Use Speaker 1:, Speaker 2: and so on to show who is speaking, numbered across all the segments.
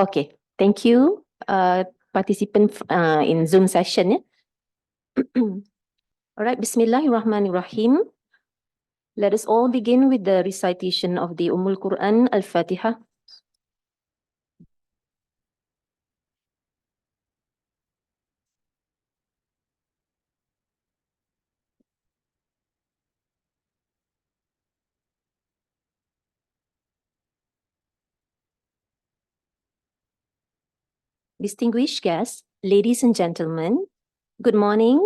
Speaker 1: Okay, thank you, participant in Zoom session. All right, Bismillahirrahmanirrahim. Let us all begin with the recitation of the Quran Al-Fatiha. Distinguished guests, ladies and gentlemen, good morning.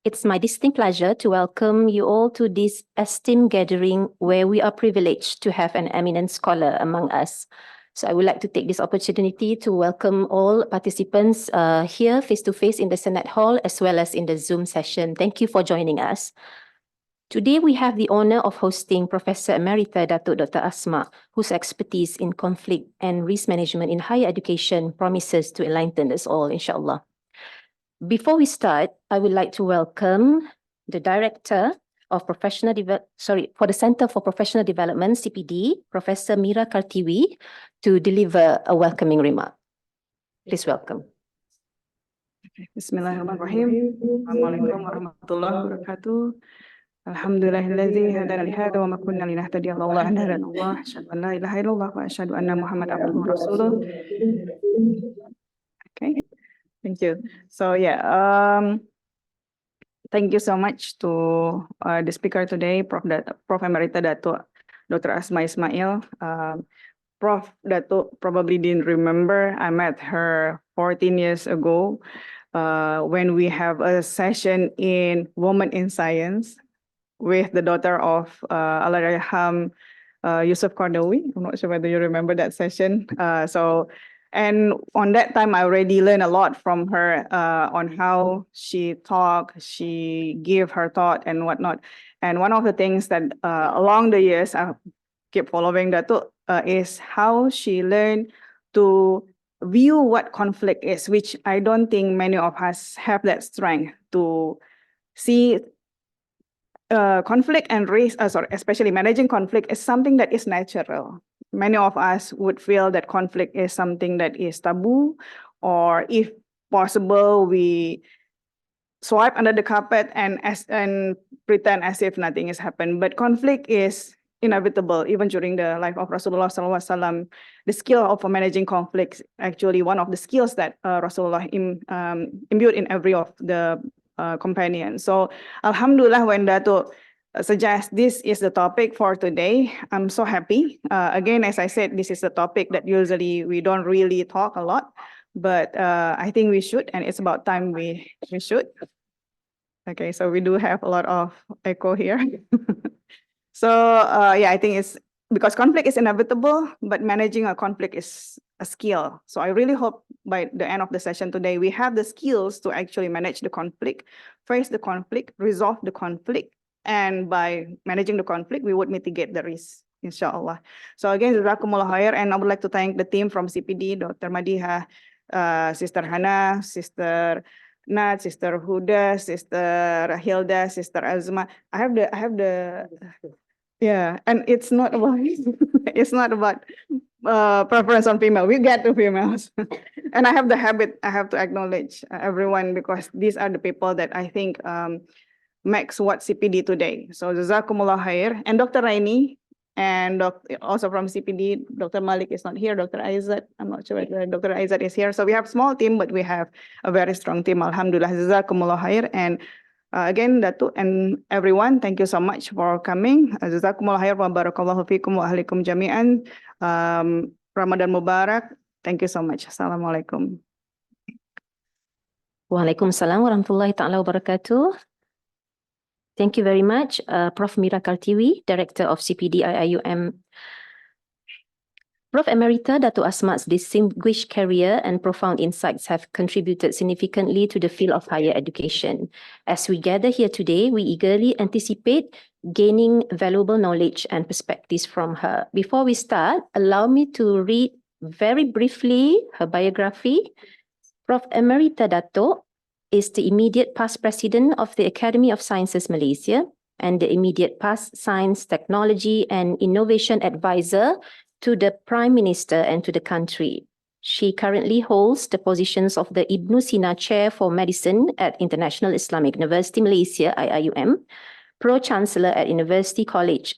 Speaker 1: It's my distinct pleasure to welcome you all to this esteemed gathering where we are privileged to have an eminent scholar among us. So I would like to take this opportunity to welcome all participants here face-to-face in the Senate Hall as well as in the Zoom session. Thank you for joining us. Today, we have the honor of hosting Professor Emerita Datuk Dr. Asma, whose expertise in conflict and risk management in higher education promises to enlighten us all, inshallah. Before we start, I would like to welcome the Director of for the Center for Professional Development, CPD, Professor Mira Kartiwi, to deliver a welcoming remark. Please welcome.
Speaker 2: Bismillahirrahmanirrahim. Assalamualaikum warahmatullahi wabarakatuh. Alhamdulillahilladzi hadana li hadza wa ma kunna linahtadiya laula an hadana Allah. Asyhadu an la ilaha illallah wa asyhadu anna Muhammad abduhu wa rasuluh. Okay. Thank you. So thank you so much to the speaker today, Prof Emerita Datuk Dr. Asma Ismail. Prof Datuk probably didn't remember. I met her 14 years ago when we have a session in Women in Science with the daughter of Allahyarham Yusuf Qardawi. I'm not sure whether you remember that session. And on that time, I already learned a lot from her on how she talked, she gave her thought and whatnot. And one of the things that along the years, I keep following Datuk, is how she learned to view what conflict is, which I don't think many of us have that strength to see conflict and risk, especially managing conflict, is something that is natural. Many of us would feel that conflict is something that is taboo, or if possible, we swipe under the carpet and pretend as if nothing has happened. But conflict is inevitable, even during the life of Rasulullah SAW. The skill of managing conflicts actually one of the skills that Rasulullah imbued in every of the companions. So Alhamdulillah, when Datuk suggests this is the topic for today, I'm so happy. Again, as I said, this is a topic that usually we don't really talk a lot, but I think we should, and it's about time we should. Okay, so we do have a lot of echo here. So I think it's because conflict is inevitable, but managing a conflict is a skill. So I really hope by the end of the session today, we have the skills to actually manage the conflict, face the conflict, resolve the conflict, and by managing the conflict, we would mitigate the risk, inshallah. So again, Jazakumullah khair, and I would like to thank the team from CPD, Dr. Madiha, Sister Hana, Sister Nat, Sister Huda, Sister Hilda, Sister Asma. I have the and it's not about it's not about preference on female. We get to females, and I have the habit. I have to acknowledge everyone because these are the people that I think makes what CPD today. So Jazakumullah khair. And Dr. Raini, and also from CPD, Dr. Malik is not here. Dr. Aizat, I'm not sure whether Dr. Aizat is here. So we have a small team, but we have a very strong team. Alhamdulillah. Jazakumullah khair. And again, Datuk and everyone, thank you so much for coming. Jazakumullah khair wa barakallahu fikum wa ahlikum jami'an. Ramadan Mubarak. Thank you so much. Assalamualaikum.
Speaker 1: Waalaikumsalam warahmatullahi ta'ala wabarakatuh. Thank you very much, Prof. Mira Kartiwi, Director of CPD IIUM. Prof. Emerita Datuk Asma's distinguished career and profound insights have contributed significantly to the field of higher education. As we gather here today, we eagerly anticipate gaining valuable knowledge and perspectives from her. Before we start, allow me to read very briefly her biography. Prof. Emerita Datuk is the immediate past president of the Academy of Sciences Malaysia and the immediate past science, technology and innovation advisor to the Prime Minister and to the country. She currently holds the positions of the Ibnu Sina Chair for Medicine at International Islamic University Malaysia, IIUM, Pro-Chancellor at University College,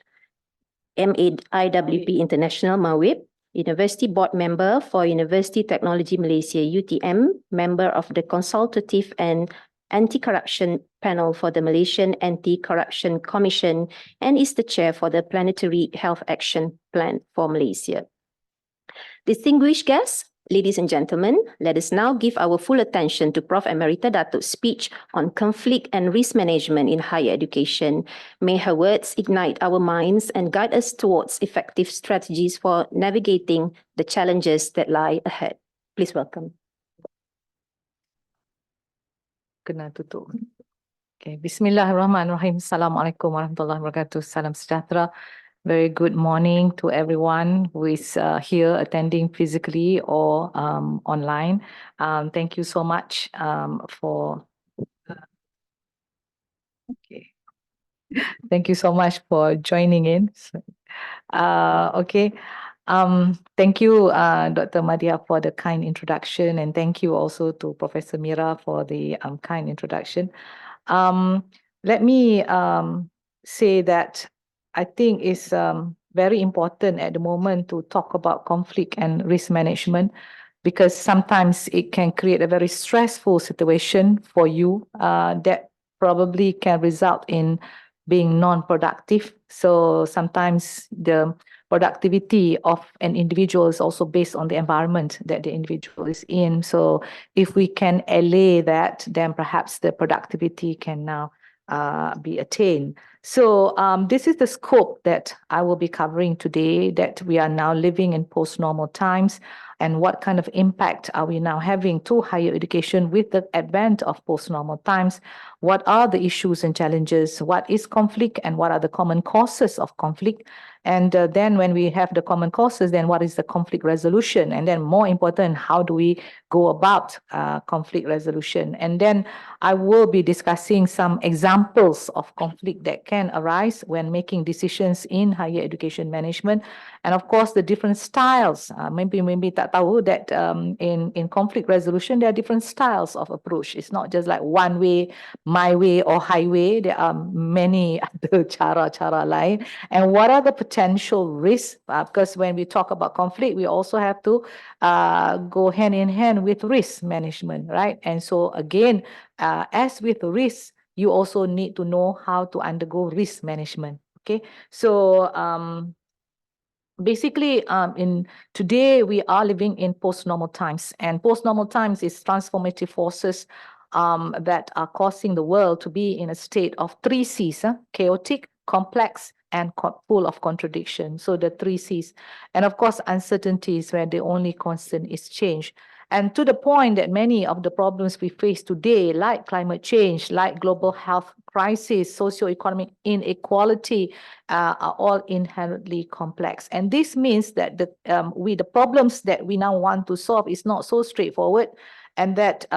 Speaker 1: MAIWP International, MAWIP, University Board Member for University Technology Malaysia, UTM, Member of the Consultative and Anti-Corruption Panel for the Malaysian Anti-Corruption Commission, and is the Chair for the Planetary Health Action Plan for Malaysia. Distinguished guests, ladies and gentlemen, let us now give our full attention to Prof. Emerita Datuk's speech on conflict and risk management in higher education. May her words ignite our minds and guide us towards effective strategies for navigating the challenges that lie ahead. Please welcome.
Speaker 3: Kena tutup. Okay. Bismillahirrahmanirrahim. Assalamualaikum warahmatullahi wabarakatuh. Salam sejahtera. Very good morning to everyone who is here attending physically or online. Thank you so much for okay. Thank you so much for joining in. Okay. Thank you, Dr. Madia, for the kind introduction, and thank you also to Professor Mira for the kind introduction. Let me say that I think it's very important at the moment to talk about conflict and risk management, because sometimes it can create a very stressful situation for you that probably can result in being non-productive. So sometimes the productivity of an individual is also based on the environment that the individual is in. So if we can allay that, then perhaps the productivity can now be attained. So this is the scope that I will be covering today, that we are now living in post-normal times, and what kind of impact are we now having to higher education with the advent of post-normal times? What are the issues and challenges? What is conflict, and what are the common causes of conflict? And then when we have the common causes, then what is the conflict resolution? And then more important, how do we go about conflict resolution? And then I will be discussing some examples of conflict that can arise when making decisions in higher education management. And of course, the different styles. Maybe tak tahu that in conflict resolution, there are different styles of approach. It's not just like one way, my way, or highway. There are many other cara-cara lain. And what are the potential risks? Because when we talk about conflict, we also have to go hand in hand with risk management, right? And so again, as with risk, you also need to know how to undergo risk management. Okay, so basically, in today we are living in post-normal times, and post-normal times is transformative forces that are causing the world to be in a state of 3 C's: chaotic, complex, and full of contradiction. So the 3 C's, and of course uncertainties, where the only constant is change. And to the point that many of the problems we face today, like climate change, like global health crisis, socioeconomic inequality, are all inherently complex. And this means that the problems that we now want to solve is not so straightforward, and that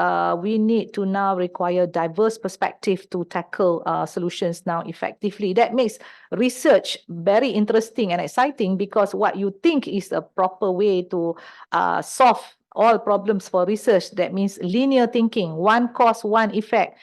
Speaker 3: we need to now require diverse perspective to tackle solutions now effectively. That makes research very interesting and exciting, because what you think is a proper way to solve all problems for research, that means linear thinking, one cause, one effect,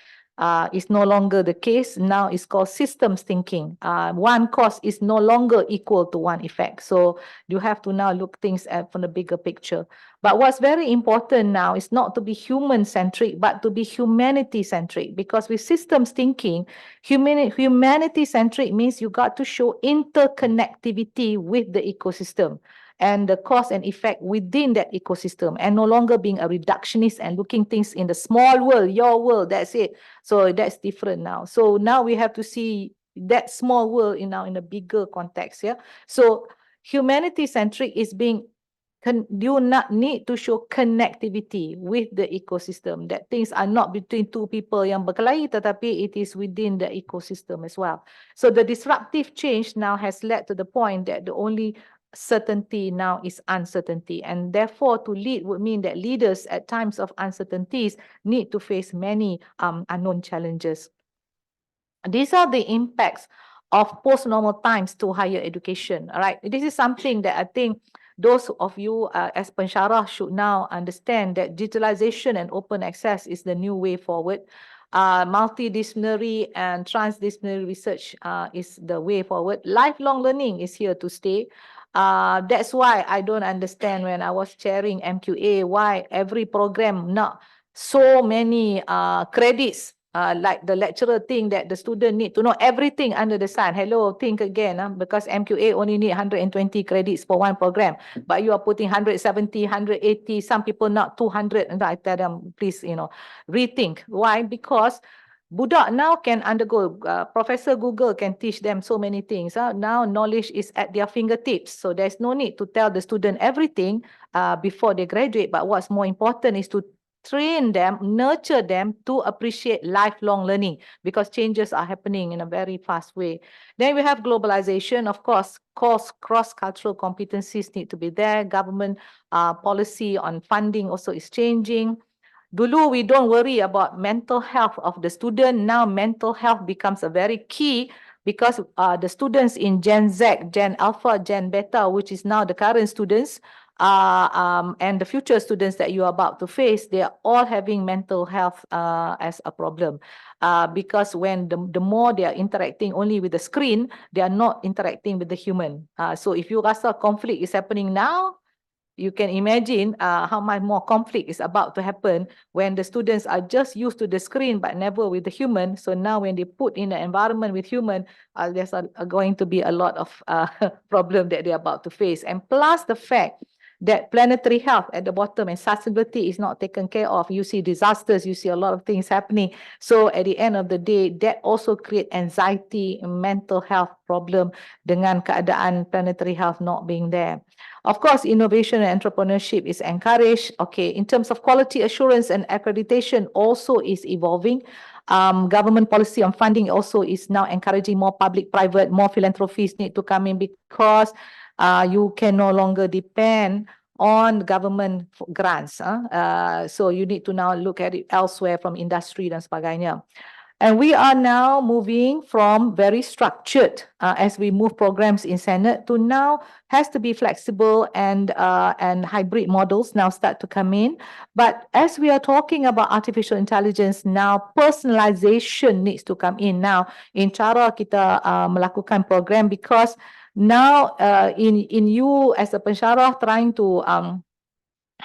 Speaker 3: is no longer the case. Now it's called systems thinking. One cause is no longer equal to one effect. So you have to now look things at from the bigger picture. But what's very important now is not to be human-centric, but to be humanity-centric. Because with systems thinking, humanity-centric means you got to show interconnectivity with the ecosystem and the cause and effect within that ecosystem, and no longer being a reductionist and looking things in the small world, your world, that's it. So that's different now. So now we have to see that small world in a bigger context. Yeah. So humanity-centric is being, you not need to show connectivity with the ecosystem, that things are not between two people yang berkelahi, tetapi it is within the ecosystem as well. So the disruptive change now has led to the point that the only certainty now is uncertainty, and therefore to lead would mean that leaders at times of uncertainties need to face many unknown challenges. These are the impacts of post-normal times to higher education. All right, this is something that I think those of you as pensyarah should now understand, that digitalization and open access is the new way forward. Multidisciplinary and transdisciplinary research is the way forward. Lifelong learning is here to stay. That's why I don't understand when I was chairing MQA, why every program not so many credits. Like the lecturer think that the student need to know everything under the sun. Hello, think again, because MQA only need 120 credits for one program, but you are putting 170, 180, some people not 200. And I tell them, please, rethink. Why? Because budak now can undergo, Professor Google can teach them so many things. Now knowledge is at their fingertips. So there's no need to tell the student everything before they graduate. But what's more important is to train them, nurture them to appreciate lifelong learning, because changes are happening in a very fast way. Then we have globalization, of course, cross-cultural competencies need to be there. Government policy on funding also is changing. Dulu, we don't worry about mental health of the student. Now mental health becomes a very key, because the students in Gen Z, Gen Alpha, Gen Beta, which is now the current students, and the future students that you are about to face, they are all having mental health as a problem. Because when the more they are interacting only with the screen, they are not interacting with the human. So if you rasa conflict is happening now, you can imagine how much more conflict is about to happen when the students are just used to the screen but never with the human. So now when they put in an environment with human, there's going to be a lot of problem that they're about to face. And plus the fact that planetary health at the bottom and sustainability is not taken care of. You see disasters, you see a lot of things happening. So at the end of the day, that also create anxiety, mental health problem dengan keadaan planetary health not being there. Of course, innovation and entrepreneurship is encouraged. Okay, in terms of quality assurance and accreditation also is evolving. Government policy on funding also is now encouraging more public-private, more philanthropies need to come in, because you can no longer depend on government grants. So you need to now look at it elsewhere from industry dan sebagainya. And we are now moving from very structured as we move programs in Senate to now has to be flexible, and hybrid models now start to come in. But as we are talking about artificial intelligence now, personalization needs to come in now in cara kita melakukan program, because now in you as a pensyarah trying to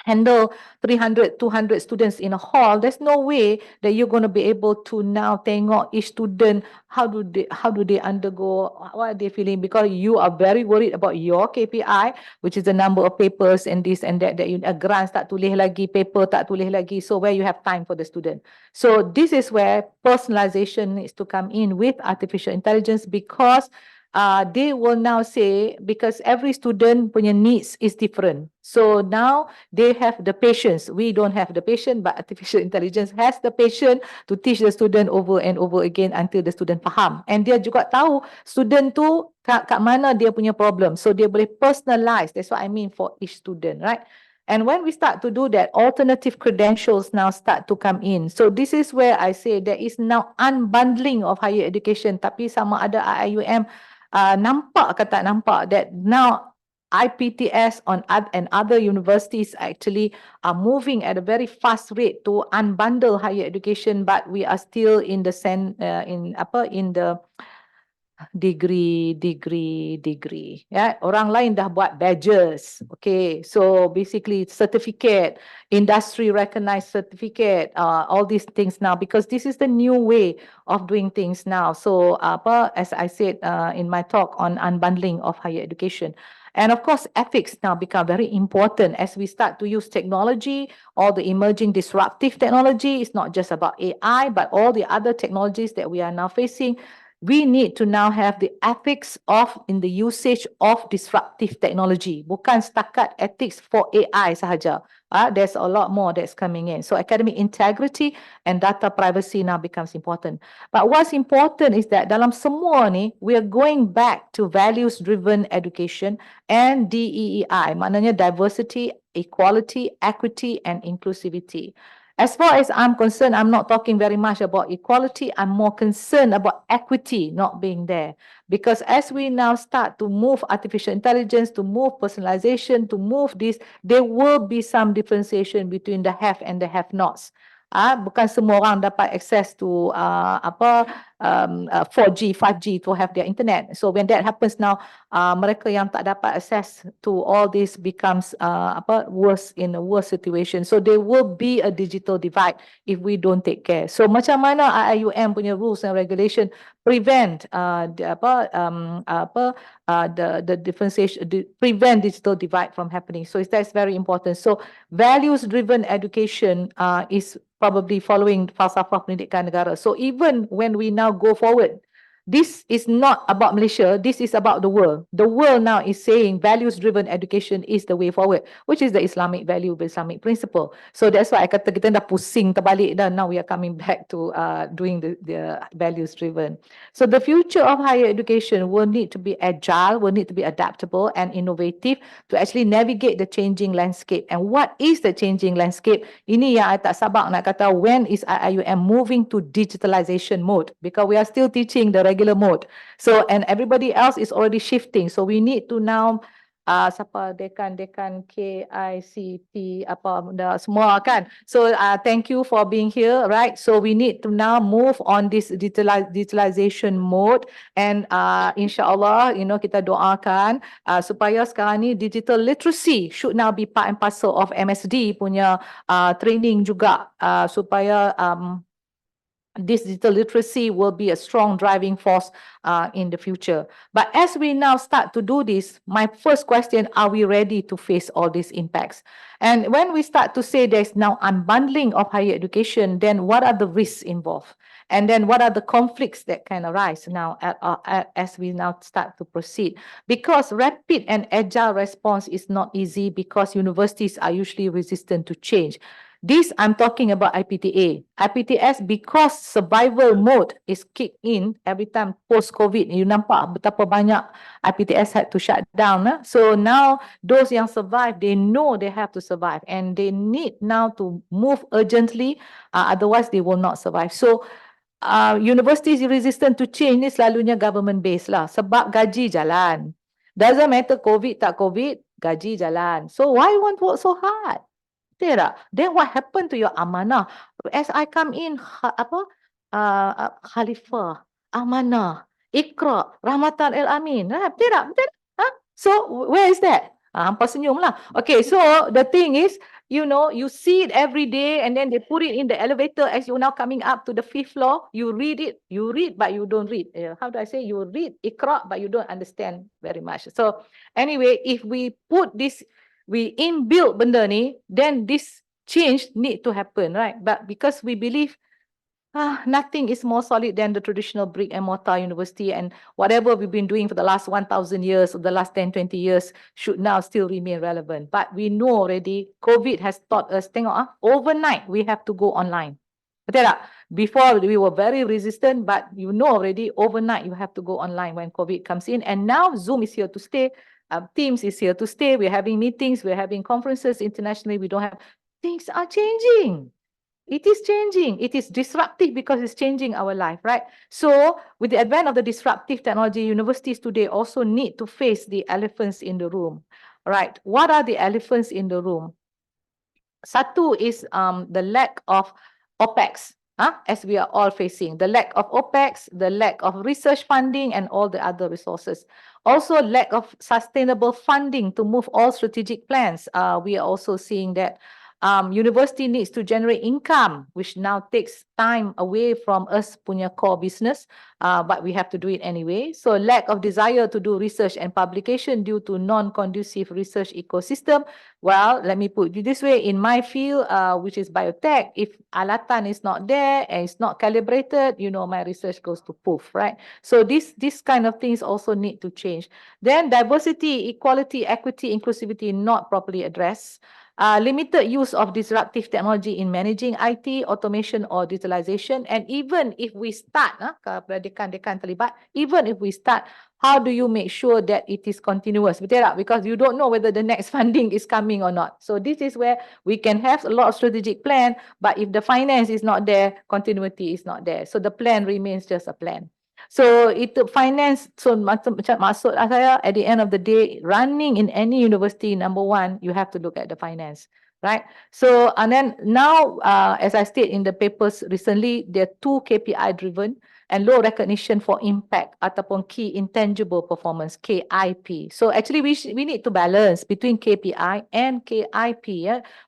Speaker 3: handle 300, 200 students in a hall, there's no way that you're going to be able to now tengok each student, how do they undergo, what are they feeling, because you are very worried about your KPI, which is the number of papers and this and that you grants tak tulis lagi, paper tak tulis lagi, so where you have time for the student. So this is where personalization needs to come in with artificial intelligence, because they will now say, because every student punya needs is different. So now they have the patience. We don't have the patience, but artificial intelligence has the patience to teach the student over and over again until the student faham. And dia juga tahu student tu kat mana dia punya problem. So dia boleh personalize. That's what I mean for each student, right? And when we start to do that, alternative credentials now start to come in. So this is where I say there is now unbundling of higher education. Tapi sama ada IIUM nampak ke tak nampak that now IPTS and other universities actually are moving at a very fast rate to unbundle higher education, but we are still in the degree. Ya, orang lain dah buat badges. Okay, so basically certificate, industry recognized certificate, all these things now, because this is the new way of doing things now. So as I said in my talk on unbundling of higher education. And of course, ethics now become very important as we start to use technology, all the emerging disruptive technology. It's not just about AI, but all the other technologies that we are now facing. We need to now have the ethics in the usage of disruptive technology. Bukan setakat ethics for AI sahaja. There's a lot more that's coming in. So academic integrity and data privacy now becomes important. But what's important is that dalam semua ni, we are going back to values-driven education and DEEI, maknanya diversity, equality, equity, and inclusivity. As far as I'm concerned, I'm not talking very much about equality. I'm more concerned about equity not being there. Because as we now start to move artificial intelligence, to move personalization, to move this, there will be some differentiation between the have and the have-nots. Bukan semua orang dapat access to 4G, 5G to have their internet. So when that happens now, mereka yang tak dapat access to all this becomes worse in a worse situation. So there will be a digital divide if we don't take care. So macam mana IIUM punya rules and regulation prevent the differentiation, prevent digital divide from happening. So that's very important. So values-driven education is probably following falsafah pendidikan negara. So even when we now go forward, this is not about Malaysia, this is about the world. The world now is saying values-driven education is the way forward, which is the Islamic value, the Islamic principle. So that's why I kata kita dah pusing terbalik dah, now we are coming back to doing the values-driven. So the future of higher education will need to be agile, will need to be adaptable and innovative to actually navigate the changing landscape. And what is the changing landscape? Ini yang I tak sabar nak kata, when is IIUM moving to digitalization mode? Because we are still teaching the regular mode. So, and everybody else is already shifting. So we need to now, siapa dekan KICT, apa benda semua kan. So thank you for being here, right? So we need to now move on this digitalization mode. And insyaAllah, kita doakan supaya sekarang ni digital literacy should now be part and parcel of MSD punya training juga, supaya this digital literacy will be a strong driving force in the future. But as we now start to do this, my first question, are we ready to face all these impacts? And when we start to say there's now unbundling of higher education, then what are the risks involved? And then what are the conflicts that can arise now as we now start to proceed? Because rapid and agile response is not easy because universities are usually resistant to change. This, I'm talking about IPTA. IPTS, because survival mode is kicked in every time post-COVID. You nampak betapa banyak IPTS had to shut down. So now, those yang survive, they know they have to survive. And they need now to move urgently, otherwise they will not survive. So, universities resistant to change ni selalunya government-based lah. Sebab gaji jalan. Doesn't matter COVID tak COVID, gaji jalan. So, why you want to work so hard? Then what happened to your amanah? As I come in, Khalifah, amanah, Iqra, Rahmatan al-Amin. Tidak. So where is that? Hampa senyum lah. Okay, so the thing is, you see it every day and then they put it in the elevator as you're now coming up to the 5th floor. You read but you don't read. How do I say? You read Iqra but you don't understand very much. So anyway, if we put this, we inbuilt benda ni, then this change need to happen, right? But because we believe nothing is more solid than the traditional brick and mortar university, and whatever we've been doing for the last 1,000 years or the last 10, 20 years should now still remain relevant. But we know already, COVID has taught us, overnight we have to go online. Betul tak? Before we were very resistant, but already overnight you have to go online when COVID comes in, and now Zoom is here to stay. Teams is here to stay. We're having meetings, we're having conferences internationally. We don't have, things are changing. It is changing. It is disruptive because it's changing our life, right? So with the advent of the disruptive technology, universities today also need to face the elephants in the room, right? What are the elephants in the room? Satu is the lack of OPEX, as we are all facing. The lack of OPEX, the lack of research funding and all the other resources. Also lack of sustainable funding to move all strategic plans. We are also seeing that university needs to generate income, which now takes time away from us punya core business, but we have to do it anyway. So lack of desire to do research and publication due to non-conducive research ecosystem. Well, let me put it this way, in my field, which is biotech, if alatan is not there and it's not calibrated, my research goes to poof, right? So this kind of things also need to change. Then diversity, equality, equity, inclusivity not properly addressed. limited use of disruptive technology in managing IT, automation or digitalization. And even if we start, kepada dekan-dekan terlibat, even if we start, how do you make sure that it is continuous? Betul tak? Because you don't know whether the next funding is coming or not. So this is where we can have a lot of strategic plan, but if the finance is not there, continuity is not there. So the plan remains just a plan. So itu finance, so macam maksud saya, at the end of the day, running in any university, number one, you have to look at the finance, right? So, and then now, as I stated in the papers recently, they're too KPI driven and low recognition for impact ataupun key intangible performance, KIP. So actually we need to balance between KPI and KIP,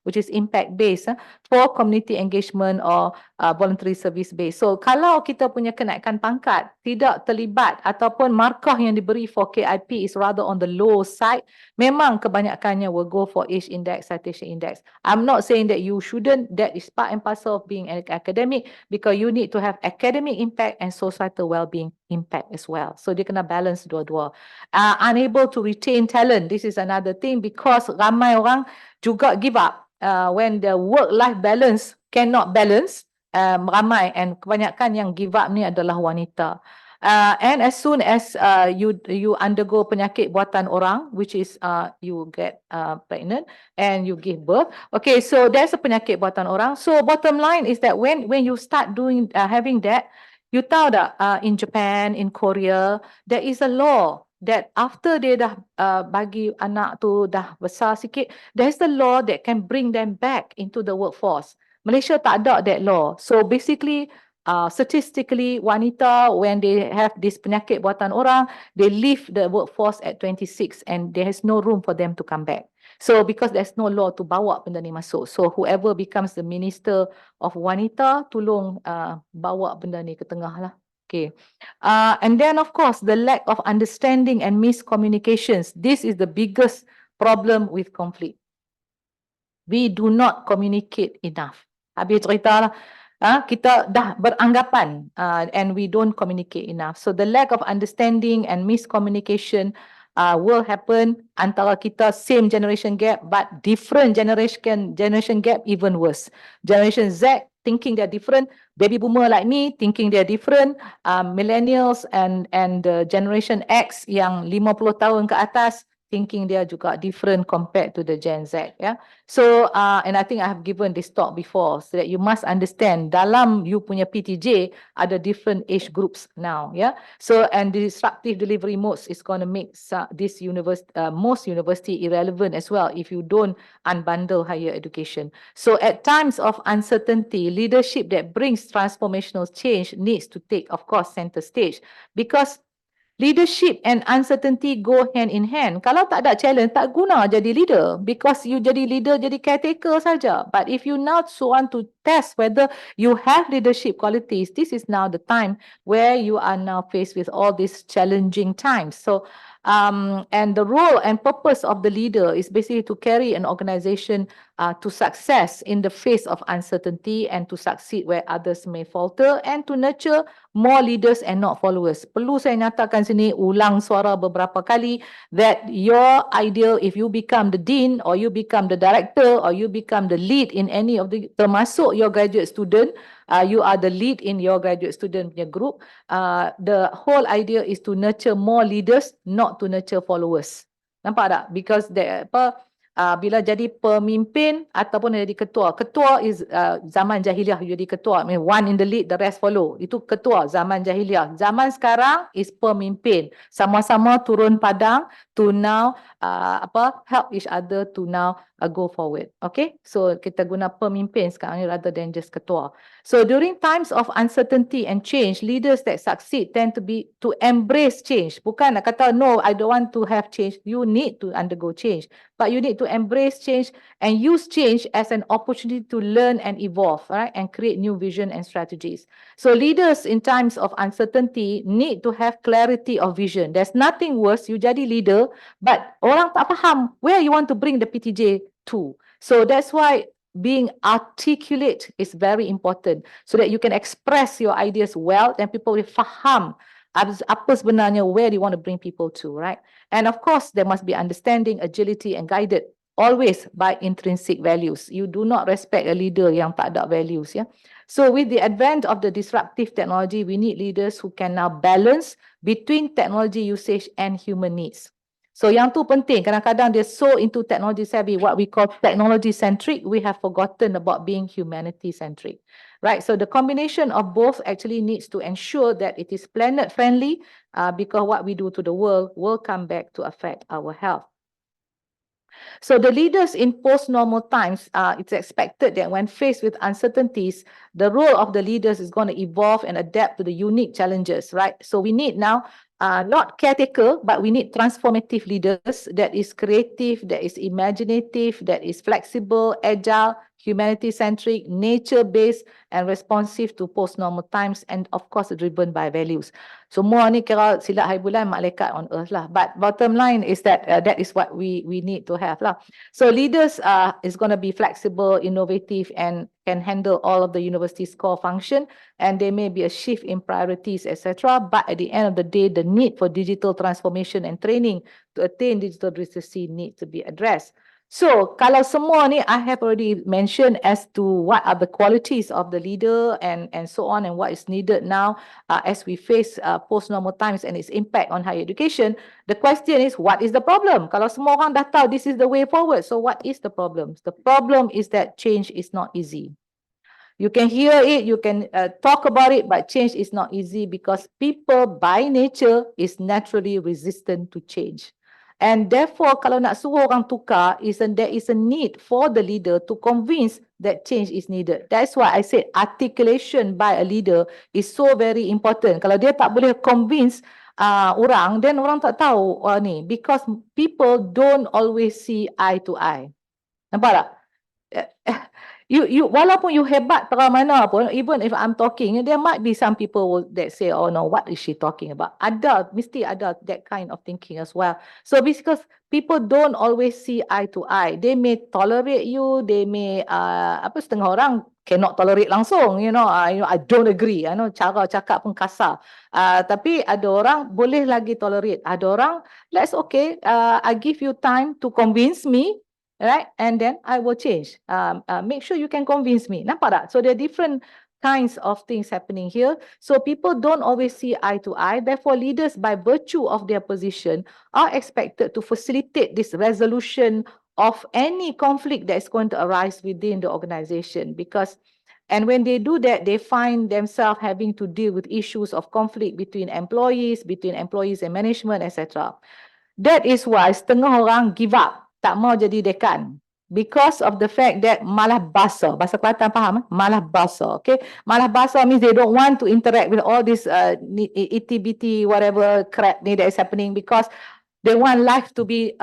Speaker 3: which is impact based for community engagement or voluntary service based. So kalau kita punya kenaikan pangkat tidak terlibat ataupun markah yang diberi for KIP is rather on the low side, memang kebanyakannya will go for age index, citation index. I'm not saying that you shouldn't, that is part and parcel of being an academic, because you need to have academic impact and societal well-being impact as well. So dia kena balance dua-dua. Unable to retain talent, this is another thing, because ramai orang juga give up when the work-life balance cannot balance. Ramai and kebanyakan yang give up ni adalah wanita. And as soon as you undergo penyakit buatan orang, which is you get pregnant and you give birth. Okay, so there's a penyakit buatan orang. So bottom line is that when you start doing having that, you tahu tak, in Japan, in Korea, there is a law that after they dah bagi anak tu dah besar sikit, there's the law that can bring them back into the workforce. Malaysia tak ada that law. So basically, statistically, wanita, when they have this penyakit buatan orang, they leave the workforce at 26 and there is no room for them to come back. So because there's no law to bawa benda ni masuk. So whoever becomes the minister of wanita, tolong bawa benda ni ke tengah lah. Okay. And then of course, the lack of understanding and miscommunications. This is the biggest problem with conflict. We do not communicate enough. Habis cerita lah. Kita dah beranggapan and we don't communicate enough. So the lack of understanding and miscommunication will happen antara kita same generation gap, but different generation gap even worse. Generation Z thinking they're different, baby boomer like me thinking they're different, millennials and generation X yang 50 tahun ke atas thinking they are juga different compared to the Gen Z. Yeah. So and I think I have given this talk before, so that you must understand dalam you punya PTJ ada different age groups now. Yeah. So and the disruptive delivery modes is going to make this most university irrelevant as well if you don't unbundle higher education. So at times of uncertainty, leadership that brings transformational change needs to take, of course, center stage, because leadership and uncertainty go hand in hand. Kalau tak ada challenge, tak guna jadi leader, because you jadi leader, jadi caretaker saja. But if you now want to test whether you have leadership qualities, this is now the time where you are now faced with all these challenging times. So, and the role and purpose of the leader is basically to carry an organization to success in the face of uncertainty and to succeed where others may falter, and to nurture more leaders and not followers. Perlu saya nyatakan sini, ulang suara beberapa kali, that your ideal, if you become the dean or you become the director or you become the lead in any of the, termasuk your graduate student, you are the lead in your graduate student punya group. The whole idea is to nurture more leaders, not to nurture followers. Nampak tak? Because bila jadi pemimpin ataupun jadi ketua. Ketua is zaman jahiliah, you jadi ketua. I mean, one in the lead, the rest follow. Itu ketua zaman jahiliah. Zaman sekarang is pemimpin. Sama-sama turun padang to now help each other to now go forward. Okay, so kita guna pemimpin sekarang ni rather than just ketua. So during times of uncertainty and change, leaders that succeed tend to embrace change. Bukan nak kata no, I don't want to have change. You need to undergo change, but you need to embrace change and use change as an opportunity to learn and evolve, right, and create new vision and strategies. So leaders in times of uncertainty need to have clarity of vision. There's nothing worse, you jadi leader, but orang tak faham where you want to bring the PTJ to. So that's why being articulate is very important, so that you can express your ideas well and people will faham apa sebenarnya where you want to bring people to, right? And of course, there must be understanding, agility and guided always by intrinsic values. You do not respect a leader yang tak ada values, ya. So with the advent of the disruptive technology, we need leaders who can now balance between technology usage and human needs. So yang tu penting, kadang-kadang dia so into technology savvy, what we call technology centric, we have forgotten about being humanity centric, right? So the combination of both actually needs to ensure that it is planet friendly, because what we do to the world will come back to affect our health. So the leaders in post-normal times, it's expected that when faced with uncertainties, the role of the leaders is going to evolve and adapt to the unique challenges, right? So we need now not caretaker, but we need transformative leaders that is creative, that is imaginative, that is flexible, agile, humanity-centric, nature-based, and responsive to post-normal times, and of course driven by values. Semua ni kira silat hari bulan, malaikat on earth lah. But bottom line is that that is what we need to have lah. So leaders is going to be flexible, innovative, and can handle all of the university's core function, and there may be a shift in priorities, etc. But at the end of the day, the need for digital transformation and training to attain digital literacy needs to be addressed. So, kalau semua ni I have already mentioned as to what are the qualities of the leader and so on, and what is needed now as we face post-normal times and its impact on higher education. The question is, what is the problem? Kalau semua orang dah tahu this is the way forward, so what is the problem? The problem is that change is not easy. You can hear it, you can talk about it, but change is not easy because people by nature is naturally resistant to change. And therefore, kalau nak suruh orang tukar, there is a need for the leader to convince that change is needed. That's why I said articulation by a leader is so very important. Kalau dia tak boleh convince orang, then orang tak tahu ni. Because people don't always see eye to eye. Nampak tak? Walaupun you hebat terang mana pun, even if I'm talking, there might be some people that say, oh no, what is she talking about? Mesti ada that kind of thinking as well. So because people don't always see eye to eye, they may tolerate you, they may, setengah orang cannot tolerate langsung, I don't agree, cara cakap pun kasar. Tapi ada orang boleh lagi tolerate, ada orang, let's okay, I give you time to convince me, right? And then I will change. Make sure you can convince me. Nampak tak? So there are different kinds of things happening here. So people don't always see eye to eye. Therefore, leaders, by virtue of their position, are expected to facilitate this resolution of any conflict that is going to arise within the organization. And when they do that, they find themselves having to deal with issues of conflict between employees and management, etc. That is why setengah orang give up. Tak mau jadi dekan because of the fact that malah basa. Bahasa Kelantan faham? Malah basa. Okay, malah basa means they don't want to interact with all this ETBT whatever crap ni that is happening because they want life to be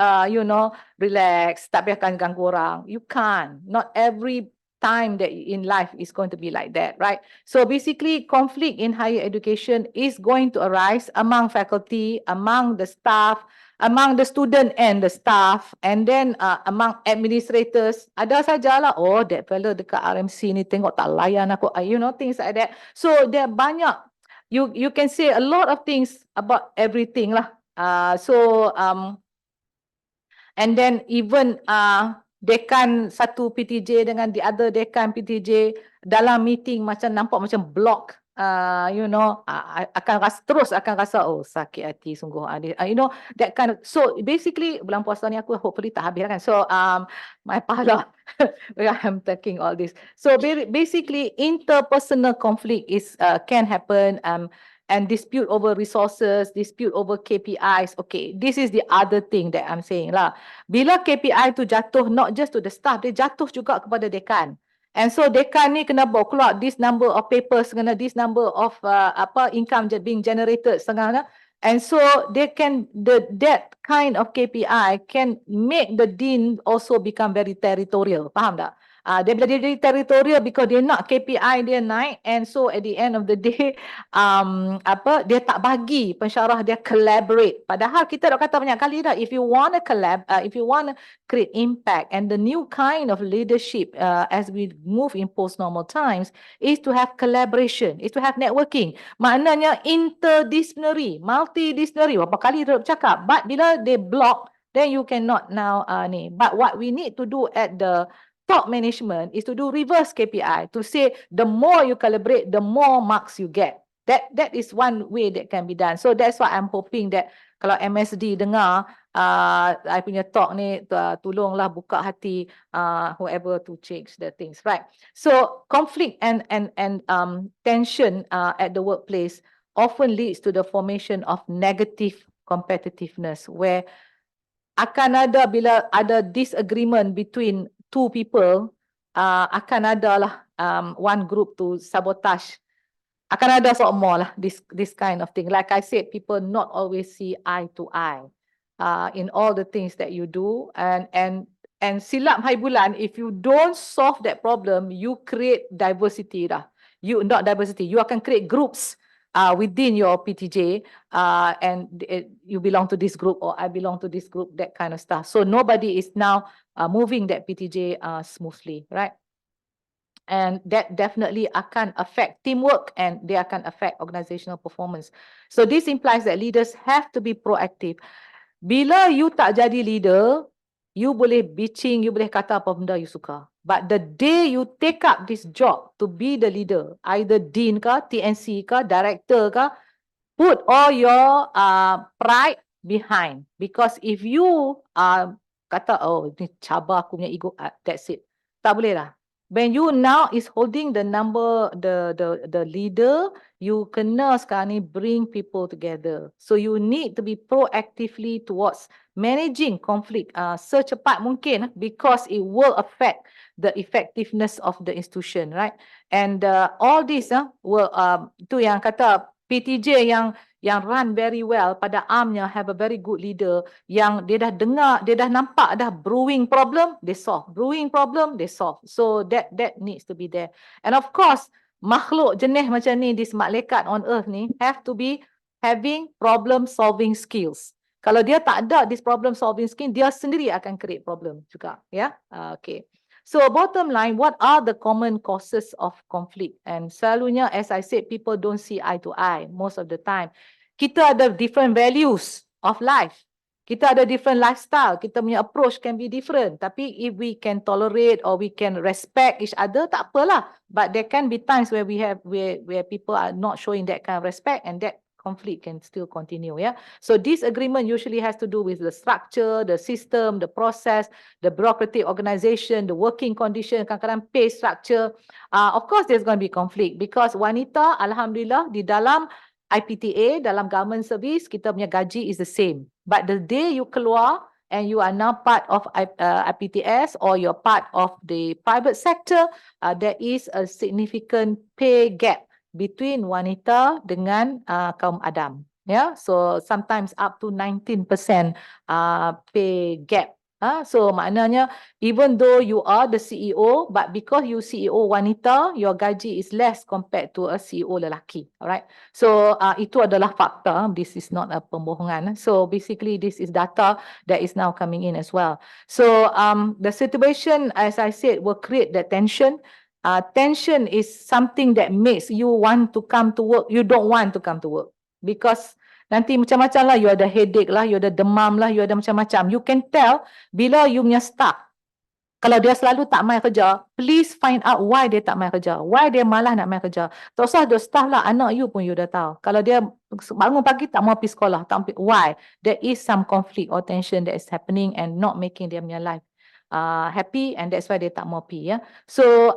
Speaker 3: relaxed, tak biarkan ganggu orang. You can't. Not every time that in life is going to be like that, right? So basically, conflict in higher education is going to arise among faculty, among the staff, among the student and the staff, and then among administrators. Ada sajalah, oh that fellow dekat RMC ni tengok tak layan aku, things like that. So there are banyak, you can say a lot of things about everything lah. And then even dekan satu PTJ dengan the other dekan PTJ dalam meeting macam nampak macam block. Akan rasa oh sakit hati sungguh, that kind of. So basically bulan puasa ni aku hopefully tak habis kan. So my pahala I'm taking all this. So basically interpersonal conflict can happen, and dispute over resources, dispute over KPIs. Okay, this is the other thing that I'm saying lah. Bila KPI tu jatuh not just to the staff, dia jatuh juga kepada dekan. And so dekan ni kena bawa keluar this number of papers, kena this number of income being generated setengah. And so that kind of KPI can make the dean also become very territorial. Faham tak? Dia jadi territorial because dia nak KPI dia naik, and so at the end of the day dia tak bagi pensyarah dia collaborate. Padahal kita dah kata banyak kali dah, if you want to create impact, and the new kind of leadership as we move in post-normal times is to have collaboration, is to have networking. Maknanya interdisciplinary, multidisciplinary. Berapa kali dia cakap, but bila they block, then you cannot now ni. But what we need to do at the top management is to do reverse KPI, to say the more you calibrate, the more marks you get. That is one way that can be done. So that's why I'm hoping that kalau MSD dengar I punya talk ni, tolonglah buka hati whoever to change the things, right? So conflict and tension at the workplace often leads to the formation of negative competitiveness, where akan ada bila ada disagreement between two people, akan ada lah one group to sabotage. Akan ada more lah this kind of thing. Like I said, people not always see eye to eye in all the things that you do, and silap hai bulan, if you don't solve that problem, you create diversity dah. You not diversity, you akan create groups within your PTJ, and you belong to this group or I belong to this group, that kind of stuff. So nobody is now moving that PTJ smoothly, right? And that definitely akan affect teamwork and they akan affect organizational performance. So this implies that leaders have to be proactive. Bila you tak jadi leader, you boleh bitching, you boleh kata apa benda you suka. But the day you take up this job to be the leader, either dean ke, TNC ke, director ke, put all your pride behind. Because if you kata, oh, ni cabar aku punya ego, that's it. Tak boleh lah. When you now is holding the number, the leader, you kena sekarang ni bring people together. So you need to be proactively towards managing conflict secepat mungkin, because it will affect the effectiveness of the institution, right? And all this will tu yang kata PTJ yang run very well pada armnya have a very good leader, yang dia dah dengar, dia dah nampak dah brewing problem, they solve. Brewing problem, they solve. So that needs to be there. And of course, makhluk jenis macam ni, this malaikat on earth ni, have to be having problem solving skills. Kalau dia tak ada this problem solving skill, dia sendiri akan create problem juga. Ya, okay. So bottom line, what are the common causes of conflict? And selalunya, as I said, people don't see eye to eye most of the time. Kita ada different values of life. Kita ada different lifestyle. Kita punya approach can be different. Tapi if we can tolerate or we can respect each other, tak apalah. But there can be times where we have where people are not showing that kind of respect, and that conflict can still continue. Yeah. So disagreement usually has to do with the structure, the system, the process, the bureaucratic organization, the working condition, kadang-kadang pay structure. Of course, there's going to be conflict because wanita, alhamdulillah, di dalam IPTA, dalam government service, kita punya gaji is the same. But the day you keluar and you are now part of IPTS or you're part of the private sector, there is a significant pay gap between wanita dengan kaum Adam. Yeah, so sometimes up to 19% pay gap. So maknanya even though you are the CEO, but because you CEO wanita, your gaji is less compared to a CEO lelaki. Alright. So itu adalah fakta. This is not a pembohongan. So basically this is data that is now coming in as well. So the situation, as I said, will create the tension. Tension is something that makes you want to come to work. You don't want to come to work because nanti macam-macam lah, you ada headache lah, you ada demam lah, you ada macam-macam. You can tell bila you punya staff, kalau dia selalu tak main kerja, please find out why dia tak main kerja. Why dia malas nak main kerja. Tak usah ada staff lah, anak you pun you dah tahu. Kalau dia bangun pagi tak mau pergi sekolah, tak pergi, why? There is some conflict or tension that is happening and not making their life happy, and that's why they tak mau pergi. Yeah? So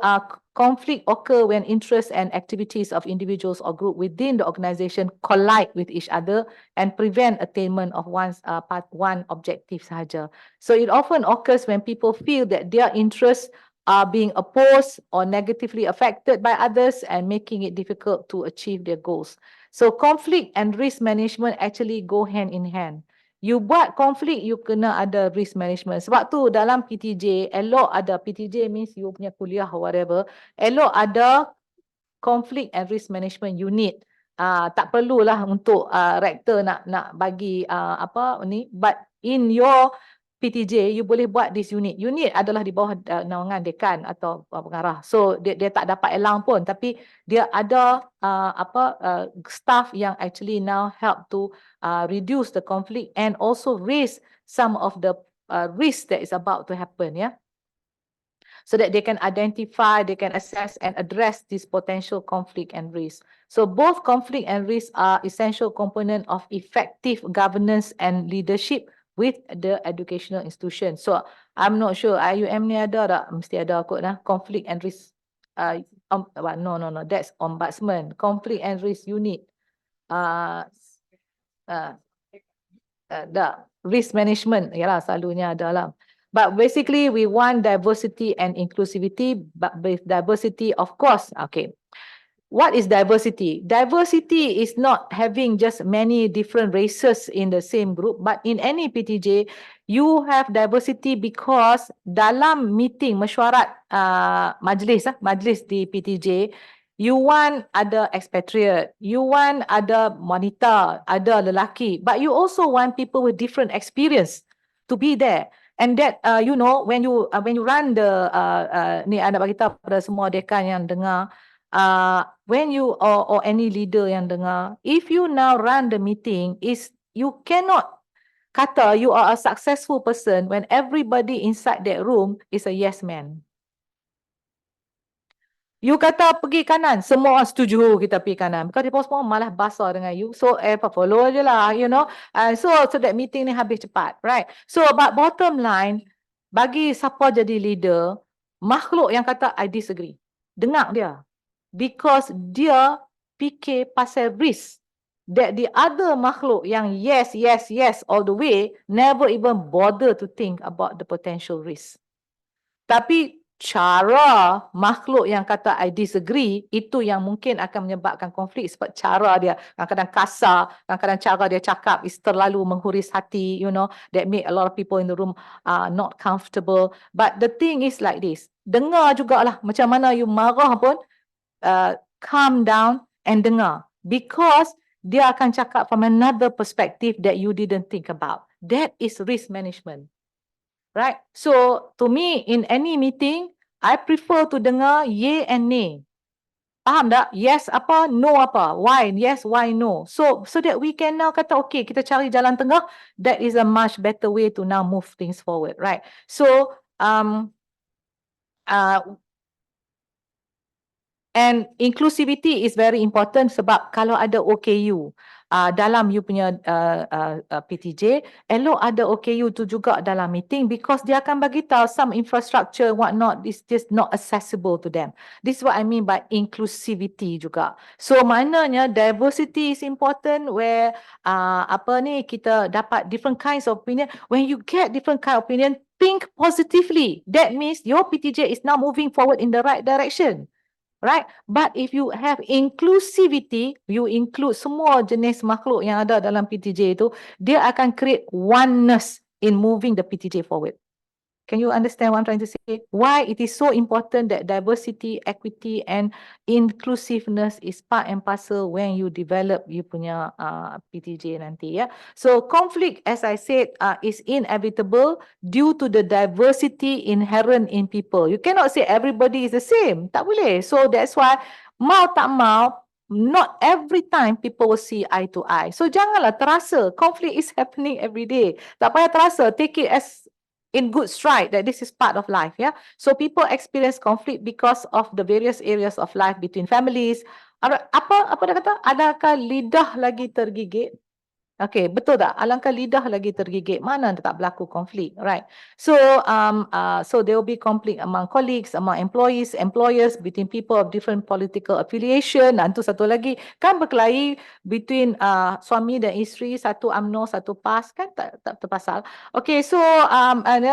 Speaker 3: conflict occur when interests and activities of individuals or group within the organization collide with each other and prevent attainment of one objective sahaja. So it often occurs when people feel that their interests are being opposed or negatively affected by others and making it difficult to achieve their goals. So conflict and risk management actually go hand in hand. You buat konflik, you kena ada risk management. Sebab tu dalam PTJ, elok ada, PTJ means you punya kuliah or whatever, elok ada conflict and risk management unit. Tak perlulah untuk rektor nak bagi apa ni, but in your PTJ, you boleh buat this unit. Unit adalah di bawah naungan dekan atau pengarah. So dia tak dapat elang pun, tapi dia ada staff yang actually now help to reduce the conflict and also raise some of the risk that is about to happen, yeah. So that they can identify, they can assess and address this potential conflict and risk. So both conflict and risk are essential component of effective governance and leadership with the educational institution. So I'm not sure IIUM ni ada tak? Mesti ada kot lah. Conflict and risk. No, that's ombudsman. Conflict and risk unit. The risk management, yalah selalunya ada lah. But basically we want diversity and inclusivity, but with diversity of course, okay. What is diversity? Diversity is not having just many different races in the same group, but in any PTJ, you have diversity because dalam meeting mesyuarat majlis di PTJ, you want ada expatriate, you want ada wanita, ada lelaki, but you also want people with different experience to be there. And that you know, when you run the ni anda bagi tahu pada semua dekan yang dengar, when you or any leader yang dengar, if you now run the meeting, is you cannot kata you are a successful person when everybody inside that room is a yes man. You kata pergi kanan, semua orang setuju kita pergi kanan. Because dia semua malah basah dengan you. So, follow je lah, you know. So that meeting ni habis cepat, right? So, but bottom line, bagi siapa jadi leader, makhluk yang kata, I disagree. Dengar dia. Because dia fikir pasal risk. That the other makhluk yang yes all the way, never even bother to think about the potential risk. Tapi, cara makhluk yang kata I disagree, itu yang mungkin akan menyebabkan konflik sebab cara dia kadang-kadang kasar, kadang-kadang cara dia cakap is terlalu menghuris hati, you know, that make a lot of people in the room not comfortable. But the thing is like this, dengar jugalah macam mana you marah pun, calm down and dengar, because dia akan cakap from another perspective that you didn't think about. That is risk management. Right? So, to me, in any meeting, I prefer to dengar yay and nay. Faham tak? Yes apa, no apa. Why? Yes, why no. So that we can now kata, okay, kita cari jalan tengah. That is a much better way to now move things forward. Right? So, and inclusivity is very important sebab kalau ada OKU dalam you punya PTJ, elok ada OKU tu juga dalam meeting because dia akan bagi tahu some infrastructure what not is just not accessible to them. This is what I mean by inclusivity juga. So maknanya diversity is important where kita dapat different kinds of opinion. When you get different kind of opinion, think positively. That means your PTJ is now moving forward in the right direction. Right? But if you have inclusivity, you include semua jenis makhluk yang ada dalam PTJ itu, dia akan create oneness in moving the PTJ forward. Can you understand what I'm trying to say? Why it is so important that diversity, equity and inclusiveness is part and parcel when you develop you punya PTJ nanti, ya. So conflict, as I said, is inevitable due to the diversity inherent in people. You cannot say everybody is the same. Tak boleh. So that's why mau tak mau, not every time people will see eye to eye. So janganlah terasa conflict is happening every day. Tak payah terasa. Take it as in good stride that this is part of life, yeah. So people experience conflict because of the various areas of life between families. Apa dia kata? Adakah lidah lagi tergigit? Okay, betul tak? Alangkah lidah lagi tergigit, mana tak berlaku konflik, right? So, so there will be conflict among colleagues, among employees, employers, between people of different political affiliation. Dan tu satu lagi, kan berkelahi between suami dan isteri, satu UMNO, satu PAS, kan tak terpasal. Okay, so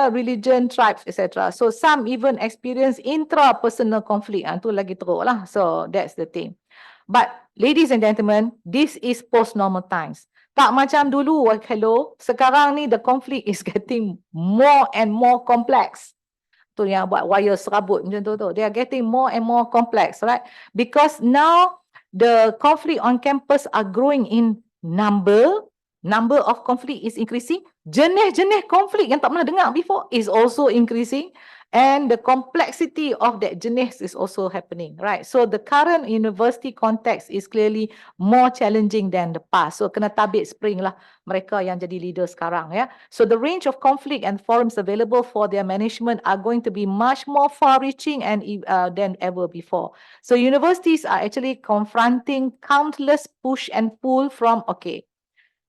Speaker 3: religion, tribes, etc. So some even experience intrapersonal conflict. Tu lagi teruk lah. So that's the thing. But ladies and gentlemen, this is post-normal times. Tak macam dulu, hello. Sekarang ni the conflict is getting more and more complex. Tu yang buat wire serabut macam tu. They are getting more and more complex, right? Because now the conflict on campus are growing in number Number of conflict is increasing. Jenis-jenis konflik yang tak pernah dengar before is also increasing. And the complexity of that jenis is also happening, right? So the current university context is clearly more challenging than the past. So kena tabik spring lah mereka yang jadi leader sekarang, ya. So the range of conflict and forums available for their management are going to be much more far-reaching and than ever before. So universities are actually confronting countless push and pull from, okay,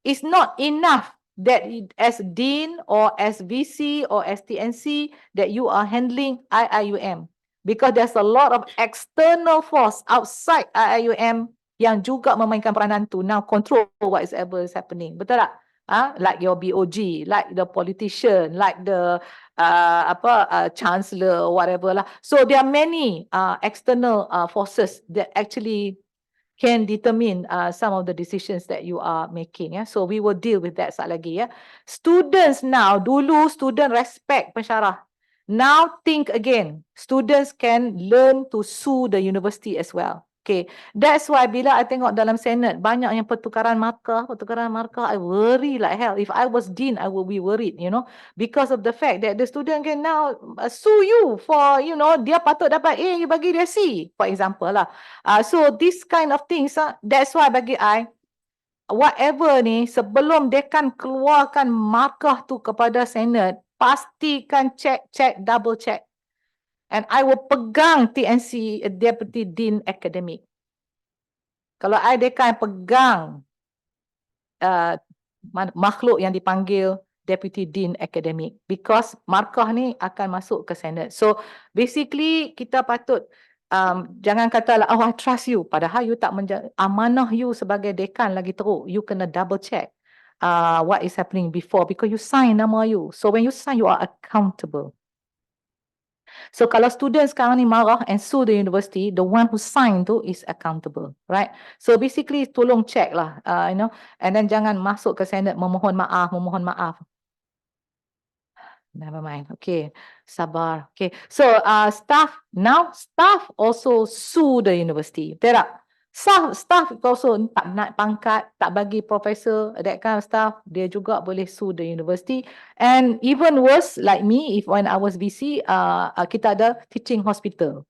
Speaker 3: it's not enough that as dean or as VC or as TNC that you are handling IIUM, because there's a lot of external force outside IIUM yang juga memainkan peranan tu now control whatever is happening. Betul tak? Like your BOG, like the politician, like the chancellor or whatever lah. So there are many external forces that actually can determine some of the decisions that you are making. So we will deal with that sekejap lagi. Students now, dulu student respect pensyarah. Now think again, students can learn to sue the university as well. Okay, that's why bila I tengok dalam Senate, banyak yang pertukaran markah, I worry like hell. If I was dean, I would be worried, because of the fact that the student can now sue you for, dia patut dapat A, you bagi dia C, for example lah. So this kind of things, that's why bagi I, whatever ni, sebelum dekan keluarkan markah tu kepada Senate, pastikan check, double check. And I will pegang TNC, Deputy Dean Academic. Kalau I dekan pegang makhluk yang dipanggil Deputy Dean Academic, because markah ni akan masuk ke Senate. So basically kita patut jangan kata lah, oh I trust you, padahal you tak amanah you sebagai dekan lagi teruk. You kena double check what is happening before, because you sign nama you. So when you sign, you are accountable. So kalau students sekarang ni marah and sue the university, the one who signed tu is accountable, right? So basically tolong check lah, and then jangan masuk ke Senate memohon maaf. Never mind. Okay, sabar. Okay, so staff also sue the university. Betul tak? Staff also tak naik pangkat, tak bagi professor, that kind of stuff, dia juga boleh sue the university. And even worse, like me, if when I was VC, kita ada teaching hospital.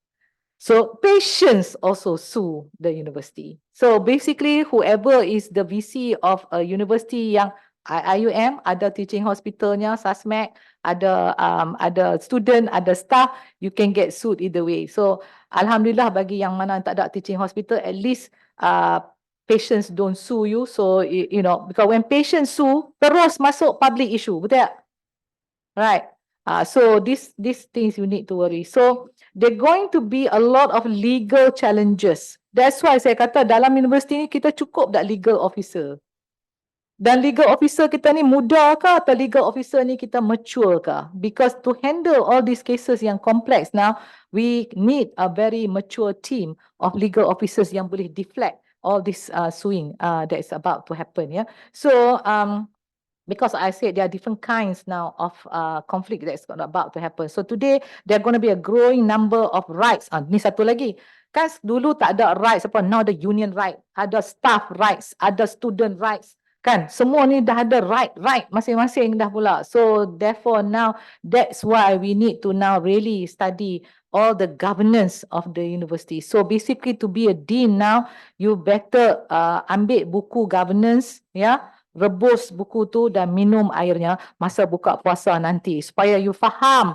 Speaker 3: So patients also sue the university. So basically, whoever is the VC of a university yang IIUM, ada teaching hospitalnya, SASMAC, ada student, ada staff, you can get sued either way. So alhamdulillah bagi yang mana tak ada teaching hospital, at least patients don't sue you. So because when patients sue, terus masuk public issue, betul tak? Right. So these things you need to worry. So there going to be a lot of legal challenges. That's why saya kata dalam universiti ni kita cukup tak legal officer. Dan legal officer kita ni muda ke atau legal officer ni kita mature ke? Because to handle all these cases yang complex now, we need a very mature team of legal officers yang boleh deflect all this suing that is about to happen. Yeah. So because I said there are different kinds now of conflict that's about to happen. So today there are going to be a growing number of rights. Ni satu lagi. Kan dulu tak ada rights apa, now the union right, ada staff rights, ada student rights. Kan semua ni dah ada right masing-masing dah pula. So therefore now that's why we need to now really study all the governance of the university. So basically to be a dean now, you better ambil buku governance, ya. Rebus buku tu dan minum airnya masa buka puasa nanti supaya you faham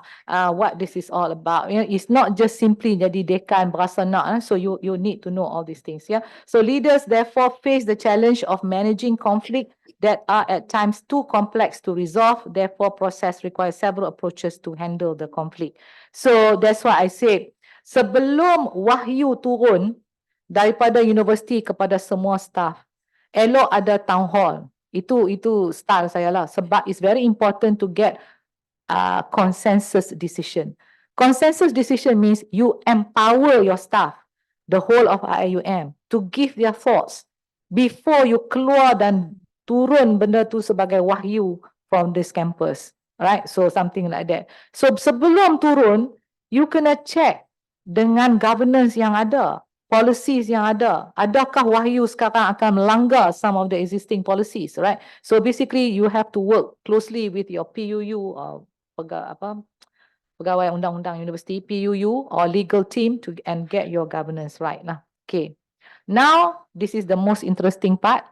Speaker 3: what this is all about. It's not just simply jadi dekan berasa nak, so you need to know all these things. So leaders therefore face the challenge of managing conflict that are at times too complex to resolve. Therefore process requires several approaches to handle the conflict. So that's why I said sebelum wahyu turun daripada universiti kepada semua staff, elok ada town hall. Itu style saya lah. Sebab it's very important to get consensus decision. Consensus decision means you empower your staff, the whole of IIUM, to give their thoughts before you keluar dan turun benda tu sebagai wahyu from this campus. Right? So something like that. So sebelum turun, you kena check dengan governance yang ada. policies yang ada. Adakah Wahyu sekarang akan melanggar some of the existing policies, right? So basically you have to work closely with your PUU or pegawai undang-undang universiti, PUU or legal team to and get your governance right lah. Okay. Now this is the most interesting part.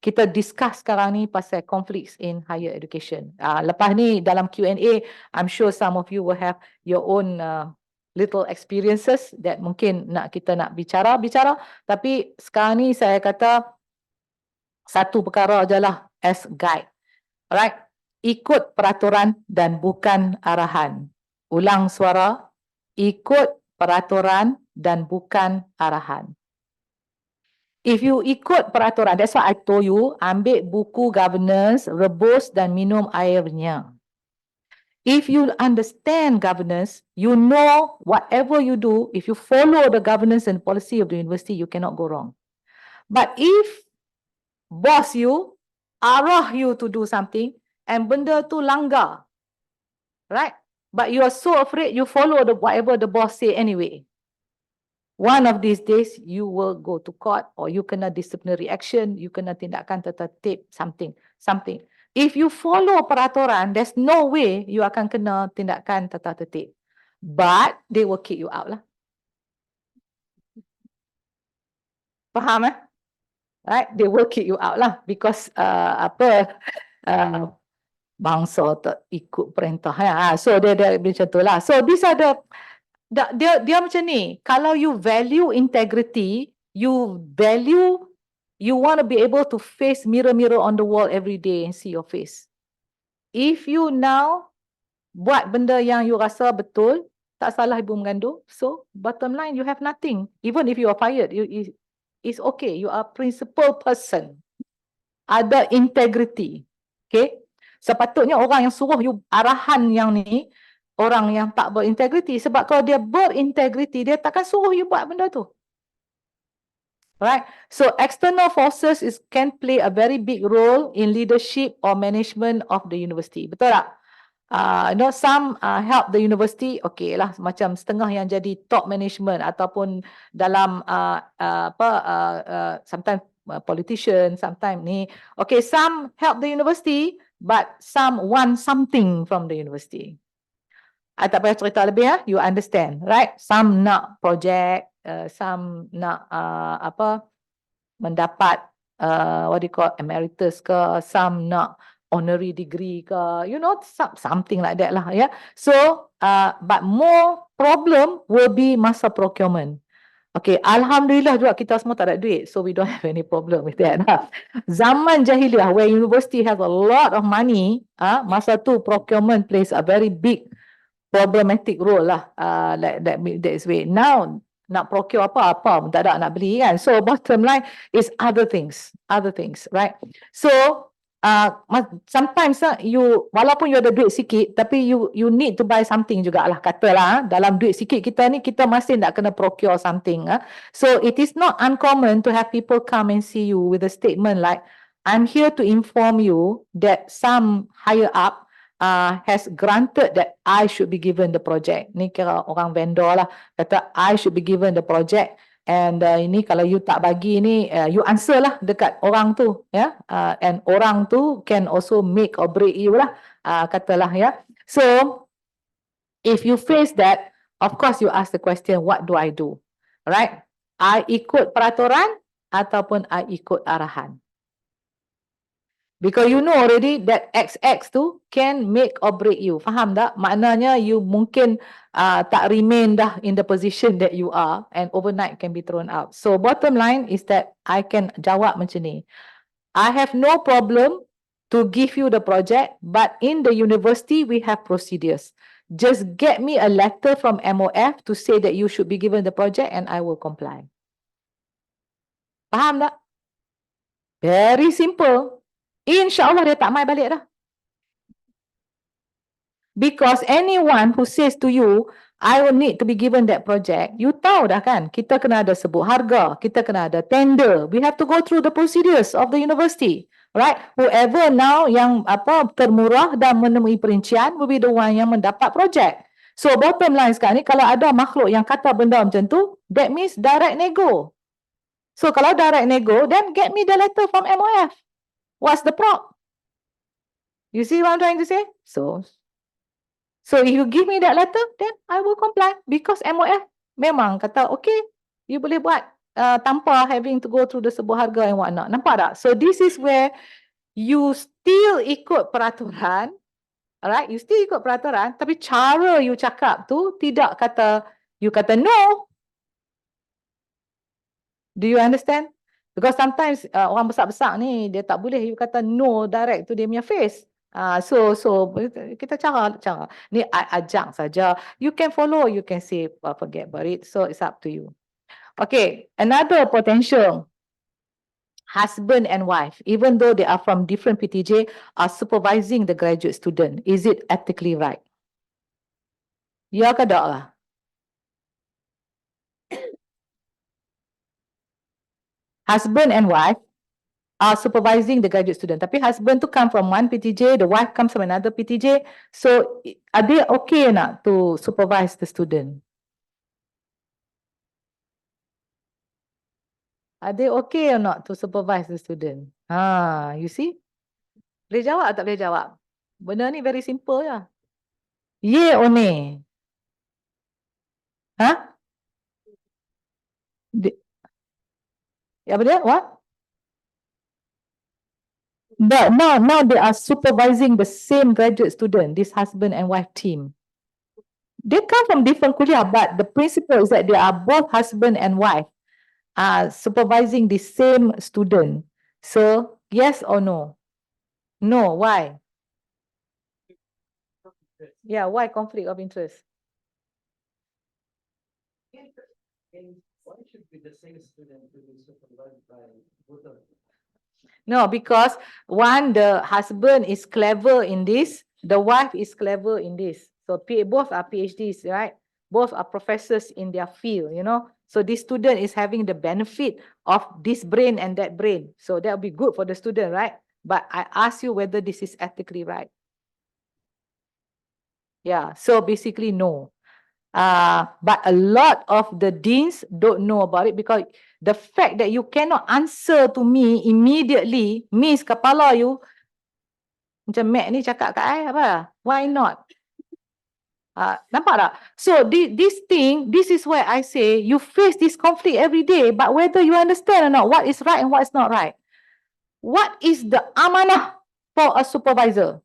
Speaker 3: Kita discuss sekarang ni pasal conflicts in higher education. Lepas ni dalam Q&A, I'm sure some of you will have your own little experiences that mungkin kita nak bicara. Tapi sekarang ni saya kata satu perkara je lah as guide. Alright, ikut peraturan dan bukan arahan. Ulang suara, ikut peraturan dan bukan arahan. If you ikut peraturan, that's what I told you, ambil buku governance, rebus dan minum airnya. If you understand governance, you know whatever you do, if you follow the governance and policy of the university, you cannot go wrong. But if boss you, arah you to do something, and benda tu langgar, right? But you are so afraid you follow whatever the boss say anyway. One of these days, you will go to court or you kena disciplinary action, you kena tindakan tertib, something. If you follow peraturan, there's no way you akan kena tindakan tertib. But they will kick you out lah. Faham eh? Right? They will kick you out lah because bangsa tak ikut perintah. So dia macam tu lah. So these are the dia macam ni, kalau you value integrity, you want to be able to face mirror on the wall every day and see your face. If you now buat benda yang you rasa betul, tak salah ibu mengandung, so bottom line you have nothing. Even if you are fired, it's okay, you are a principal person. Ada integrity. Okay? Sepatutnya orang yang suruh you arahan yang ni, orang yang tak berintegriti. Sebab kalau dia berintegriti, dia takkan suruh you buat benda tu. Right? So external forces can play a very big role in leadership or management of the university. Betul tak? Some help the university, okay lah, macam setengah yang jadi top management ataupun dalam sometimes politician, sometimes ni. Okay, some help the university, but some want something from the university. I tak payah cerita lebih ya, you understand, right? Some nak project, some nak mendapat what do you call emeritus ke, some nak honorary degree ke, you know, something like that lah ya. So, but more problem will be masa procurement. Okay, alhamdulillah juga kita semua tak ada duit, so we don't have any problem with that. Zaman jahiliah where university has a lot of money, masa tu procurement plays a very big problematic role lah, like that is way. Now nak procure apa-apa tak ada nak beli kan. So bottom line is other things, right? So sometimes you walaupun you ada duit sikit, tapi you need to buy something jugalah, katalah dalam duit sikit kita ni kita masih nak kena procure something. So it is not uncommon to have people come and see you with a statement like, I'm here to inform you that some higher up has granted that I should be given the project. Ni kira orang vendor lah, kata I should be given the project, and ini kalau you tak bagi ni, you answer lah dekat orang tu, ya. And orang tu can also make or break you lah, katalah ya. So if you face that, of course you ask the question, what do I do? Right? I ikut peraturan ataupun I ikut arahan. Because you know already that XX tu can make or break you. Faham tak? Maknanya you mungkin tak remain dah in the position that you are and overnight can be thrown out. So bottom line is that I can jawab macam ni. I have no problem to give you the project, but in the university we have procedures. Just get me a letter from MOF to say that you should be given the project and I will comply. Faham tak? Very simple. InsyaAllah dia tak mai balik dah. Because anyone who says to you, I will need to be given that project, you tahu dah kan, kita kena ada sebut harga, kita kena ada tender, we have to go through the procedures of the university, right? Whoever now yang termurah dan menemui perincian will be the one yang mendapat project. So bottom line sekarang ni, kalau ada makhluk yang kata benda macam tu, that means direct nego. So kalau direct nego, then get me the letter from MOF. What's the prop? You see what I'm trying to say? So if you give me that letter, then I will comply because MOF memang kata, okay, you boleh buat tanpa having to go through the sebuah harga and whatnot. Nampak tak? So this is where you still ikut peraturan, alright? You still ikut peraturan, tapi cara you cakap tu tidak kata, you kata no. Do you understand? Because sometimes orang besar-besar ni, dia tak boleh you kata no direct to dia punya face. So kita cara ni ajak saja. You can follow, you can say forget about it. So it's up to you. Okay, another potential. Husband and wife, even though they are from different PTJ, are supervising the graduate student. Is it ethically right? Ya ke tak lah? Husband and wife are supervising the graduate student. Tapi husband tu come from one PTJ, the wife comes from another PTJ. So are they okay not to supervise the student? Are they okay or not to supervise the student? You see? Boleh jawab atau tak boleh jawab? Benda ni very simple ya. Ye or nay? Apa dia? What? But now they are supervising the same graduate student, this husband and wife team. They come from different kuliah, but the principle is that they are both husband and wife supervising the same student. So, yes or no? No, why? Yeah, why conflict of interest? Why should be the same student to be supervised by both of them? No, because one, the husband is clever in this, the wife is clever in this. So both are PhDs, right? Both are professors in their field, you know. So this student is having the benefit of this brain and that brain. So that will be good for the student, right? But I ask you whether this is ethically right. Yeah, so basically no. But a lot of the deans don't know about it because the fact that you cannot answer to me immediately means kepala you macam Mac ni cakap kat I apa? Why not? Nampak tak? So this thing, this is where I say you face this conflict every day, but whether you understand or not what is right and what is not right. What is the amanah for a supervisor?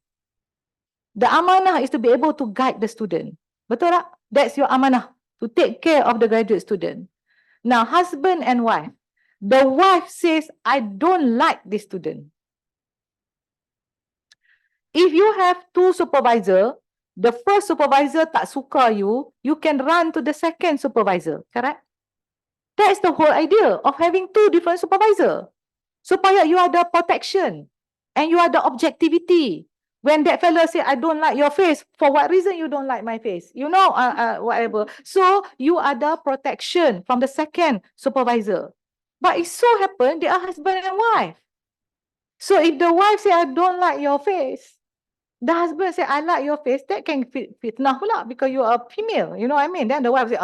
Speaker 3: The amanah is to be able to guide the student. Betul tak? That's your amanah, to take care of the graduate student. Now, husband and wife. The wife says, I don't like this student. If you have two supervisors, the first supervisor tak suka you, you can run to the second supervisor, correct? That's the whole idea of having two different supervisors. Supaya you ada protection and you ada objectivity. When that fellow say, I don't like your face, for what reason you don't like my face? You know, whatever. So, you ada protection from the second supervisor. But it so happened, they are husband and wife. So, if the wife say, I don't like your face, the husband say, I like your face, that can fitnah pula because you are female. You know what I mean? Then the wife say,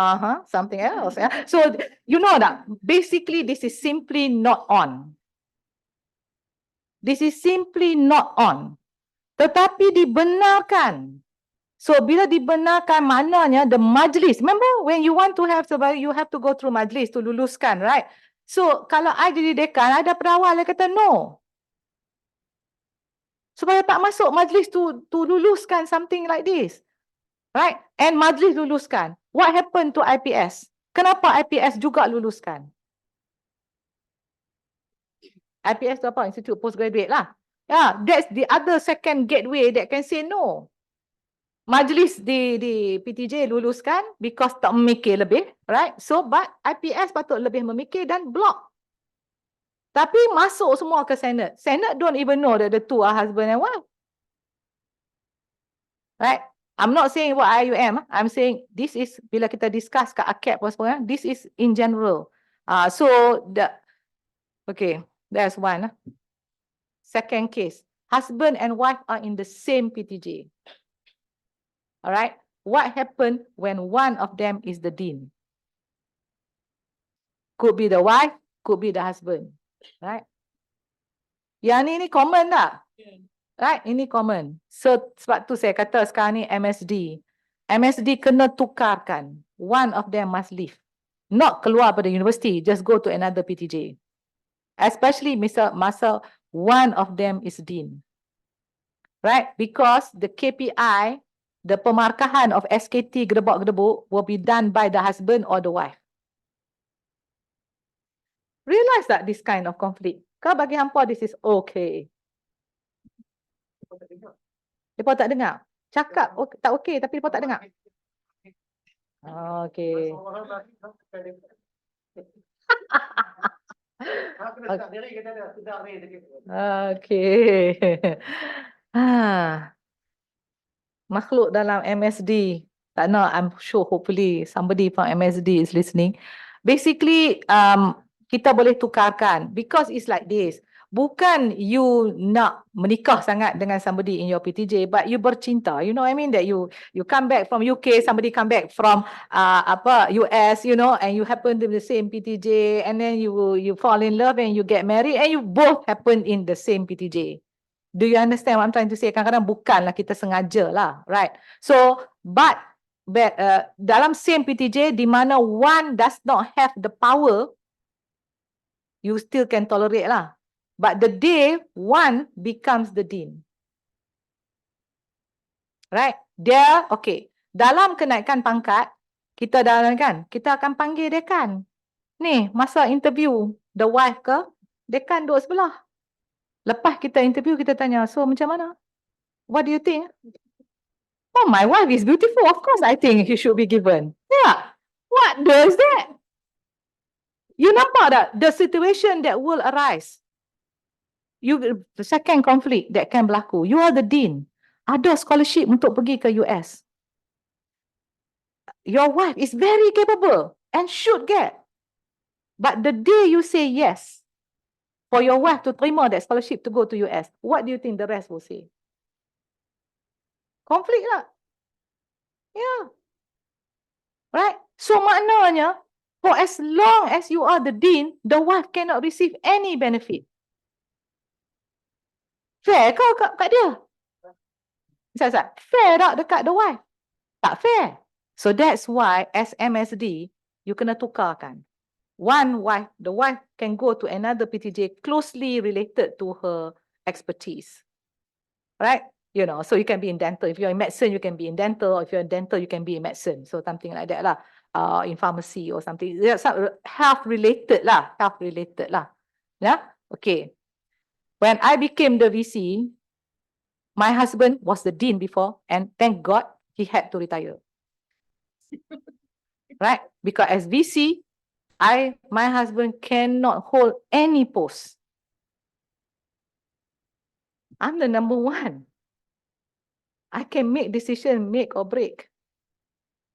Speaker 3: something else. Yeah? So, you know that basically this is simply not on. This is simply not on. Tetapi dibenarkan. So, bila dibenarkan maknanya the majlis. Remember when you want to have somebody, you have to go through majlis to luluskan, right? So, kalau I jadi dekan, ada perawal yang kata no. Supaya tak masuk majlis to luluskan something like this. Right? And majlis luluskan. What happened to IPS? Kenapa IPS juga luluskan? IPS tu apa? Institute Postgraduate lah. Yeah, that's the other second gateway that can say no. Majlis di PTJ luluskan because tak memikir lebih, right? So, but IPS patut lebih memikir dan block. Tapi masuk semua ke Senate. Senate don't even know that the two are husband and wife. Right? I'm not saying what IIUM. I'm saying this is bila kita discuss kat ACAP apa semua, this is in general. So, okay, there's one. Second case. Husband and wife are in the same PTJ. Alright. what happened when one of them is the dean? Could be the wife, could be the husband, right? Yang ni common tak? Right, ini common. So sebab tu saya kata sekarang ni MSD. MSD kena tukarkan. One of them must leave. Not keluar pada universiti, just go to another PTJ. Especially masa one of them is dean. Right, because the KPI, the pemarkahan of SKT gedebuk-gedebuk will be done by the husband or the wife. Realize that this kind of conflict. Kau bagi hampa this is okay. Mereka tak dengar. Cakap tak okey tapi mereka tak dengar. Okey. Okey. Makhluk dalam MSD. Tak nak, I'm sure hopefully somebody from MSD is listening. Basically, kita boleh tukarkan because it's like this. Bukan you nak menikah sangat dengan somebody in your PTJ, but you bercinta. You know what I mean? That you come back from UK, somebody come back from US, you know, and you happen to be the same PTJ, and then you fall in love and you get married, and you both happen in the same PTJ. Do you understand what I'm trying to say? Kadang-kadang bukanlah kita sengaja lah, right? So, but dalam same PTJ, di mana one does not have the power, you still can tolerate lah. But the day one becomes the dean. Right? Dia, okay. Dalam kenaikan pangkat, kita akan panggil dekan. Ni, masa interview, the wife ke, dekan duduk sebelah. Lepas kita interview, kita tanya, so macam mana? What do you think? Oh, my wife is beautiful. Of course, I think he should be given. Yeah. What does that? You nampak tak? The situation that will arise. The second conflict that can berlaku. You are the dean. Ada scholarship untuk pergi ke US. Your wife is very capable and should get. But the day you say yes for your wife to terima that scholarship to go to US, what do you think the rest will say? Konflik lah. Yeah. Right? So maknanya, for as long as you are the dean, the wife cannot receive any benefit. Fair kau kat dia? Misal, fair tak dekat the wife? Tak fair. So that's why as MSD, you kena tukarkan. One wife, the wife can go to another PTJ closely related to her expertise. Right? You know, so you can be in dental. If you're in medicine, you can be in dental. Or if you're in dental, you can be in medicine. So something like that lah. In pharmacy or something. Health related lah. Health related lah. Yeah? Okay. When I became the VC, my husband was the dean before, and thank God he had to retire. Right? Because as VC, my husband cannot hold any post. I'm the number one. I can make decision, make or break.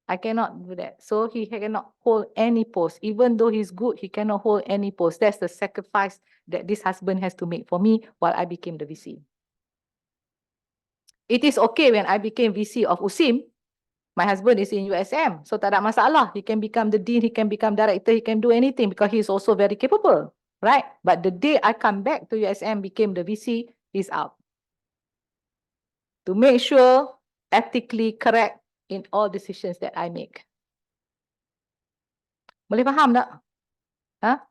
Speaker 3: I cannot do that. So he cannot hold any post. Even though he's good, he cannot hold any post. That's the sacrifice that this husband has to make for me while I became the VC. It is okay when I became VC of USIM. My husband is in USM. So tak ada masalah. He can become the dean, he can become director, he can do anything because he is also very capable. Right? But the day I come back to USM, became the VC, he's out. To make sure ethically correct in all decisions that I make. Boleh faham tak?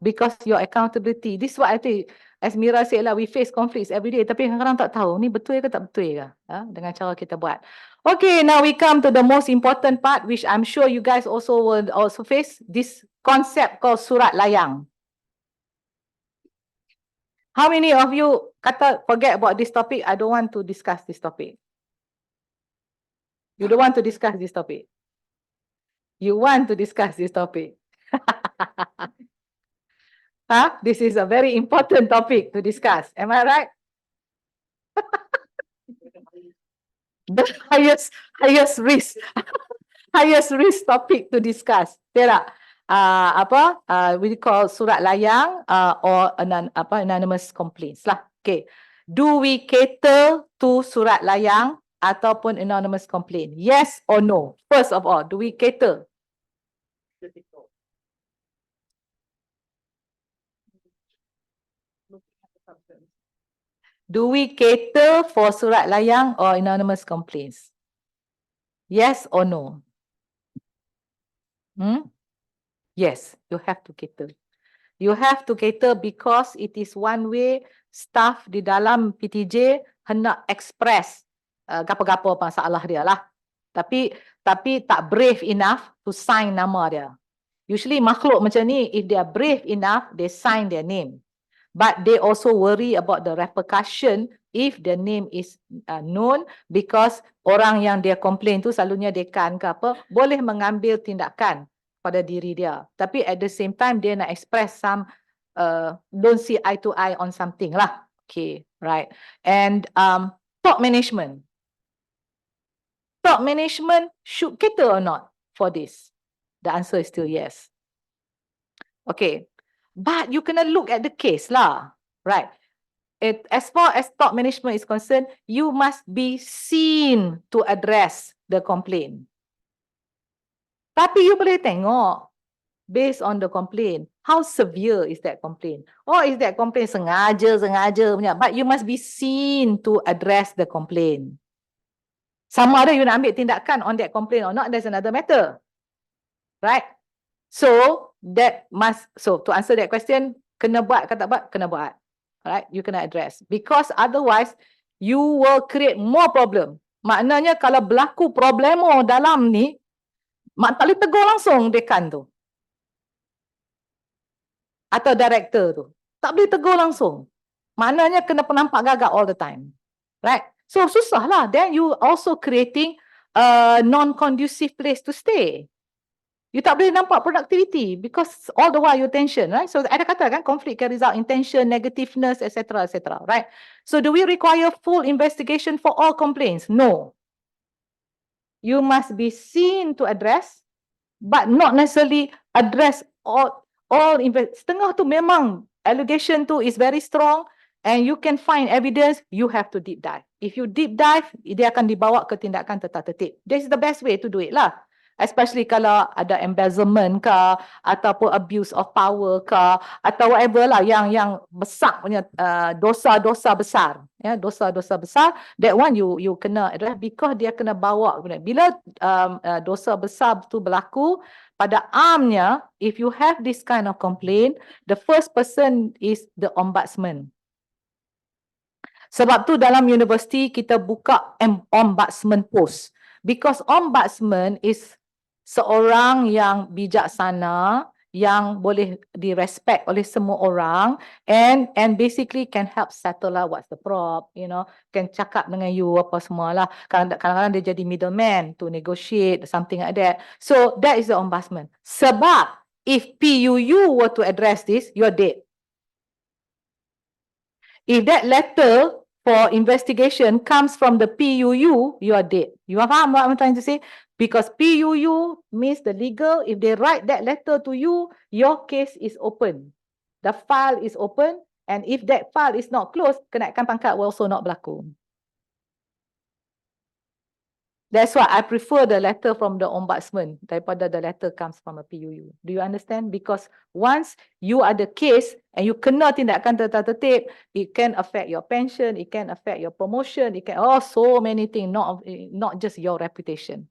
Speaker 3: Because your accountability. This is what I think. As Mira said lah, we face conflicts every day. Tapi kadang-kadang tak tahu, ni betul ke tak betul ke? Dengan cara kita buat. Okay, now we come to the most important part, which I'm sure you guys also will also face. This concept called surat layang. How many of you kata forget about this topic? I don't want to discuss this topic. You don't want to discuss this topic. You want to discuss this topic. This is a very important topic to discuss. Am I right? The highest risk, highest risk topic to discuss. Tidak. We call surat layang or anonymous complaints lah. Okay. Do we cater to surat layang ataupun anonymous complaint? Yes or no? First of all, do we cater? Do we cater for surat layang or anonymous complaints? Yes or no? Yes, you have to cater. You have to cater because it is one way staff di dalam PTJ hendak express gapo-gapo masalah dia lah. Tapi tak brave enough to sign nama dia. Usually makhluk macam ni, if they are brave enough, they sign their name. But they also worry about the repercussion if the name is known, because orang yang dia complain tu selalunya dekan ke apa, boleh mengambil tindakan pada diri dia. Tapi at the same time, dia nak express some don't see eye to eye on something lah. Okay, right. And top management. Top management should cater or not for this? The answer is still yes. Okay. But you cannot look at the case lah, right? As far as top management is concerned, you must be seen to address the complaint. Tapi you boleh tengok based on the complaint, how severe is that complaint? Or is that complaint sengaja punya? But you must be seen to address the complaint. Sama ada you nak ambil tindakan on that complaint or not, that's another matter, right? So to answer that question, kena buat ke tak buat? Kena buat. Right? You kena address. Because otherwise, you will create more problem. Maknanya kalau berlaku problemo dalam ni, mak tak boleh tegur langsung dekan tu. Atau director tu. Tak boleh tegur langsung. Maknanya kena penampak gagak all the time. Right? So susah lah. Then you also creating a non-conducive place to stay. You tak boleh nampak productivity because all the while you tension, right? So ada kata kan, conflict can result in tension, negativeness, etc., etc., right? So do we require full investigation for all complaints? No. You must be seen to address, but not necessarily address all. Setengah tu memang allegation tu is very strong and you can find evidence, you have to deep dive. If you deep dive, dia akan dibawa ke tindakan tertatib. This is the best way to do it lah. Especially kalau ada embezzlement ke, ataupun abuse of power ke, atau whatever lah yang besar punya dosa-dosa besar. Ya, dosa-dosa besar, that one you kena address because dia kena bawa. Bila dosa besar tu berlaku, pada amnya, if you have this kind of complaint, the first person is the ombudsman. Sebab tu dalam universiti kita buka ombudsman post. Because ombudsman is seorang yang bijaksana, yang boleh direspect oleh semua orang and basically can help settle lah what's the problem, you know, can cakap dengan you apa semualah. Kadang-kadang dia jadi middleman to negotiate something like that. So that is the ombudsman. Sebab if PUU were to address this, you're dead. If that letter for investigation comes from the PUU, you are dead. You faham what I'm trying to say? Because PUU means the legal, if they write that letter to you, your case is open. The file is open, and if that file is not closed, kenaikan pangkat will also not berlaku. That's why I prefer the letter from the ombudsman daripada the letter comes from a PUU. Do you understand? Because once you are the case and you kena tindakan tertatib, it can affect your pension, it can affect your promotion, it can so many things, not just your reputation.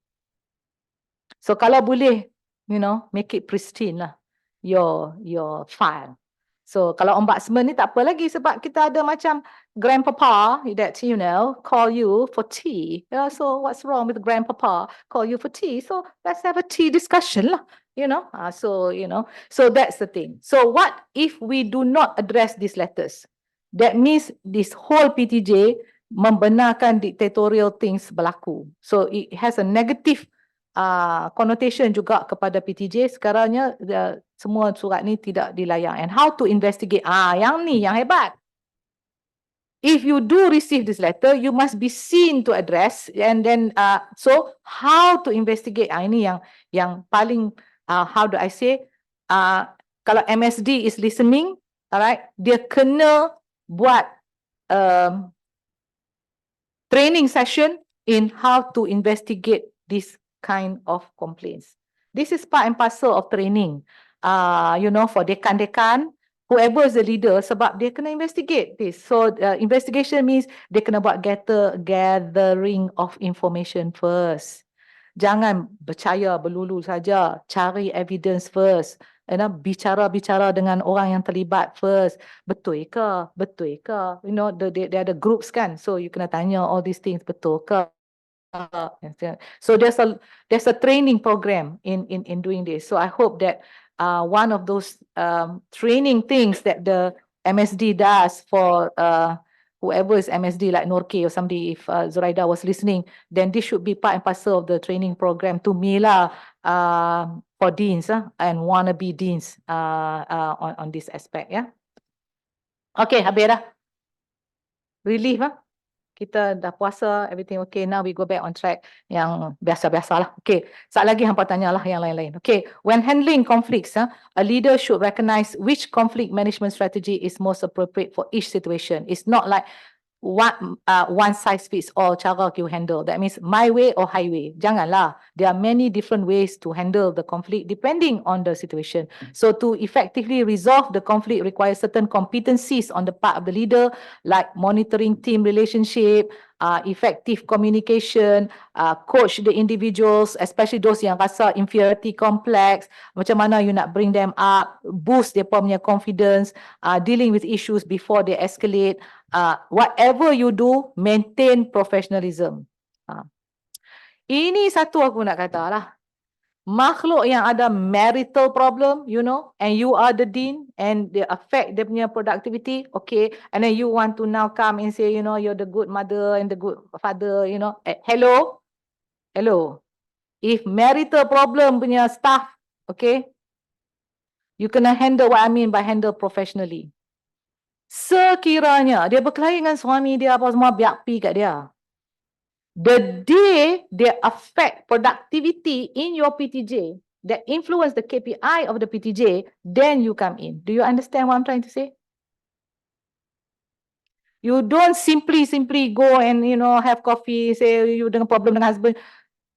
Speaker 3: So kalau boleh, you know, make it pristine lah, your file. So kalau ombudsman ni tak apa lagi sebab kita ada macam grandpapa that, you know, call you for tea. Yeah, so what's wrong with grandpapa call you for tea? So let's have a tea discussion lah, you know. So, you know, so that's the thing. So what if we do not address these letters? That means this whole PTJ membenarkan dictatorial things berlaku. So it has a negative connotation juga kepada PTJ. Sekarangnya semua surat ni tidak dilayang. And how to investigate? Yang ni yang hebat. If you do receive this letter, you must be seen to address. And then so how to investigate? Ini yang paling how do I say? Kalau MSD is listening, alright, dia kena buat training session in how to investigate this kind of complaints. This is part and parcel of training. For dekan-dekan, whoever is the leader, sebab dia kena investigate this. So investigation means dia kena buat gathering of information first. Jangan percaya berlulu saja, cari evidence first. Bicara-bicara dengan orang yang terlibat first. Betul ke? Betul ke? Dia ada groups kan. So you kena tanya all these things, betul ke? So there's a training program in doing this. So I hope that one of those training things that the MSD does for whoever is MSD like Norke or somebody, if Zoraida was listening, then this should be part and parcel of the training program to Mila for deans and wannabe deans on this aspect. Yeah. Okay, habis dah. Relief kita dah puasa, everything okay. Now we go back on track yang biasa-biasa lah. Okay, saat lagi hampa tanya lah yang lain-lain. Okay, when handling conflicts, a leader should recognize which conflict management strategy is most appropriate for each situation. It's not like one size fits all cara you handle. That means my way or highway. Janganlah. There are many different ways to handle the conflict depending on the situation. So to effectively resolve the conflict requires certain competencies on the part of the leader, like monitoring team relationship, effective communication, coach the individuals, especially those yang rasa inferiority complex, macam mana you nak bring them up, boost their punya confidence, dealing with issues before they escalate. Whatever you do, maintain professionalism. Ini satu aku nak kata lah. Makhluk yang ada marital problem, and you are the dean and they affect dia punya productivity, okay, and then you want to now come and say, you're the good mother and the good father, hello? If marital problem punya staff, okay, you kena handle what I mean by handle professionally. Sekiranya dia berkelahi dengan suami dia apa semua, biar pi kat dia. The day they affect productivity in your PTJ, that influence the KPI of the PTJ, then you come in. Do you understand what I'm trying to say? You don't simply go and have coffee, say you dengan problem dengan husband.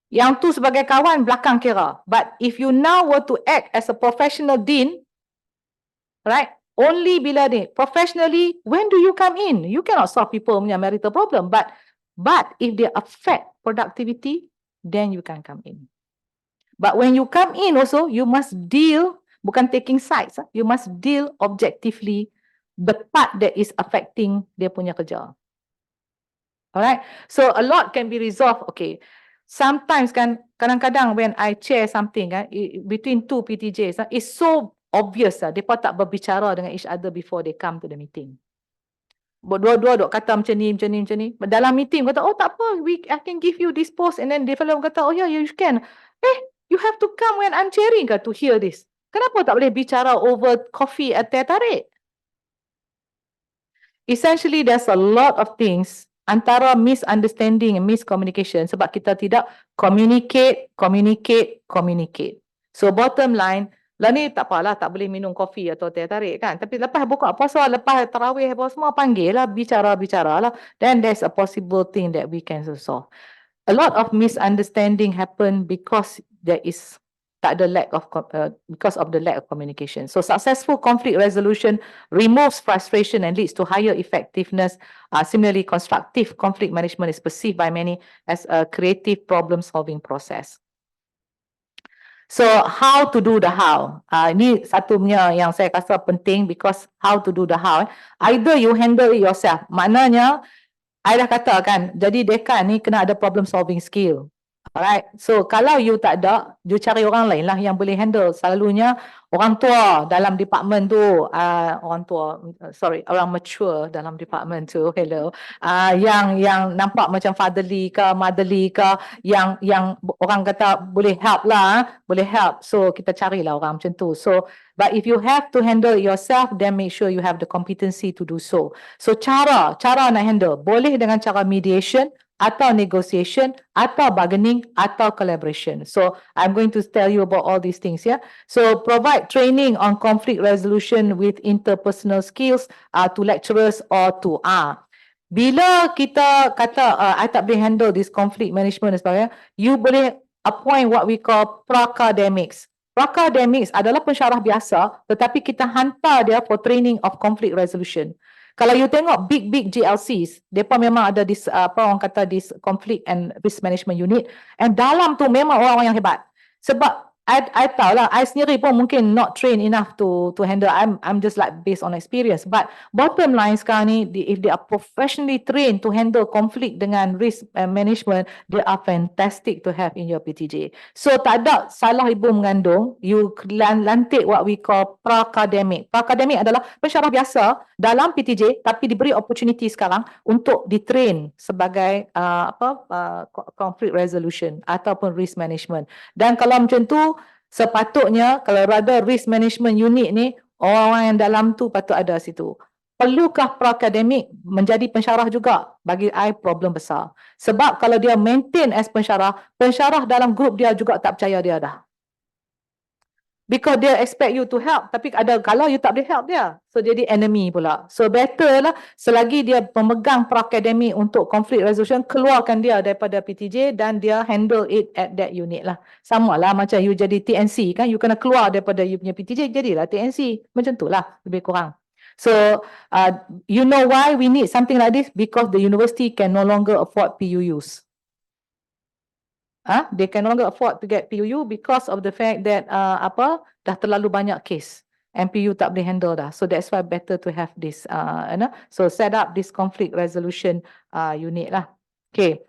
Speaker 3: Yang tu sebagai kawan belakang kira. But if you now were to act as a professional dean, right? Only bila ni professionally, when do you come in? You cannot solve people punya marital problem, but if they affect productivity, then you can come in. But when you come in also, you must deal, bukan taking sides, you must deal objectively the part that is affecting dia punya kerja. Alright, so a lot can be resolved. Okay, sometimes kan, kadang-kadang when I chair something between two PTJs, it's so obvious mereka tak berbicara dengan each other before they come to the meeting. Dua-dua duk kata macam ni. Dalam meeting kata, oh tak apa, I can give you this post, and then develop kata, oh yeah, you can. You have to come when I'm chairing to hear this. Kenapa tak boleh bicara over coffee at teh tarik? Essentially, there's a lot of things antara misunderstanding and miscommunication sebab kita tidak communicate. So bottom line, lah ni tak apalah, tak boleh minum kopi atau teh tarik kan. Tapi lepas buka puasa, lepas tarawih apa semua, panggil lah, bicara lah. Then there's a possible thing that we can solve. A lot of misunderstanding happen because because of the lack of communication. So successful conflict resolution removes frustration and leads to higher effectiveness. Similarly, constructive conflict management is perceived by many as a creative problem-solving process. So how to do the how? Ini satunya yang saya rasa penting, because how to do the how. Either you handle it yourself. Maknanya, I dah kata kan, jadi dekan ni kena ada problem solving skill. Alright, so kalau you tak ada, you cari orang lain lah yang boleh handle. Selalunya orang tua dalam department tu, orang mature dalam department tu, yang nampak macam fatherly ke, motherly ke, yang orang kata boleh help lah, boleh help. So kita carilah orang macam tu. So, but if you have to handle it yourself, then make sure you have the competency to do so. So cara nak handle, boleh dengan cara mediation, atau negotiation, atau bargaining, atau collaboration. So I'm going to tell you about all these things. Yeah. So provide training on conflict resolution with interpersonal skills to lecturers or to bila kita kata I tak boleh handle this conflict management dan sebagainya, you boleh appoint what we call pra-academics. Pra-academics adalah pensyarah biasa, tetapi kita hantar dia for training of conflict resolution. Kalau you tengok big GLCs, mereka memang ada this, apa orang kata, this conflict and risk management unit, and dalam tu memang orang-orang yang hebat. Sebab I tahu lah, I sendiri pun mungkin not trained enough to handle. I'm just like based on experience. But bottom line sekarang ni, if they are professionally trained to handle conflict dengan risk management, they are fantastic to have in your PTJ. So tak ada salah ibu mengandung, you lantik what we call pra-academic. Pra-academic adalah pensyarah biasa dalam PTJ, tapi diberi opportunity sekarang untuk di-train sebagai conflict resolution ataupun risk management. Dan kalau macam tu, sepatutnya kalau ada risk management unit ni, orang-orang yang dalam tu patut ada situ. Perlukah pra-academic menjadi pensyarah juga? Bagi I problem besar. Sebab kalau dia maintain as pensyarah dalam grup dia juga tak percaya dia dah. Because dia expect you to help, tapi ada kalau you tak boleh help dia, so jadi enemy pula. So better lah, selagi dia pemegang pra-academic untuk conflict resolution, keluarkan dia daripada PTJ dan dia handle it at that unit lah. Sama lah macam you jadi TNC kan, you kena keluar daripada you punya PTJ, jadilah TNC. Macam tu lah, lebih kurang. So, you know why we need something like this? Because the university can no longer afford PUUs. They can no longer afford to get PUU because of the fact that dah terlalu banyak case and PUU tak boleh handle dah. So that's why better to have this so set up this conflict resolution unit lah. Okay.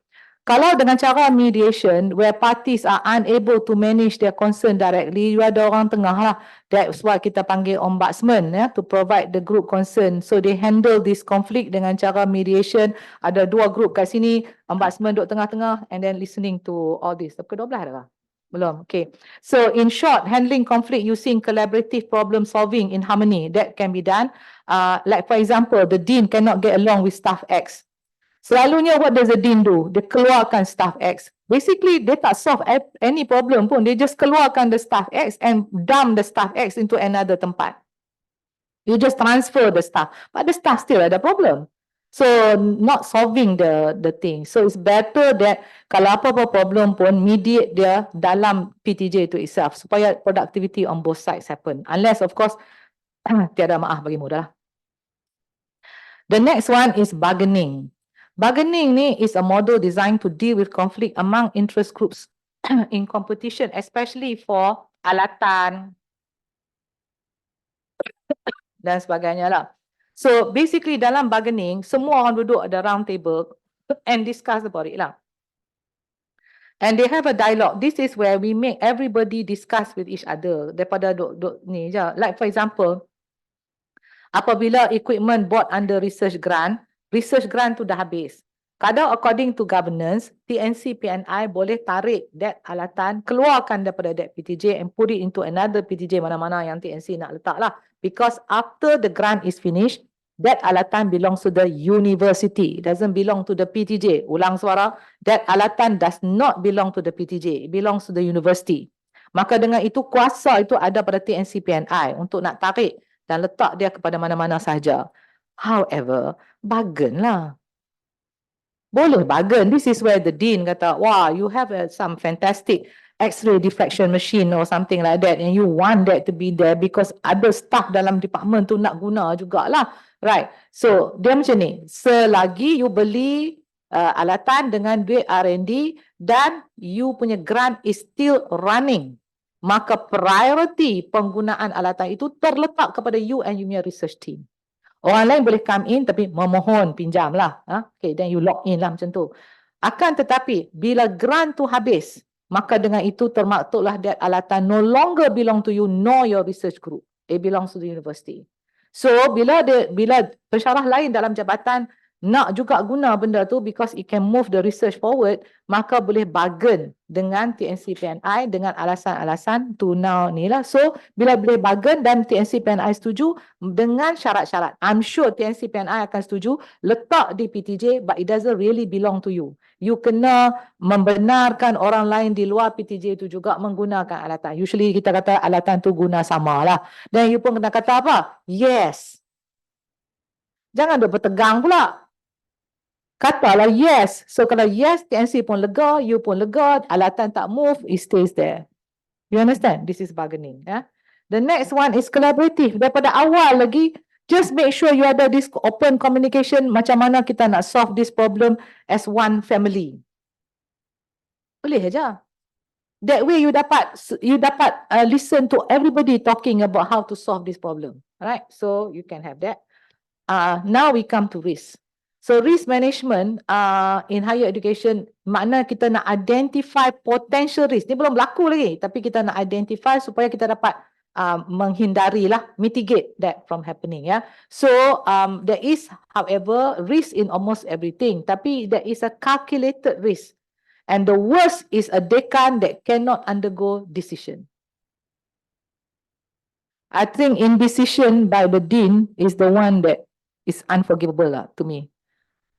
Speaker 3: Kalau dengan cara mediation where parties are unable to manage their concern directly, you ada orang tengah lah. That's why kita panggil ombudsman to provide the group concern. So they handle this conflict dengan cara mediation. Ada dua group kat sini, ombudsman duduk tengah-tengah and then listening to all this. Pukul 12 dah lah? Belum, okay. So in short, handling conflict using collaborative problem solving in harmony, that can be done. Like for example, the dean cannot get along with staff X. Selalunya what does the dean do? Dia keluarkan staff X. Basically, dia tak solve any problem pun. Dia just keluarkan the staff X and dump the staff X into another tempat. You just transfer the staff. But the staff still ada problem. So, not solving the thing. So, it's better that kalau apa-apa problem pun, mediate dia dalam PTJ itu itself. Supaya productivity on both sides happen. Unless, of course, tiada maaf bagi mudah. The next one is bargaining. Bargaining ni is a model designed to deal with conflict among interest groups in competition, especially for alatan dan sebagainya lah. So basically dalam bargaining, semua orang duduk ada round table and discuss about it lah. And they have a dialogue. This is where we make everybody discuss with each other daripada duduk ni je. Like for example, apabila equipment bought under research grant tu dah habis. Kadang according to governance, TNC PNI boleh tarik that alatan, keluarkan daripada that PTJ and put it into another PTJ mana-mana yang TNC nak letak lah. Because after the grant is finished, that alatan belongs to the university. It doesn't belong to the PTJ. Ulang suara, that alatan does not belong to the PTJ. It belongs to the university. Maka dengan itu kuasa itu ada pada TNC PNI untuk nak tarik dan letak dia kepada mana-mana sahaja. However, bargain lah. Boleh bargain. This is where the dean kata, wah, you have some fantastic X-ray diffraction machine or something like that and you want that to be there because ada staff dalam department tu nak guna jugalah. Right. So, dia macam ni. Selagi you beli alatan dengan duit R&D dan you punya grant is still running, maka priority penggunaan alatan itu terletak kepada you and you punya research team. Orang lain boleh come in tapi memohon pinjam lah. Okay, then you lock in lah macam tu. Akan tetapi bila grant tu habis, maka dengan itu termaktublah that alatan no longer belong to you nor your research group. It belongs to the university. So bila pensyarah lain dalam jabatan nak juga guna benda tu because it can move the research forward, maka boleh bargain dengan TNC PNI dengan alasan-alasan tunau ni lah. So, bila boleh bargain dan TNC PNI setuju dengan syarat-syarat. I'm sure TNC PNI akan setuju letak di PTJ but it doesn't really belong to you. You kena membenarkan orang lain di luar PTJ itu juga menggunakan alatan. Usually kita kata alatan tu guna sama lah. Dan you pun kena kata apa? Yes. Jangan duk bertegang pula. Katalah yes. So kalau yes, TNC pun lega, you pun lega, alatan tak move, it stays there. You understand? This is bargaining. Yeah? The next one is collaborative. Daripada awal lagi, just make sure you ada this open communication macam mana kita nak solve this problem as one family. Boleh aja. That way you dapat listen to everybody talking about how to solve this problem. Alright, so you can have that. Now we come to risk. So risk management in higher education, makna kita nak identify potential risk. Ni belum berlaku lagi, tapi kita nak identify supaya kita dapat menghindari lah, mitigate that from happening. Yeah. So there is, however, risk in almost everything, tapi there is a calculated risk. And the worst is a decan that cannot undergo decision. I think indecision by the dean is the one that is unforgivable lah to me.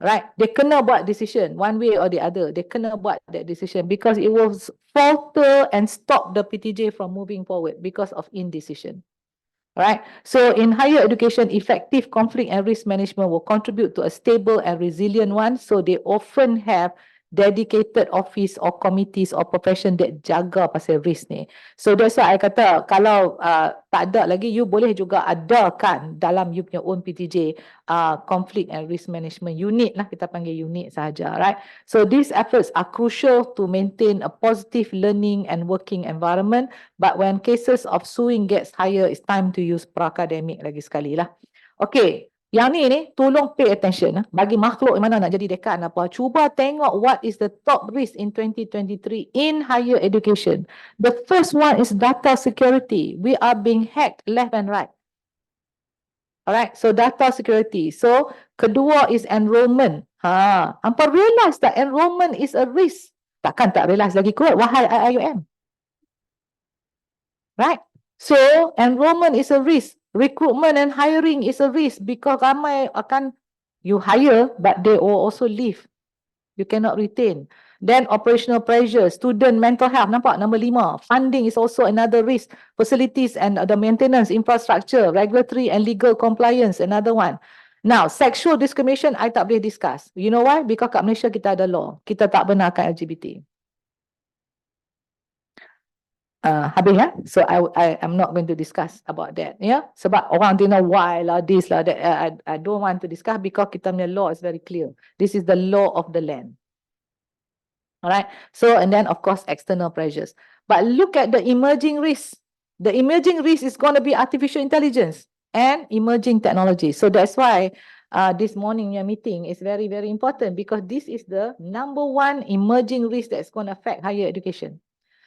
Speaker 3: Right? They kena buat decision one way or the other. They kena buat that decision because it will falter and stop the PTJ from moving forward because of indecision. Right? So in higher education, effective conflict and risk management will contribute to a stable and resilient one. So they often have dedicated office or committees or profession that jaga pasal risk ni. So that's why I kata kalau tak ada lagi, you boleh juga adakan dalam you punya own PTJ conflict and risk management unit lah, kita panggil unit sahaja, right? So these efforts are crucial to maintain a positive learning and working environment, but when cases of suing gets higher, it's time to use pra-akademik lagi sekali lah. Okay. Yang ni tolong pay attention. Bagi makhluk mana nak jadi dekan apa, cuba tengok what is the top risk in 2023 in higher education. The first one is data security. We are being hacked left and right. Alright, so data security. So kedua is enrollment. Hampa realize that enrollment is a risk. Takkan tak realize lagi kot, wahai IIUM. Right? So enrollment is a risk. Recruitment and hiring is a risk because ramai akan you hire but they will also leave. You cannot retain. Then operational pressure, student mental health, nampak nombor 5. Funding is also another risk. Facilities and the maintenance, infrastructure, regulatory and legal compliance, another one. Now, sexual discrimination, I tak boleh discuss. You know why? Because kat Malaysia kita ada law. Kita tak benarkan LGBT. Habis ya, so I am not going to discuss about that. Yeah, sebab orang dia know why lah, this lah, that. I don't want to discuss because kita punya law is very clear. This is the law of the land. Alright. So and then of course external pressures. But look at the emerging risks. The emerging risk is going to be artificial intelligence and emerging technology. So that's why this morning your meeting is very important because this is the number one emerging risk that's going to affect higher education.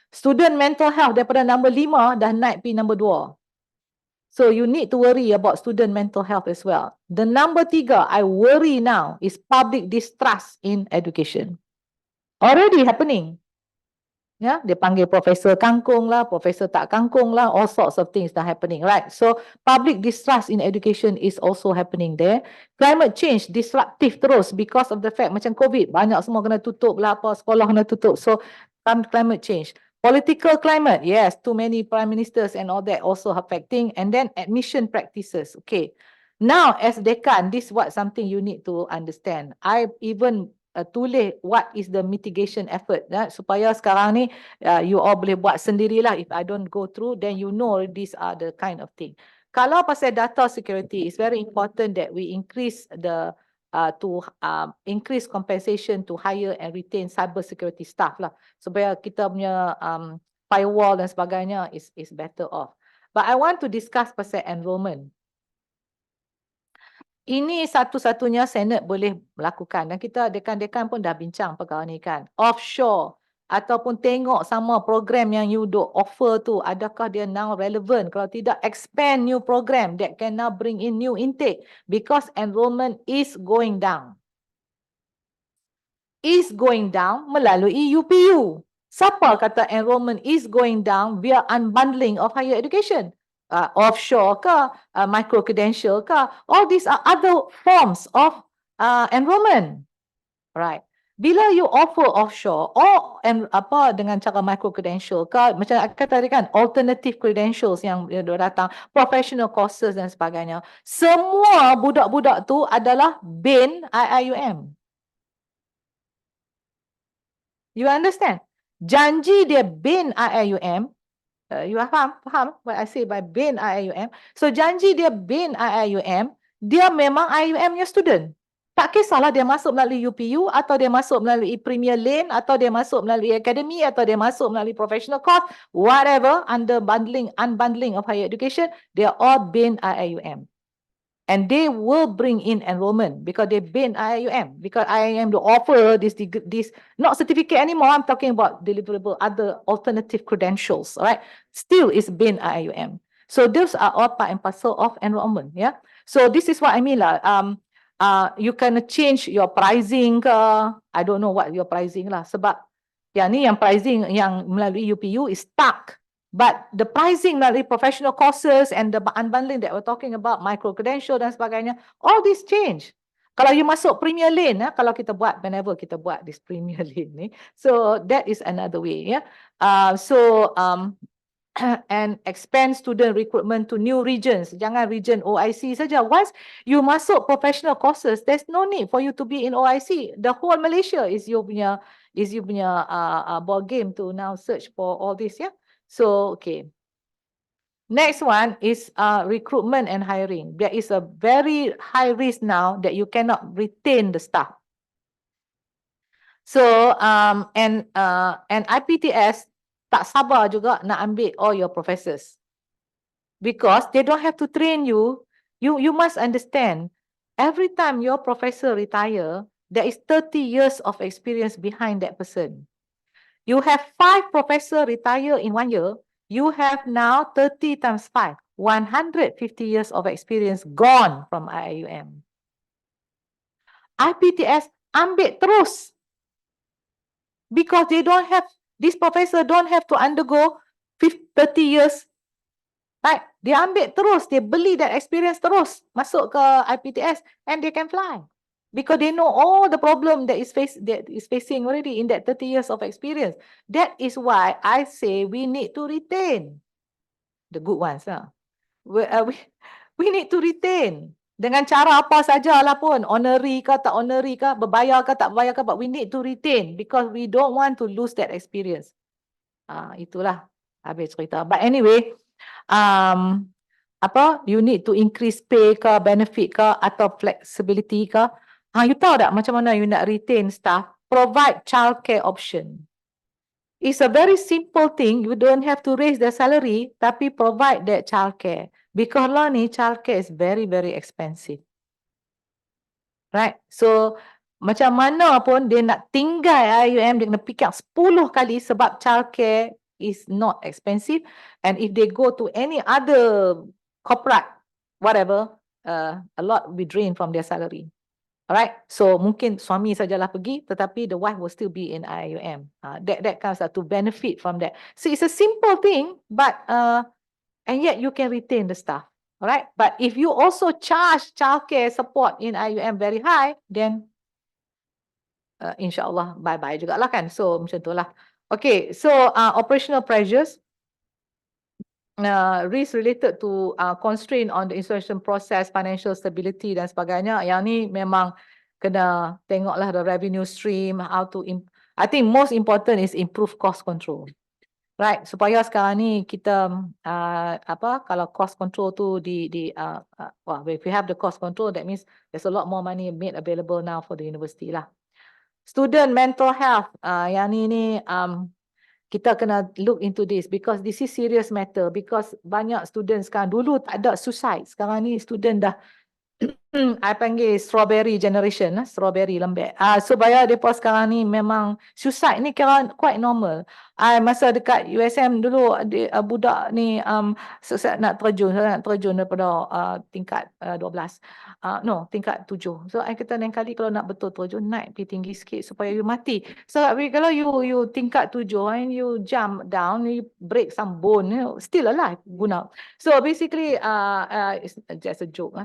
Speaker 3: Student mental health daripada nombor 5 dah naik pergi nombor 2. So you need to worry about student mental health as well. The number 3 I worry now is public distrust in education. Already happening. Ya, dia panggil profesor kangkung lah, profesor tak kangkung lah, all sorts of things that are happening, right? So public distrust in education is also happening there. Climate change disruptive terus because of the fact macam COVID, banyak semua kena tutup lah, apa sekolah kena tutup. So climate change. Political climate, yes, too many prime ministers and all that also affecting. And then admission practices, okay. Now as dekan, this is what something you need to understand. I even tulis what is the mitigation effort supaya sekarang ni you all boleh buat sendirilah. If I don't go through, then you know these are the kind of thing. Kalau pasal data security, it's very important that we increase the increase compensation to hire and retain cyber security staff lah, supaya kita punya firewall dan sebagainya is better off. But I want to discuss pasal enrollment. Ini satu-satunya Senate boleh melakukan dan kita dekan-dekan pun dah bincang perkara ni kan. Offshore ataupun tengok sama program yang you do offer tu, adakah dia now relevant? Kalau tidak, expand new program that can now bring in new intake because enrollment is going down. Is going down melalui UPU. Siapa kata enrollment is going down via unbundling of higher education? Offshore ke, micro-credential ke, all these are other forms of enrollment. Right. Bila you offer offshore or apa dengan cara micro-credential ke, macam kata tadi kan, alternative credentials yang datang, professional courses dan sebagainya, semua budak-budak tu adalah bin IIUM. You understand? Janji dia bin IIUM. You faham what I say by bin IIUM? So janji dia bin IIUM, dia memang IIUM-nya student. Tak kisahlah dia masuk melalui UPU atau dia masuk melalui Premier Lane atau dia masuk melalui Academy atau dia masuk melalui professional course, whatever, under unbundling of higher education, they are all bin IIUM. And they will bring in enrollment because they bin IIUM. Because IIUM will offer this not certificate anymore. I'm talking about deliverable, other alternative credentials. All right, still is bin IIUM. So those are all part and parcel of enrollment. Yeah. So this is what I mean lah. You can change your pricing. I don't know what your pricing lah. Sebab yang pricing yang melalui UPU is stuck. But the pricing melalui professional courses and the unbundling that we're talking about, micro credential dan sebagainya, all this change. Kalau you masuk Premier Lane, kalau kita buat, whenever kita buat this Premier Lane ni, so that is another way, yeah. And expand student recruitment to new regions. Jangan region OIC saja. Once you masuk professional courses, there's no need for you to be in OIC. The whole Malaysia is you punya ball game to now search for all this, yeah. So, okay. Next one is recruitment and hiring. There is a very high risk now that you cannot retain the staff. So, and IPTS tak sabar juga nak ambil all your professors. Because they don't have to train you. You must understand, every time your professor retire, there is 30 years of experience behind that person. You have 5 professors retire in 1 year. You have now 30 times 5, 150 years of experience gone from IIUM. IPTS ambil terus. Because they don't have, this professor don't have to undergo 30 years. Right? Dia ambil terus, dia beli that experience terus, masuk ke IPTS and they can fly. Because they know all the problem that is facing already in that 30 years of experience. That is why I say we need to retain the good ones. We need to retain. Dengan cara apa sajalah pun, honorary ke tak honorary ke, berbayar ke tak berbayar ke, but we need to retain because we don't want to lose that experience. Itulah habis cerita. But anyway, you need to increase pay ke, benefit ke, atau flexibility ke. You tahu tak macam mana you nak retain staff? Provide childcare option. It's a very simple thing. You don't have to raise their salary, tapi provide that childcare. Because lah ni childcare is very, very expensive. Right? So, macam mana pun dia nak tinggal IIUM, dia kena fikir 10 kali sebab childcare is not expensive. And if they go to any other corporate, whatever, a lot will be drained from their salary. Alright, so mungkin suami sajalah pergi, tetapi the wife will still be in IIUM. That comes to benefit from that. So it's a simple thing, but and yet you can retain the staff. Alright, but if you also charge childcare support in IIUM very high, then insyaAllah bye-bye juga lah kan. So macam tu lah. Okay, so operational pressures. Risk related to constraint on the institution process, financial stability dan sebagainya. Yang ni memang kena tengoklah the revenue stream, how to I think most important is improve cost control. Right, supaya sekarang ni kita kalau cost control tu if we have the cost control, that means there's a lot more money made available now for the university lah. Student mental health, yang ni kita kena look into this because this is serious matter because banyak students sekarang dulu tak ada suicide, sekarang ni student dah I panggil strawberry generation, strawberry lembek. Supaya mereka sekarang ni memang suicide ni kira quite normal. Masa dekat USM dulu budak ni nak terjun daripada tingkat 12. Tingkat 7. So I kata lain kali kalau nak betul terjun naik pergi tinggi sikit supaya you mati. So kalau you tingkat 7 and you jump down, you break some bone, still alive guna. So basically it's just a joke.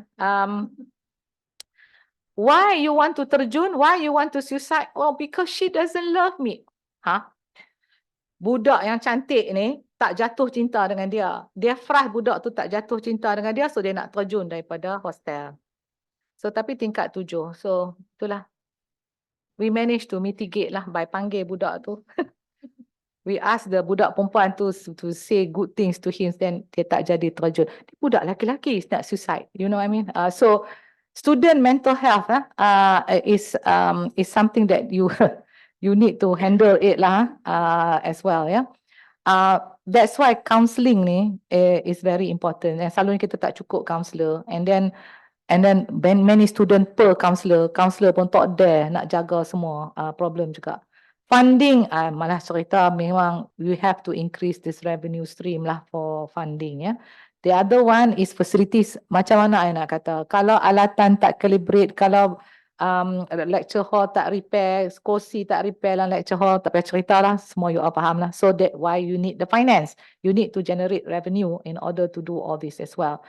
Speaker 3: Why you want to terjun? Why you want to suicide? Oh, because she doesn't love me. Budak yang cantik ni tak jatuh cinta dengan dia. Dia frah budak tu tak jatuh cinta dengan dia, so dia nak terjun daripada hostel. So tapi tingkat 7. So itulah. we managed to mitigate lah by panggil budak tu. We ask the budak perempuan to say good things to him, then dia tak jadi terjun. Dia budak laki-laki is not suicide, you know what I mean? So student mental health is something that you you need to handle it lah as well, yeah. That's why counselling ni is very important. And selalunya kita tak cukup counsellor, and then many student per counsellor pun tak dare nak jaga semua problem juga. Funding, malah cerita memang we have to increase this revenue stream lah for funding, ya. The other one is facilities. Macam mana I nak kata, kalau alatan tak calibrate, kalau lecture hall tak repair, skosi tak repair dalam lecture hall, tak payah cerita lah, semua you all faham lah. So that why you need the finance. You need to generate revenue in order to do all this as well.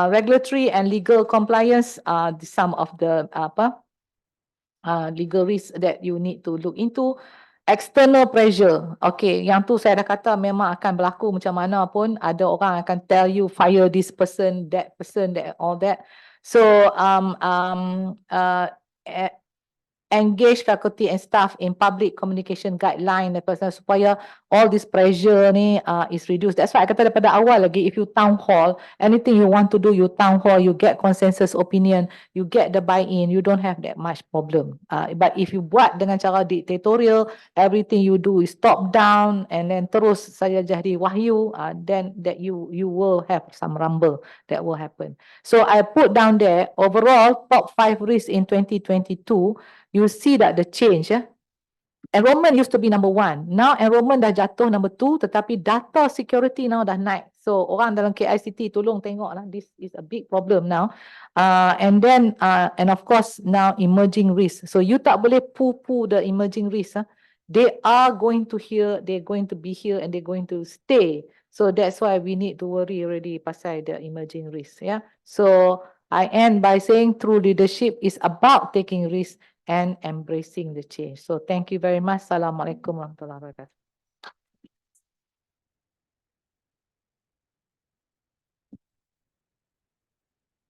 Speaker 3: Regulatory and legal compliance are some of the legal risks that you need to look into. External pressure, okay, yang tu saya dah kata memang akan berlaku macam mana pun. Ada orang akan tell you fire this person, that all that. So engage faculty and staff in public communication guideline supaya all this pressure ni is reduced. That's why I kata daripada awal lagi, if you town hall, anything you want to do, you town hall, you get consensus opinion, you get the buy-in, you don't have that much problem. But if you buat dengan cara dictatorial, everything you do is top down, and then terus saja jadi wahyu, then that you will have some rumble that will happen. So I put down there, overall, top 5 risks in 2022, you see that the change, enrollment used to be number 1. Now enrollment dah jatuh number 2, tetapi data security now dah naik. So orang dalam KICT tolong tengok lah, this is a big problem now. And then and of course now emerging risks. So you tak boleh poo-poo the emerging risks. They are going to here, they're going to be here, and they're going to stay. So that's why we need to worry already pasal the emerging risks. Yeah. So I end by saying true leadership is about taking risks and embracing the change. So thank you very much. Assalamualaikum warahmatullahi wabarakatuh.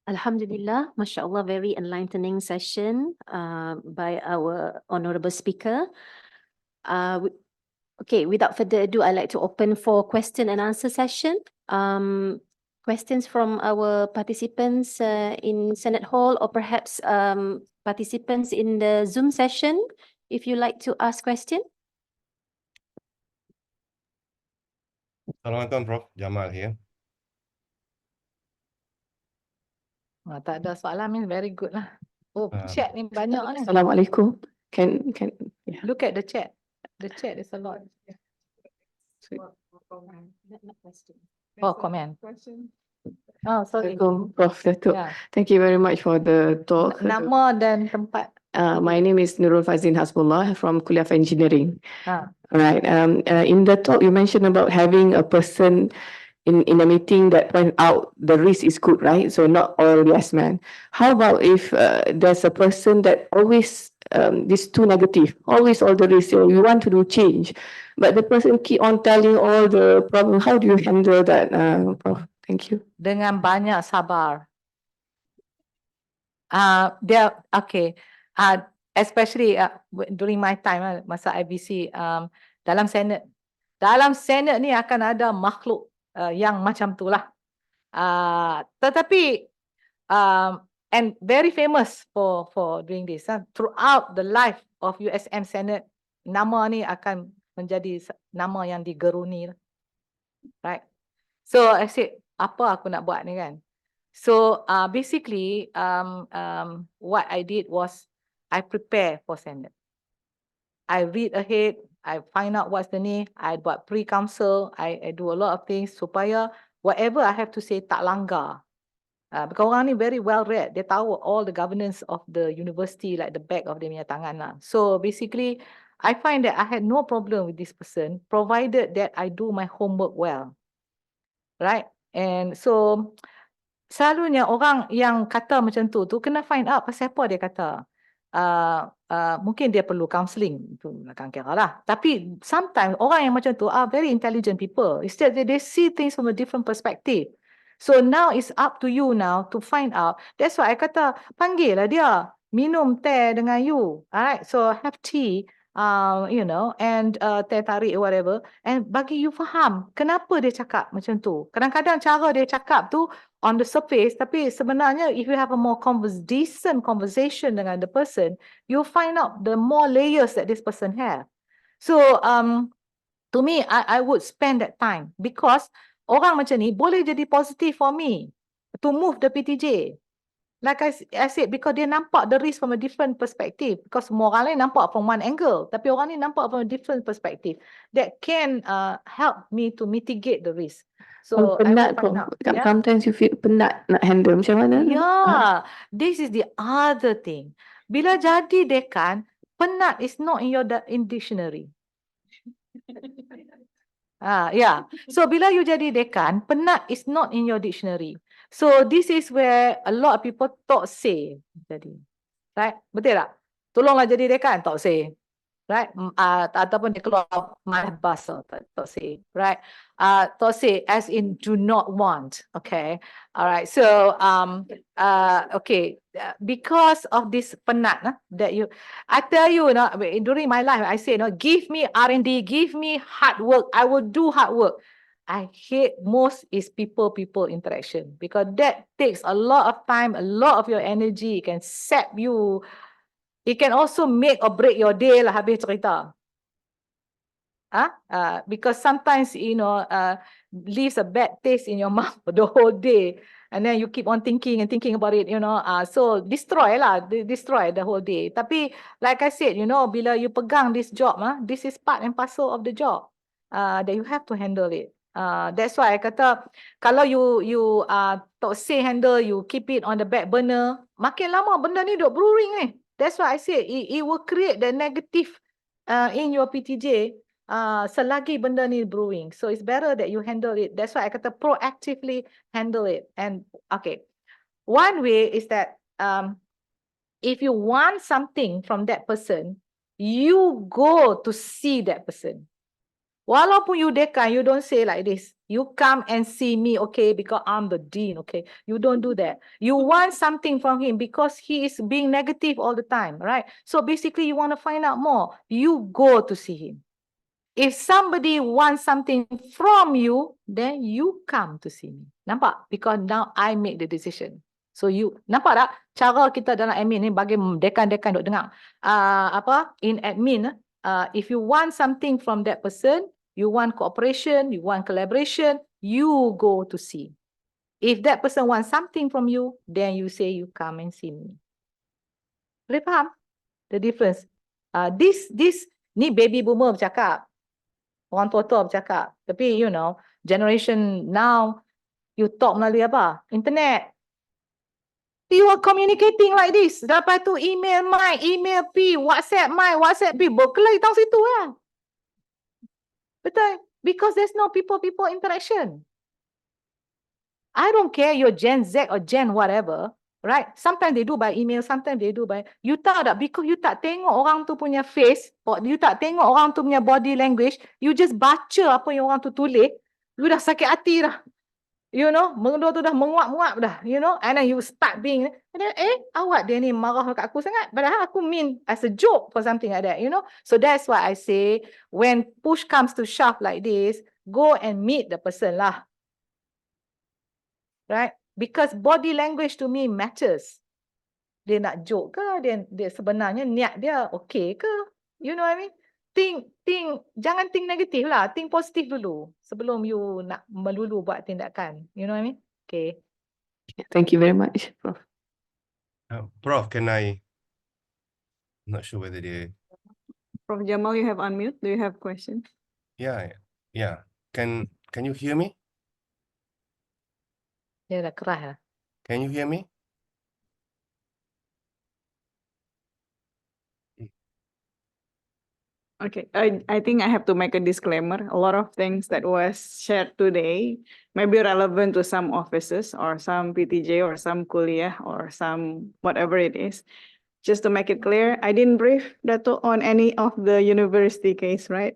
Speaker 1: Alhamdulillah, Masya Allah, very enlightening session by our honorable speaker. Okay, without further ado, I'd like to open for question and answer session. Questions from our participants in Senate Hall, or perhaps participants in the Zoom session, if you like to ask question.
Speaker 4: Assalamualaikum, Prof. Jamal here.
Speaker 3: Tak ada soalan, means very good lah. Oh, chat ni banyak ni.
Speaker 5: Assalamualaikum. Can yeah.
Speaker 3: Look at the chat. The chat is a lot. Oh, comment. Oh, sorry.
Speaker 5: Assalamualaikum, Prof. Datuk.
Speaker 3: Yeah.
Speaker 5: Thank you very much for the talk.
Speaker 3: Nama dan tempat.
Speaker 5: My name is Nurul Fazin Hasbullah from Kuliah of Engineering.
Speaker 3: Ah.
Speaker 5: All right. In the talk, you mentioned about having a person in a meeting that point out the risk is good, right? So not all yes man. How about if there's a person that always is too negative, always all the risk, so you want to do change, but the person keep on telling all the problem. How do you handle that, Prof? Thank you.
Speaker 3: Dengan banyak sabar. Okay. Especially during my time masa IBC, dalam Senate ni akan ada makhluk yang macam tu lah. Tetapi and very famous for doing this. Throughout the life of USM Senate, nama ni akan menjadi nama yang digeruni. Right? So I said, apa aku nak buat ni kan? So basically what I did was I prepare for Senate. I read ahead, I find out what's the need, I buat pre-council, I do a lot of things supaya whatever I have to say tak langgar. Because orang ni very well read, dia tahu all the governance of the university like the back of dia punya tangan lah. So basically, I find that I had no problem with this person, provided that I do my homework well. Right? And so, selalunya orang yang kata macam tu kena find out pasal apa dia kata. Mungkin dia perlu counselling, itu akan kira lah. Tapi sometimes orang yang macam tu are very intelligent people. Instead they see things from a different perspective. So now it's up to you now to find out. That's why I kata panggil lah dia, minum teh dengan you. Alright, so have tea, you know, and teh tarik or whatever, and bagi you faham kenapa dia cakap macam tu. Kadang-kadang cara dia cakap tu on the surface, tapi sebenarnya if you have a more decent conversation dengan the person, you'll find out the more layers that this person have. So to me, I would spend that time because orang macam ni boleh jadi positive for me to move the PTJ. Like I said, because dia nampak the risk from a different perspective. Because semua orang lain nampak from one angle, tapi orang ni nampak from a different perspective that can help me to mitigate the risk. So I
Speaker 5: penat
Speaker 3: will find out.
Speaker 5: Prof.
Speaker 3: Yeah?
Speaker 5: Sometimes you feel penat nak handle macam mana?
Speaker 3: Yeah, this is the other thing. Bila jadi dekan, penat is not in your in dictionary. Yeah. So bila you jadi dekan, penat is not in your dictionary. So this is where a lot of people tak say. Jadi, right? Betul tak? Tolonglah jadi dekan, tak say. Right? Ataupun dia keluar malah bahasa, tak say. Right? Tak say as in do not want. Okay. All right. So okay. Because of this penat that you, I tell you, during my life, I say, give me R&D, give me hard work. I will do hard work. I hate most is people interaction because that takes a lot of time, a lot of your energy. It can sap you. It can also make or break your day lah habis cerita. Because sometimes, leaves a bad taste in your mouth for the whole day. And then you keep on thinking and thinking about it, so destroy the whole day. Tapi, like I said, bila you pegang this job, this is part and parcel of the job that you have to handle it. That's why I kata, kalau you tak say handle, you keep it on the back burner, makin lama benda ni duk brewing ni. That's why I say it will create the negative in your PTJ selagi benda ni brewing. So it's better that you handle it. That's why I kata proactively handle it. And okay, one way is that if you want something from that person, you go to see that person. Walaupun you dekan, you don't say like this. You come and see me, okay, because I'm the dean, okay. You don't do that. You want something from him because he is being negative all the time, right? So basically you want to find out more. You go to see him. If somebody wants something from you, then you come to see me. Nampak? Because now I make the decision. So you, nampak tak? Cara kita dalam admin ni bagi dekan-dekan duk dengar. In admin, if you want something from that person, you want cooperation, you want collaboration, you go to see. If that person wants something from you, then you say you come and see me. Boleh faham? The difference. This ni baby boomer bercakap. Orang tua-tua bercakap. Tapi, generation now, you talk melalui apa? Internet. You are communicating like this. Lepas tu email my, email P, WhatsApp my, WhatsApp P. Berkelai tang situ lah. Betul? Because there's no people interaction. I don't care you're Gen Z or Gen whatever. Right? Sometimes they do by email, sometimes they do by... You tahu tak? Because you tak tengok orang tu punya face, or you tak tengok orang tu punya body language, you just baca apa yang orang tu tulis, you dah sakit hati dah. Mengendur tu dah menguap-nguap dah, and then you start being, and then, awak dia ni marah kat aku sangat, padahal aku mean as a joke for something like that, So that's why I say, when push comes to shove like this, go and meet the person lah. Right? Because body language to me matters. Dia nak joke ke? Dia sebenarnya niat dia okay ke? You know what I mean? Jangan think negatif lah. Think positif dulu. Sebelum you nak melulu buat tindakan. You know what I mean? Okay.
Speaker 5: Thank you very much, Prof.
Speaker 4: Prof, can I? Not sure whether they.
Speaker 2: Prof Jamal, you have unmute. Do you have questions?
Speaker 4: Yeah. Can you hear me?
Speaker 3: Dia dah keras lah.
Speaker 4: Can you hear me?
Speaker 2: Okay, I think I have to make a disclaimer. A lot of things that was shared today may be relevant to some offices or some PTJ or some kuliah or some whatever it is. Just to make it clear, I didn't brief Datuk on any of the university case, right?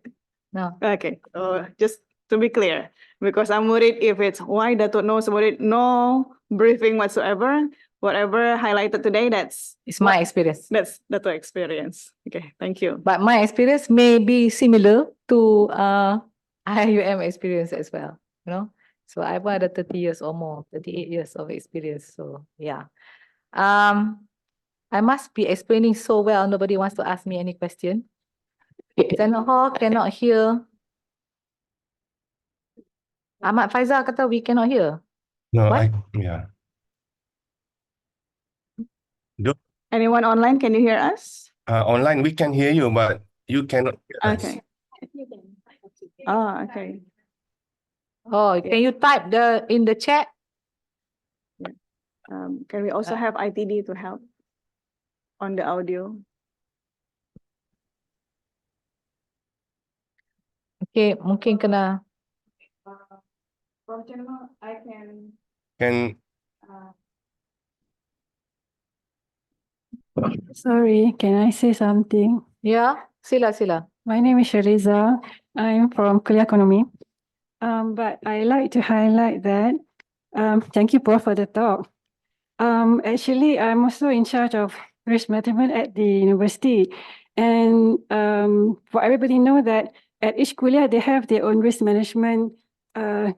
Speaker 3: No.
Speaker 2: Okay, so just to be clear, because I'm worried if it's why Datuk knows about it, no briefing whatsoever. whatever highlighted today, that's
Speaker 3: It's my experience.
Speaker 2: that's the experience. Okay, thank you.
Speaker 3: But my experience may be similar to IIUM experience as well, you know. So I've had 30 years or more, 38 years of experience. So yeah. I must be explaining so well, nobody wants to ask me any question. Senate Hall cannot hear. Ahmad Faizal kata we cannot hear.
Speaker 4: No,
Speaker 3: What?
Speaker 4: yeah.
Speaker 2: Anyone online, can you hear us?
Speaker 4: Online we can hear you, but you cannot hear us.
Speaker 2: Okay. Oh, okay.
Speaker 3: Oh, can you type in the chat?
Speaker 2: Can we also have ITD to help on the audio?
Speaker 3: Okay, mungkin kena.
Speaker 2: Prof. General, I can.
Speaker 4: Can
Speaker 6: Sorry, can I say something?
Speaker 3: Yeah, sila.
Speaker 6: My name is Shariza. I'm from Kuliah Ekonomi. But I like to highlight that, thank you, Prof, for the talk. Actually, I'm also in charge of risk management at the university. And for everybody know that at each kuliah, they have their own risk management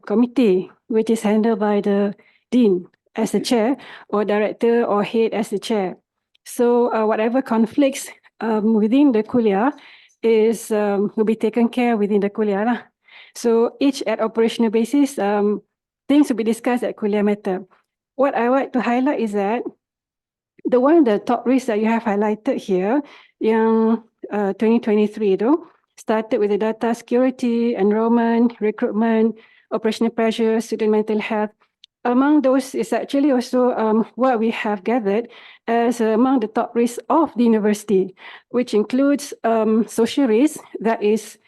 Speaker 6: committee, which is handled by the dean as the chair, or director or head as the chair. So whatever conflicts within the kuliah will be taken care within the kuliah lah. So each at operational basis, things will be discussed at kuliah matter. What I like to highlight is that the top risks that you have highlighted here, yang 2023 tu, started with the data security, enrollment, recruitment, operational pressure, student mental health. Among those is actually also what we have gathered as among the top risks of the university, which includes social risk, that is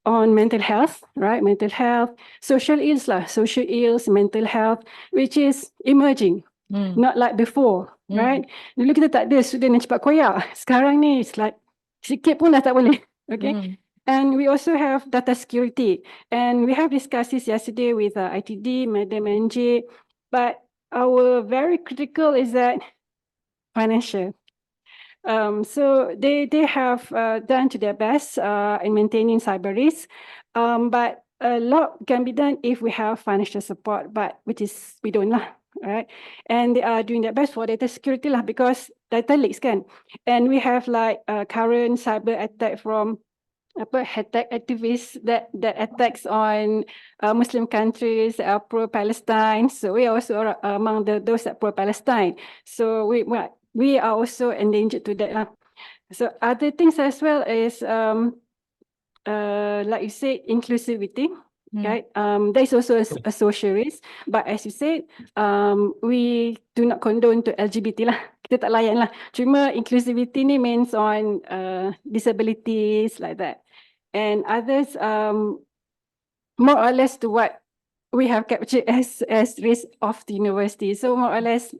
Speaker 6: on mental health, right? Mental health, social ills lah, social ills, mental health, which is emerging, not like before, right? Dulu kita tak ada student yang cepat koyak. Sekarang ni it's like sikit pun dah tak boleh, okay? And we also have data security. And we have discussed this yesterday with ITD, Madam NJ, but our very critical is that financial. So they have done to their best in maintaining cyber risk, but a lot can be done if we have financial support, but which is we don't lah, right? And they are doing their best for data security lah, because data leaks can, and we have like current cyber attack from attack activists that attacks on Muslim countries that are pro-Palestine. So we are also among those that pro-Palestine. So we are also endangered to that. So other things as well is like you said, inclusivity. Right, there is also a social risk, but as you said, we do not condone to LGBT lah. Kita tak layan lah. Cuma inclusivity ni means on disabilities like that, and others more or less to what we have captured as risk of the university. So more or less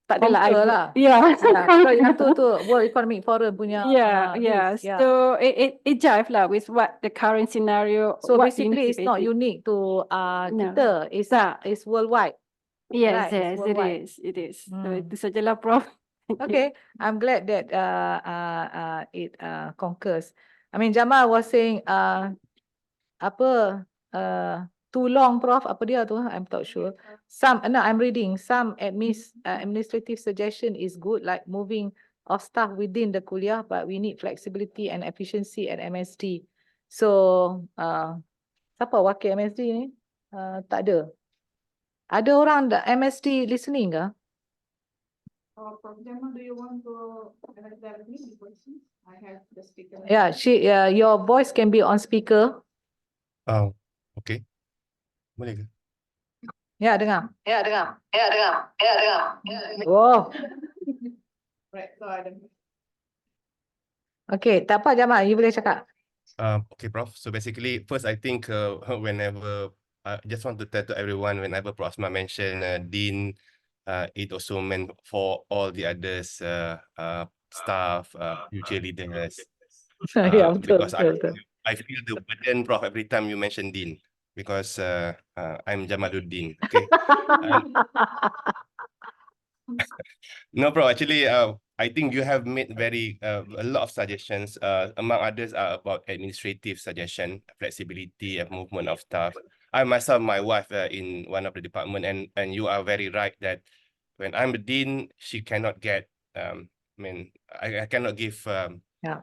Speaker 6: tak adalah
Speaker 3: lah.
Speaker 6: Yeah.
Speaker 3: So yang tu World Economic Forum punya.
Speaker 6: Yeah. So it jive lah with what the current scenario.
Speaker 3: So
Speaker 6: what
Speaker 3: basically it's not unique to kita. It's worldwide.
Speaker 6: Yes,
Speaker 3: Right, it's worldwide.
Speaker 6: it is. So itu sajalah, Prof. Thank you.
Speaker 3: Okay, I'm glad that it concurs. I mean, Jamal was saying too long, Prof. Apa dia tu? I'm not sure. I'm reading. Some administrative suggestion is good, like moving of staff within the kuliah, but we need flexibility and efficiency at MSD. So, siapa wakil MSD ni? Tak ada. Ada orang MSD listening ke?
Speaker 2: Prof. Jamal, do you want to direct me the questions? I have the speaker.
Speaker 3: Yeah, your voice can be on speaker.
Speaker 4: Oh, okay. Boleh ke?
Speaker 3: Ya, dengar. Wow.
Speaker 2: Right, so I don't.
Speaker 3: Okay, tak apa Jamal, you boleh cakap.
Speaker 4: Okay, Prof. So basically, first I think whenever I just want to tell to everyone, whenever Prof Asma mentioned Dean, it also meant for all the others, staff, future leaders.
Speaker 3: Ya, betul.
Speaker 4: Because I feel the burden, Prof, every time you mention Dean, because I'm Jamaluddin. Okay. No, bro. Actually, I think you have made a lot of suggestions. Among others are about administrative suggestion, flexibility, and movement of staff. I myself, my wife, in one of the department, and you are very right that when I'm a dean, she cannot get. I cannot give
Speaker 3: Yeah.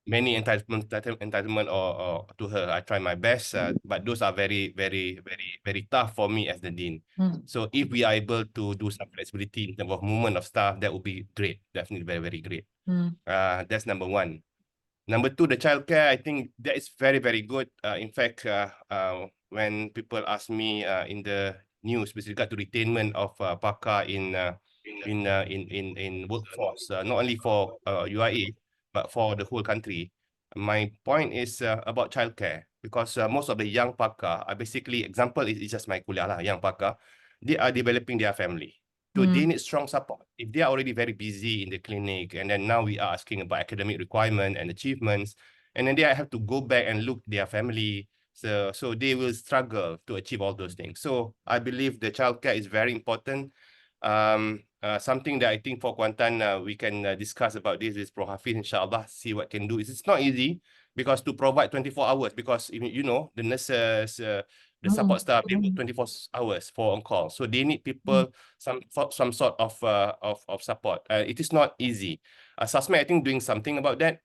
Speaker 4: many entitlement or to her. I try my best, but those are very tough for me as the dean. So if we are able to do some flexibility in terms of movement of staff, that would be great. Definitely very great. That's number one. Number two, the childcare. I think that is very good. In fact, when people ask me in the news with regard to retainment of pakar in workforce, not only for UIA but for the whole country, my point is about childcare, because most of the young pakar are basically, example is just my kuliah lah, young pakar, they are developing their family. So they need strong support. If they are already very busy in the clinic, and then now we are asking about academic requirement and achievements, and then they have to go back and look their family. So they will struggle to achieve all those things. So I believe the childcare is very important. Something that I think for Kuantan, we can discuss about this is Prof Hafiz, inshallah, see what can do. It's not easy because to provide 24 hours, because you know, the nurses, the support staff, they work 24 hours for on call. So they need people, some sort of support. It is not easy. Asma, I think, doing something about that,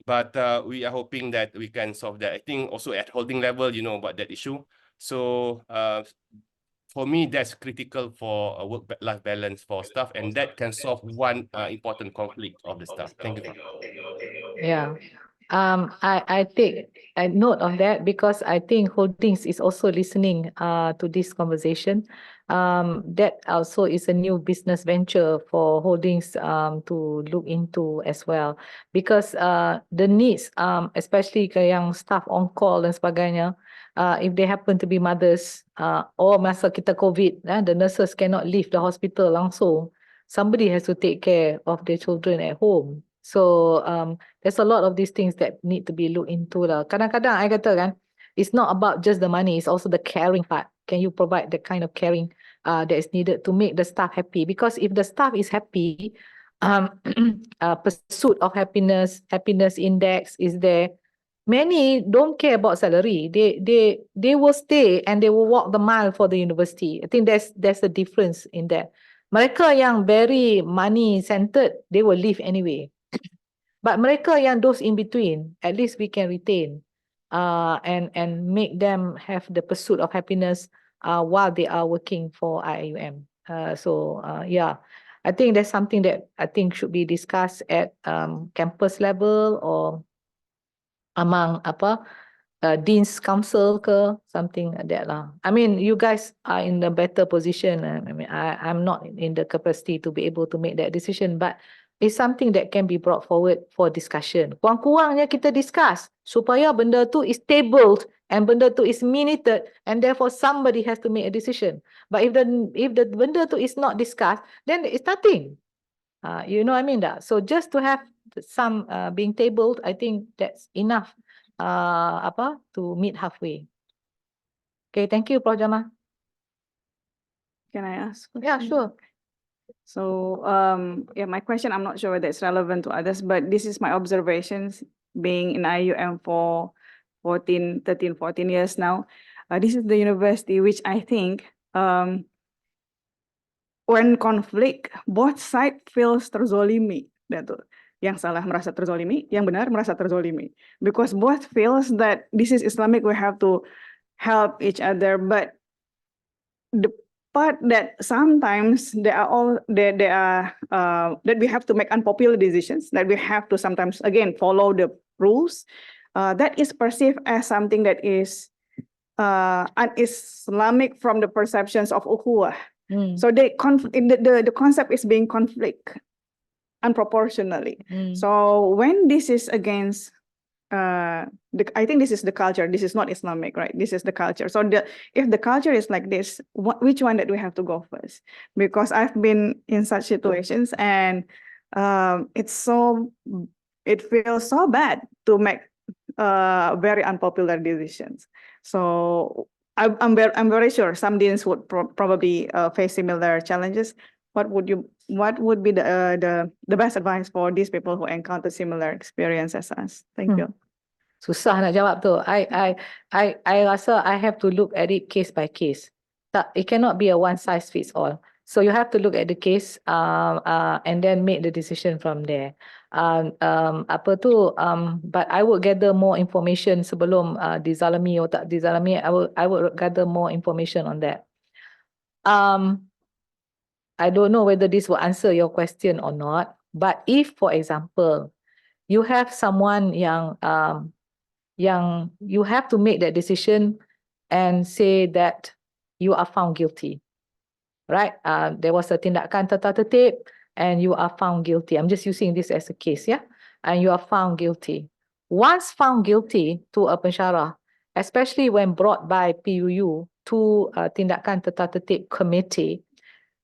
Speaker 4: but we are hoping that we can solve that. I think also at holding level, you know about that issue. So for me, that's critical for a work-life balance for staff, and that can solve one important conflict of the staff. Thank you.
Speaker 3: Yeah. I take a note of that because I think Holdings is also listening to this conversation. That also is a new business venture for Holdings to look into as well, because the needs, especially ke yang staff on call dan sebagainya, if they happen to be mothers, or masa kita COVID, the nurses cannot leave the hospital langsung. Somebody has to take care of their children at home. So there's a lot of these things that need to be looked into lah. Kadang-kadang I kata kan, it's not about just the money, it's also the caring part. Can you provide the kind of caring that is needed to make the staff happy? Because if the staff is happy, pursuit of happiness index is there. Many don't care about salary. They will stay and they will walk the mile for the university. I think there's a difference in that. Mereka yang very money centered, they will leave anyway. But mereka yang those in between, at least we can retain and make them have the pursuit of happiness while they are working for IIUM. Yeah, I think that's something that I think should be discussed at campus level or among Dean's Council ke, something like that lah. I mean, you guys are in a better position. I mean, I'm not in the capacity to be able to make that decision, but it's something that can be brought forward for discussion. Kurang-kurangnya kita discuss supaya benda tu is tabled and benda tu is minuted, and therefore somebody has to make a decision. But if the benda tu is not discussed, then it's nothing. You know what I mean? So just to have some being tabled, I think that's enough to meet halfway. Okay, thank you, Prof. Jamal.
Speaker 2: Can I ask?
Speaker 3: Yeah, sure.
Speaker 2: So, yeah, my question, I'm not sure whether it's relevant to others, but this is my observations being in IIUM for 13, 14 years now. This is the university which I think, when conflict, both sides feels terzolimi. Datuk. Yang salah merasa terzolimi, yang benar merasa terzolimi. Because both feels that this is Islamic, we have to help each other, but the part that sometimes that we have to make unpopular decisions, that we have to sometimes again follow the rules, that is perceived as something that is un-Islamic from the perceptions of ukhuwah. So the concept is being conflict unproportionally. So when this is against I think this is the culture. This is not Islamic, right? This is the culture. So if the culture is like this, which one that we have to go first? Because I've been in such situations, and it feels so bad to make very unpopular decisions. So I'm very sure some deans would probably face similar challenges. What would be the best advice for these people who encounter similar experience as us? Thank you.
Speaker 3: Susah nak jawab tu. I rasa I have to look at it case by case. Tak, it cannot be a one size fits all. So you have to look at the case and then make the decision from there. But I would gather more information sebelum dizalimi atau tak dizalimi. I would gather more information on that. I don't know whether this will answer your question or not. But if, for example, you have someone yang you have to make that decision and say that you are found guilty, right? There was a tindakan tata tertib and you are found guilty. I'm just using this as a case, yeah? And you are found guilty. Once found guilty to a pensyarah, especially when brought by PUU to a tindakan tata tertib committee,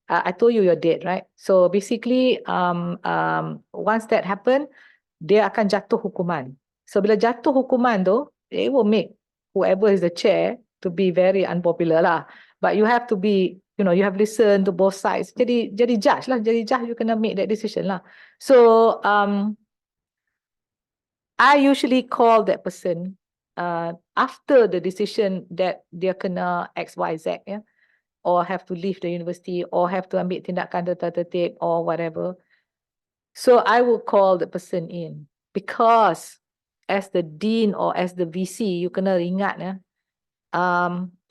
Speaker 3: I told you you're dead, right? So basically, once that happened, dia akan jatuh hukuman. So bila jatuh hukuman tu, it will make whoever is the chair to be very unpopular lah. But you have to be, you have listened to both sides. Jadi judge lah, jadi judge you kena make that decision lah. So I usually call that person after the decision that dia kena X, Y, Z, yeah, or have to leave the university, or have to ambil tindakan tata tertib or whatever. So I will call the person in because as the dean or as the VC, you kena ingat ya,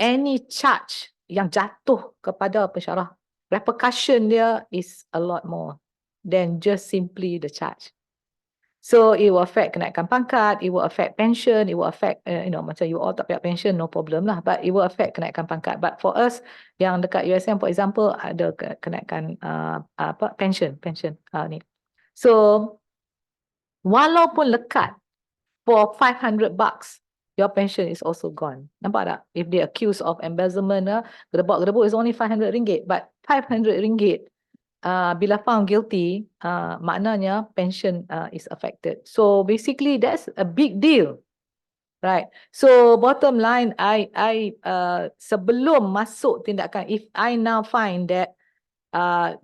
Speaker 3: any charge yang jatuh kepada pensyarah, repercussion dia is a lot more than just simply the charge. So it will affect kenaikan pangkat, it will affect pension, it will affect, macam you all tak payah pension, no problem lah. But it will affect kenaikan pangkat. But for us, yang dekat USM, for example, ada kenaikan pension ni. So, walaupun lekat for $500, your pension is also gone. Nampak tak? If they accused of embezzlement, gedebak-gedebuk is only RM500, but RM500, bila found guilty, maknanya pension is affected. So basically that's a big deal, right? So bottom line, I sebelum masuk tindakan, if I now find that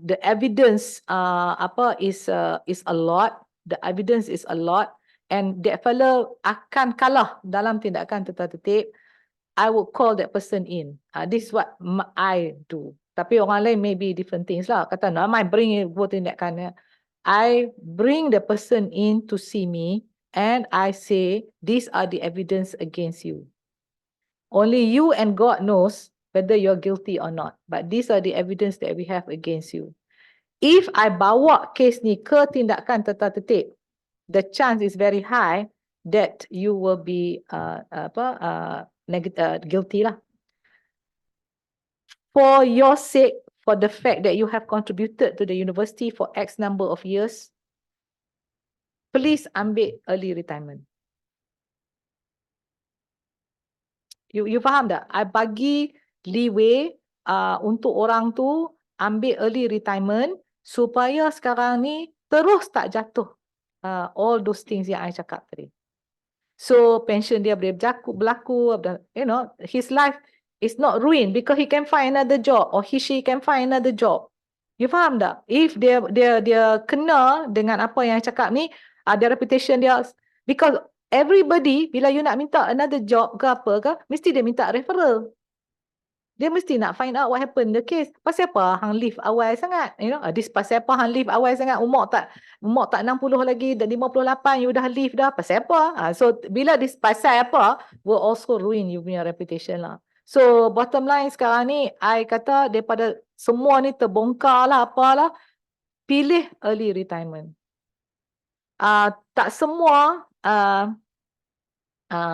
Speaker 3: the evidence is a lot, the evidence is a lot, and that fellow akan kalah dalam tindakan tata tertib, I would call that person in. This is what I do. Tapi orang lain maybe different things lah. Kata, no, I bring it, go tindakan. I bring the person in to see me and I say, these are the evidence against you. Only you and God knows whether you're guilty or not. But these are the evidence that we have against you. If I bawa case ni ke tindakan tata tertib, the chance is very high that you will be guilty lah. For your sake, for the fact that you have contributed to the university for X number of years, please ambil early retirement. You faham tak? I bagi leeway untuk orang tu ambil early retirement supaya sekarang ni terus tak jatuh all those things yang I cakap tadi. So pension dia boleh berlaku, his life is not ruined because he can find another job or she can find another job. You faham tak? If dia kena dengan apa yang I cakap ni, their reputation dia, because everybody bila you nak minta another job ke apa ke, mesti dia minta referral. Dia mesti nak find out what happened the case. Pasal apa hang leave awal sangat? This pasal apa hang leave awal sangat? Umur tak 60 lagi, dan 58 you dah leave dah. Pasal apa? So bila this pasal apa will also ruin you punya reputation lah. So bottom line sekarang ni, I kata daripada semua ni terbongkar lah apalah, pilih early retirement. Tak semua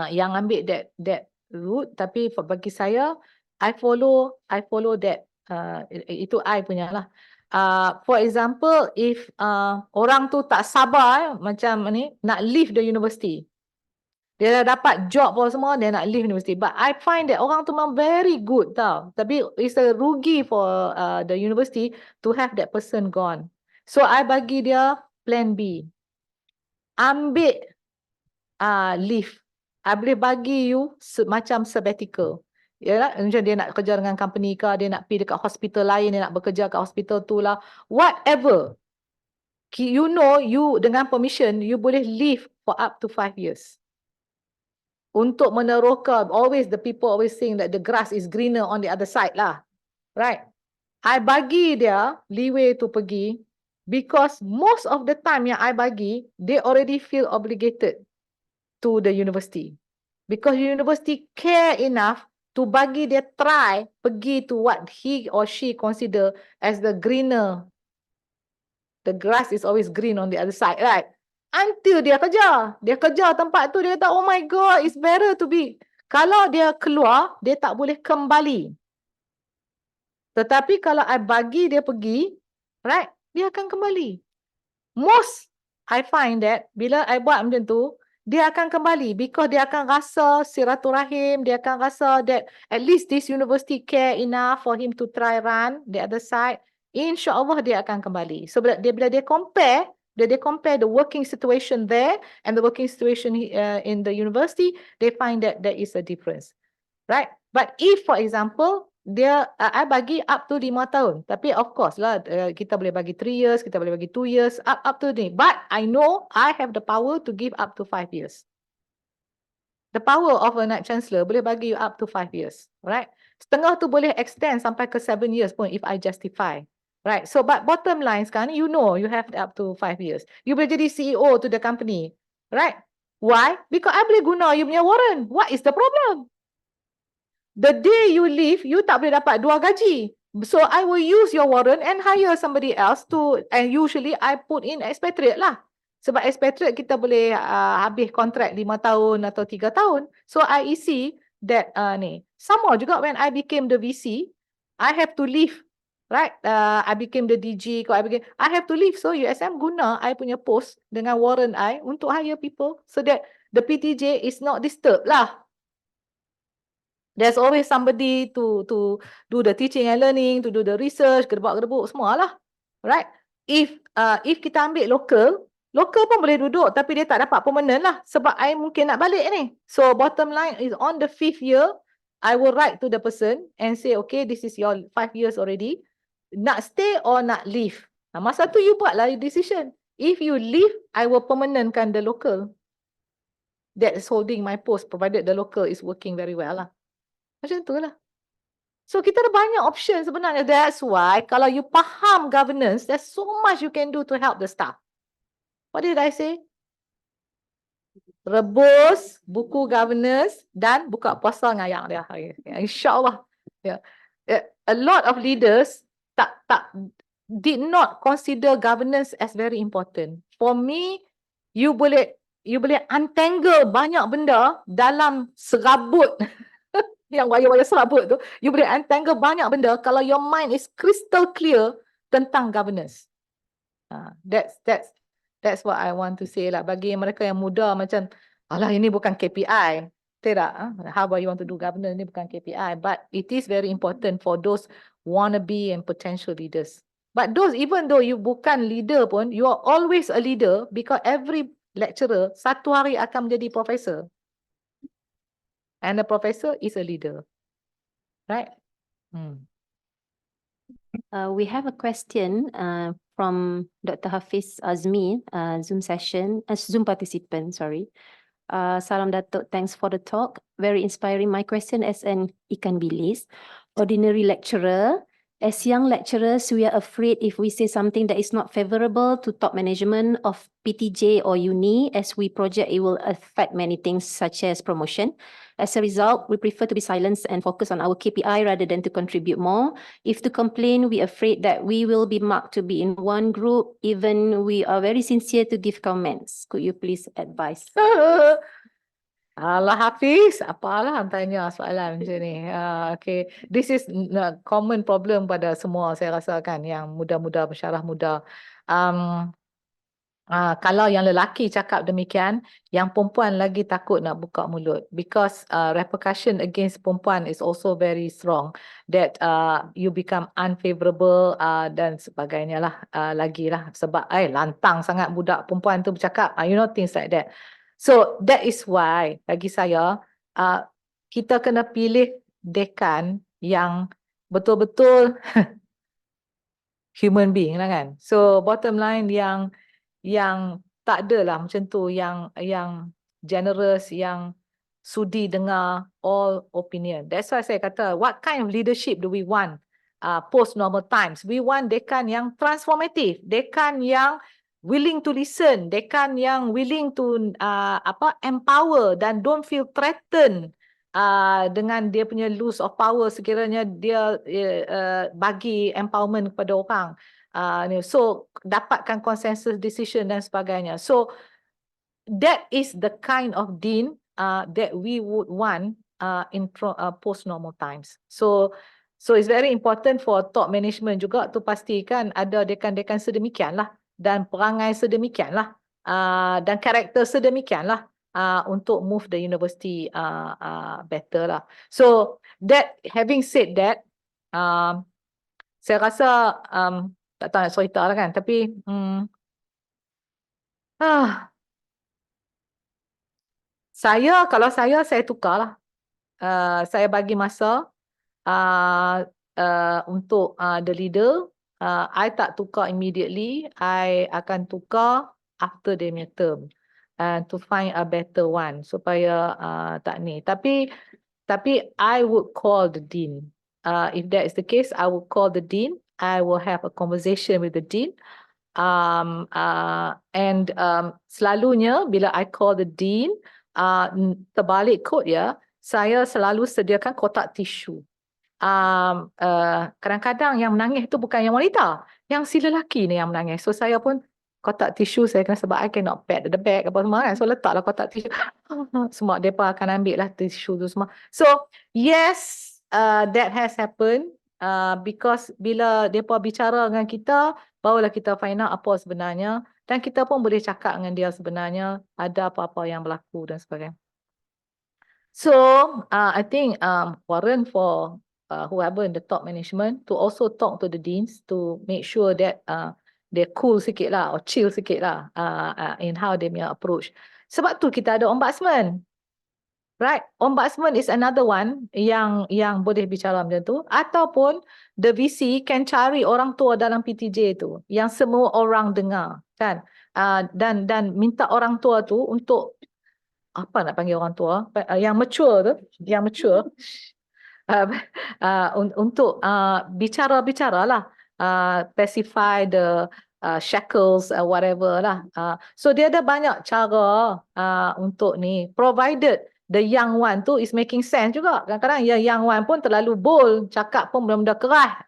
Speaker 3: yang ambil that route, tapi bagi saya, I follow that, itu I punya lah. For example, if orang tu tak sabar macam ni, nak leave the university. Dia dah dapat job apa semua, dia nak leave university. But I find that orang tu memang very good tau. Tapi it's a rugi for the university to have that person gone. So I bagi dia plan B. Ambil leave. I boleh bagi you macam sabbatical. Ya, macam dia nak kerja dengan company ke, dia nak pergi dekat hospital lain, dia nak bekerja kat hospital tu lah. Whatever. You know, you dengan permission, you boleh leave for up to 5 years. Untuk meneroka, always the people always saying that the grass is greener on the other side lah. Right? I bagi dia leeway to pergi because most of the time yang I bagi, they already feel obligated to the university. Because university care enough to bagi dia try pergi to what he or she consider as the greener. The grass is always green on the other side, right? Until dia kerja tempat tu, dia kata, oh my God, it's better to be. Kalau dia keluar, dia tak boleh kembali. Tetapi kalau I bagi dia pergi, right, dia akan kembali. Most, I find that bila I buat macam tu, dia akan kembali because dia akan rasa silaturahim, dia akan rasa that at least this university care enough for him to try run the other side. InsyaAllah dia akan kembali. So bila dia compare the working situation there and the working situation in the university, they find that there is a difference. Right? But if for example, I bagi up to 5 tahun. Tapi of course lah, kita boleh bagi 3 years, kita boleh bagi 2 years, up to ni. But I know I have the power to give up to 5 years. The power of a Naib Chancellor boleh bagi you up to 5 years. Right? Setengah tu boleh extend sampai ke 7 years pun if I justify. Right? So but bottom line sekarang ni, you know you have up to 5 years. You boleh jadi CEO to the company. Right? Why? Because I boleh guna you punya warrant. What is the problem? The day you leave, you tak boleh dapat 2 gaji. So I will use your warrant and hire somebody else to, and usually I put in expatriate lah. Sebab expatriate kita boleh habis kontrak 5 tahun atau 3 tahun. So I see that ni. Sama juga when I became the VC, I have to leave. Right? I became the DG, I have to leave. So USM guna I punya post dengan warrant I untuk hire people so that the PTJ is not disturbed lah. There's always somebody to do the teaching and learning, to do the research, gedebak-gedebuk semua lah. Right? If kita ambil local pun boleh duduk tapi dia tak dapat permanent lah sebab I mungkin nak balik ni. So bottom line is on the 5th year, I will write to the person and say, okay, this is your 5 years already. Nak stay or nak leave. Masa tu you buatlah decision. If you leave, I will permanentkan the local that is holding my post provided the local is working very well lah. Macam tu lah. So kita ada banyak option sebenarnya. That's why kalau you faham governance, there's so much you can do to help the staff. What did I say? Rebus buku governance dan buka puasa ngayang dia. InsyaAllah. Yeah. A lot of leaders did not consider governance as very important. For me, you boleh untangle banyak benda dalam serabut yang wayar-wayar serabut tu, you boleh untangle banyak benda kalau your mind is crystal clear tentang governance. That's what I want to say lah. Bagi mereka yang muda macam, alah ini bukan KPI. Tidak. How about you want to do governance? Ini bukan KPI. But it is very important for those wannabe and potential leaders. But those, even though you bukan leader pun, you are always a leader because every lecturer satu hari akan menjadi profesor. And the professor is a leader. Right?
Speaker 1: We have a question from Dr. Hafiz Azmi, Zoom participant, sorry. Salam Datuk, thanks for the talk. Very inspiring. My question as an ikan bilis, ordinary lecturer. As young lecturers, we are afraid if we say something that is not favorable to top management of PTJ or uni, as we project it will affect many things such as promotion. As a result, we prefer to be silent and focus on our KPI rather than to contribute more. If to complain, we are afraid that we will be marked to be in one group, even we are very sincere to give comments. Could you please advise?
Speaker 3: Alah Hafiz, apalah tanya soalan macam ni. Okay, this is a common problem pada semua saya rasakan yang muda-muda, pensyarah muda. Kalau yang lelaki cakap demikian, yang perempuan lagi takut nak buka mulut because repercussion against perempuan is also very strong that you become unfavorable dan sebagainya lah lagi lah sebab lantang sangat budak perempuan tu bercakap, you know, things like that. So that is why bagi saya kita kena pilih dekan yang betul-betul human being lah kan. So bottom line yang tak adalah macam tu, yang generous, yang sudi dengar all opinion. That's why saya kata, what kind of leadership do we want post normal times? We want dekan yang transformative, dekan yang willing to listen, dekan yang willing to empower dan don't feel threatened dengan dia punya lose of power sekiranya dia bagi empowerment kepada orang. So dapatkan consensus decision dan sebagainya. So that is the kind of dean that we would want in post normal times. So it's very important for top management juga to pastikan ada dekan-dekan sedemikianlah dan perangai sedemikianlah dan karakter sedemikianlah untuk move the university better lah. So that, having said that, saya rasa tak tahu nak cerita lah kan, tapi kalau saya tukar lah. Saya bagi masa untuk the leader. I tak tukar immediately. I akan tukar after their term to find a better one supaya tak ni. Tapi I would call the dean. If that is the case, I would call the dean. I will have a conversation with the dean. Selalunya bila I call the dean, terbalik kod ya, saya selalu sediakan kotak tisu. Kadang-kadang yang menangis tu bukan yang wanita, yang si lelaki ni yang menangis. So saya pun kotak tisu saya kena, sebab I cannot pat the bag apa semua kan. So letaklah kotak tisu. Semua mereka akan ambil lah tisu tu semua. So yes, that has happened. Because bila mereka bicara dengan kita, barulah kita find out apa sebenarnya, dan kita pun boleh cakap dengan dia sebenarnya ada apa-apa yang berlaku dan sebagainya. So I think warrant for whoever in the top management to also talk to the deans to make sure that they're cool sikit lah or chill sikit lah in how they may approach. Sebab tu kita ada ombudsman. Right, ombudsman is another one yang boleh bicara macam tu. Ataupun the VC can cari orang tua dalam PTJ tu yang semua orang dengar kan, dan minta orang tua tu untuk apa nak panggil orang tua yang mature tu, yang mature untuk bicara-bicara lah, pacify the shackles whatever lah. So dia ada banyak cara untuk ni, provided the young one tu is making sense juga. Kadang-kadang young one pun terlalu bold, cakap pun benda keras,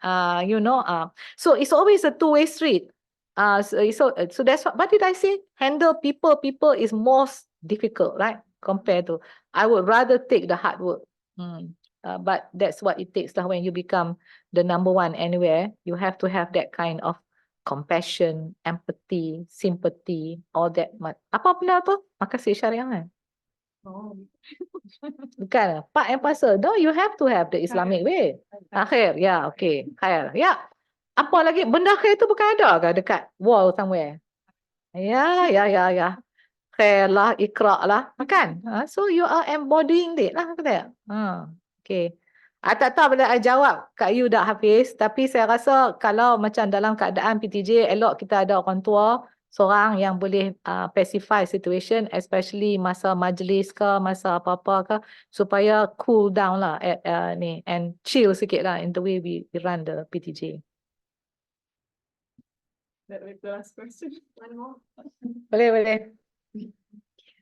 Speaker 3: so it's always a two-way street. So that's what did I say? Handle people is most difficult, right? Compared to, I would rather take the hard work. But that's what it takes lah when you become the number one anywhere. You have to have that kind of compassion, empathy, sympathy, all that. Apa benda tu? Makasih syariah kan? Bukan Pak yang puasa. No, you have to have the Islamic way. Khair, ya, okay. Khair, ya. Apa lagi? Benda khair tu bukan ada ke dekat wall somewhere? Ya. Khair lah, ikra' lah. Kan? So you are embodying it lah. Kata. Okay. I tak tahu bila I jawab Kak Yu dah habis. Tapi saya rasa kalau macam dalam keadaan PTJ, elok kita ada orang tua seorang yang boleh pacify situation, especially masa majlis ke, masa apa-apa ke, supaya cool down lah ni, and chill sikit lah in the way we run the PTJ.
Speaker 2: That was the last question. One more.
Speaker 3: Boleh.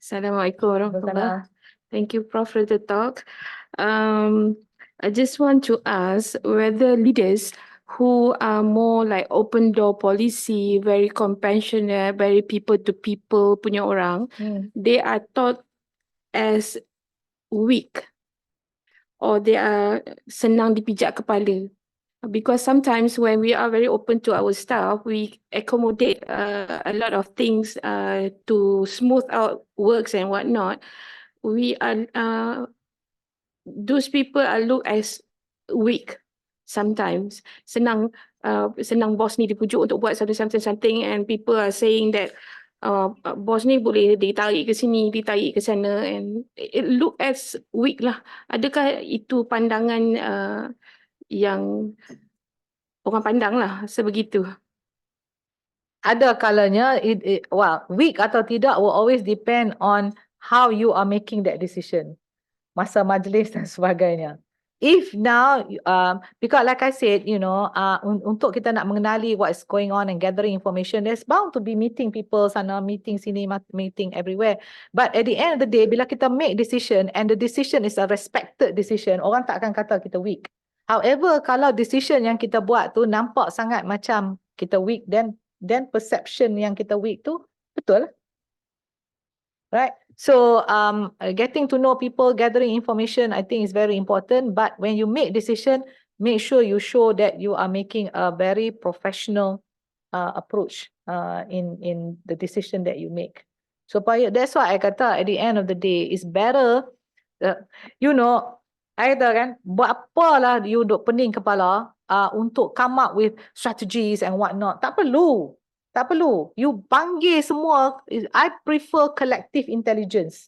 Speaker 5: Assalamualaikum warahmatullahi.
Speaker 3: Sama.
Speaker 5: Thank you, Prof, for the talk. I just want to ask whether leaders who are more like open door policy, very compassionate, very people to people punya orang, they are thought as weak or they are senang dipijak kepala. Because sometimes when we are very open to our staff, we accommodate a lot of things to smooth out works and whatnot. We are those people are looked as weak sometimes. Senang bos ni dipujuk untuk buat something, and people are saying that
Speaker 7: bos ni boleh ditarik ke sini, ditarik ke sana, and it look as weak lah. Adakah itu pandangan yang orang pandang lah sebegitu?
Speaker 3: Ada kalanya well, weak atau tidak will always depend on how you are making that decision. Masa majlis dan sebagainya. If now, because like I said, untuk kita nak mengenali what is going on and gathering information, there's bound to be meeting people sana, meeting sini, meeting everywhere. But at the end of the day, bila kita make decision and the decision is a respected decision, orang tak akan kata kita weak. However, kalau decision yang kita buat tu nampak sangat macam kita weak, then perception yang kita weak tu betul lah. Right? So getting to know people, gathering information, I think is very important. But when you make decision, make sure you show that you are making a very professional approach in the decision that you make. Supaya that's why I kata at the end of the day, it's better, I kata kan, buat apalah you duk pening kepala untuk come up with strategies and whatnot. Tak perlu. Tak perlu. You panggil semua. I prefer collective intelligence.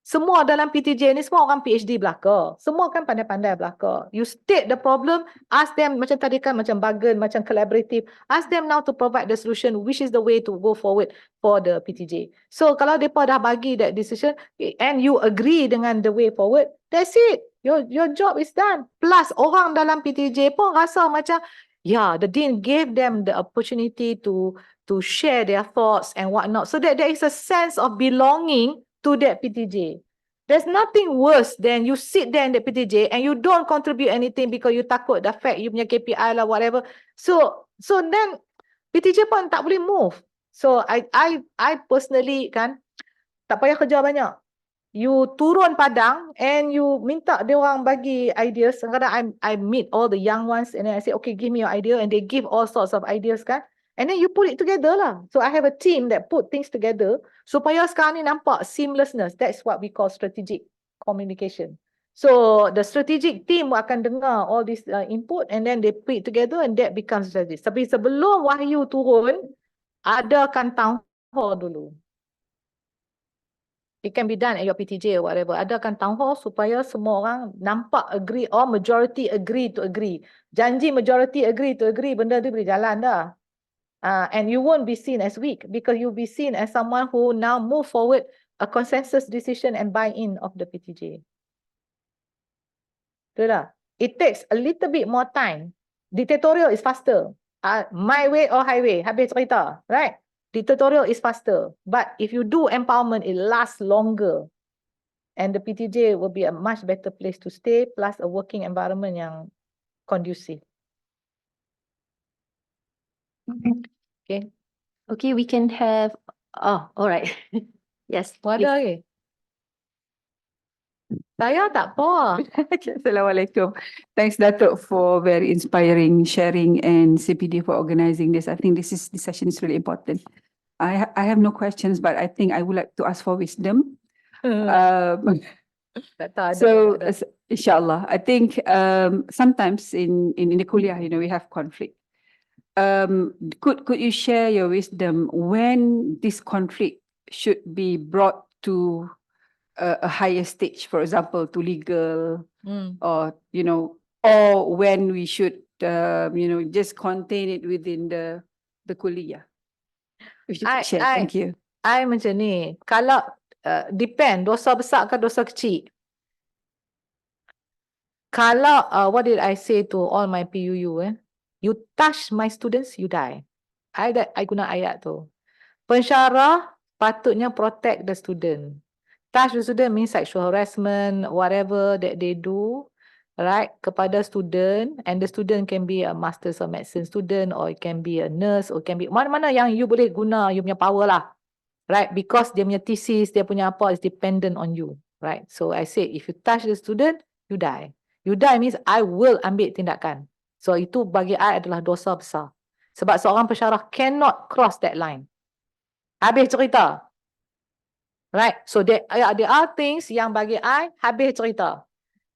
Speaker 3: Semua dalam PTJ ni semua orang PhD belaka. Semua kan pandai-pandai belaka. You state the problem, ask them macam tadi kan, macam bargain, macam collaborative. Ask them now to provide the solution, which is the way to go forward for the PTJ. So kalau mereka dah bagi that decision and you agree dengan the way forward, that's it. Your job is done. Plus orang dalam PTJ pun rasa macam, the dean gave them the opportunity to share their thoughts and whatnot, so that there is a sense of belonging to that PTJ. There's nothing worse than you sit there in the PTJ and you don't contribute anything because you takut the fact you punya KPI lah, whatever. So then PTJ pun tak boleh move. So I personally kan, tak payah kerja banyak. You turun padang and you minta dia orang bagi ideas. Kadang-kadang I meet all the young ones and then I say, okay, give me your idea, and they give all sorts of ideas kan. And then you put it together lah. So I have a team that put things together supaya sekarang ni nampak seamlessness. That's what we call strategic communication. So the strategic team akan dengar all this input and then they put it together and that becomes strategy. Tapi sebelum Wahyu turun, adakan town hall dulu. It can be done at your PTJ or whatever. Adakan town hall supaya semua orang nampak agree or majority agree to agree. Janji majority agree to agree, benda tu boleh jalan dah. And you won't be seen as weak because you'll be seen as someone who now move forward a consensus decision and buy-in of the PTJ. Betul tak? It takes a little bit more time. Dictatorial is faster. My way or highway, habis cerita, right? Dictatorial is faster. But if you do empowerment, it lasts longer. And the PTJ will be a much better place to stay, plus a working environment yang conducive. Okay.
Speaker 1: Okay, we can have, all right. Yes.
Speaker 3: Ada
Speaker 1: please.
Speaker 3: lagi? Saya tak apa.
Speaker 8: Assalamualaikum. Thanks, Datuk, for very inspiring sharing and CPD for organizing this. I think this session is really important. I have no questions, but I think I would like to ask for wisdom.
Speaker 3: Tak tahu ada.
Speaker 8: So, inshallah, I think sometimes in the kuliah, we have conflict. Could you share your wisdom when this conflict should be brought to a higher stage, for example, to legal, or when we should just contain it within the kuliah? If you could share, thank you.
Speaker 3: I macam ni, kalau depend dosa besar ke dosa kecil. Kalau what did I say to all my PUU? You touch my students, you die. I guna ayat tu. Pensyarah patutnya protect the student. Touch the student means sexual harassment, whatever that they do, right, kepada student, and the student can be a Masters of Medicine student, or it can be a nurse, or can be mana-mana yang you boleh guna you punya power lah, right, because dia punya thesis, dia punya apa is dependent on you, right. So I say, if you touch the student, you die. You die means I will ambil tindakan. So itu bagi I adalah dosa besar. Sebab seorang pensyarah cannot cross that line. Habis cerita. Right? So there are things yang bagi I habis cerita.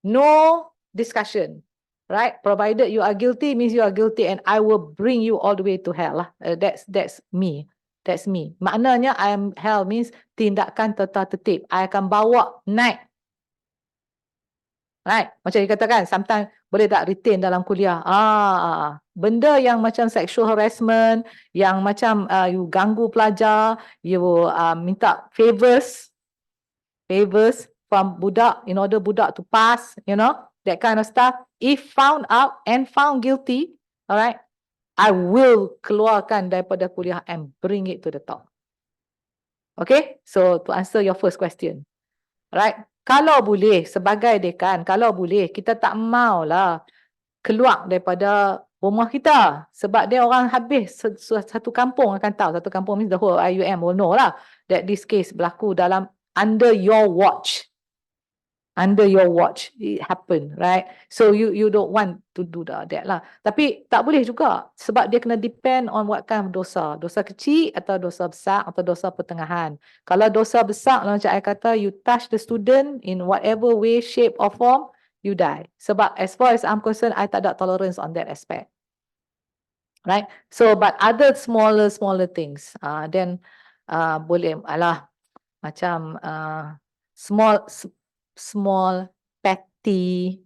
Speaker 3: No discussion. Right? Provided you are guilty means you are guilty and I will bring you all the way to hell lah. That's me. That's me. Maknanya I'm held means tindakan tata tertib. I akan bawa naik. Right? Macam dikatakan, sometimes boleh tak retain dalam kuliah. Benda yang macam sexual harassment, yang macam you ganggu pelajar, you minta favors from budak in order budak to pass, you know, that kind of stuff. If found out and found guilty, alright, I will keluarkan daripada kuliah and bring it to the top. Okay, so to answer your first question, right? Kalau boleh, sebagai dekan, kalau boleh, kita tak maulah keluar daripada rumah kita. Sebab dia orang habis satu kampung akan tahu. Satu kampung means the whole IIUM will know lah that this case berlaku dalam under your watch. Under your watch it happened, right? So you don't want to do that lah. Tapi tak boleh juga sebab dia kena depend on what kind of dosa. Dosa kecil atau dosa besar atau dosa pertengahan. Kalau dosa besar macam I kata, you touch the student in whatever way, shape or form, you die. Sebab as far as I'm concerned, I tak ada tolerance on that aspect. Right? So but other smaller things, then boleh macam small petty,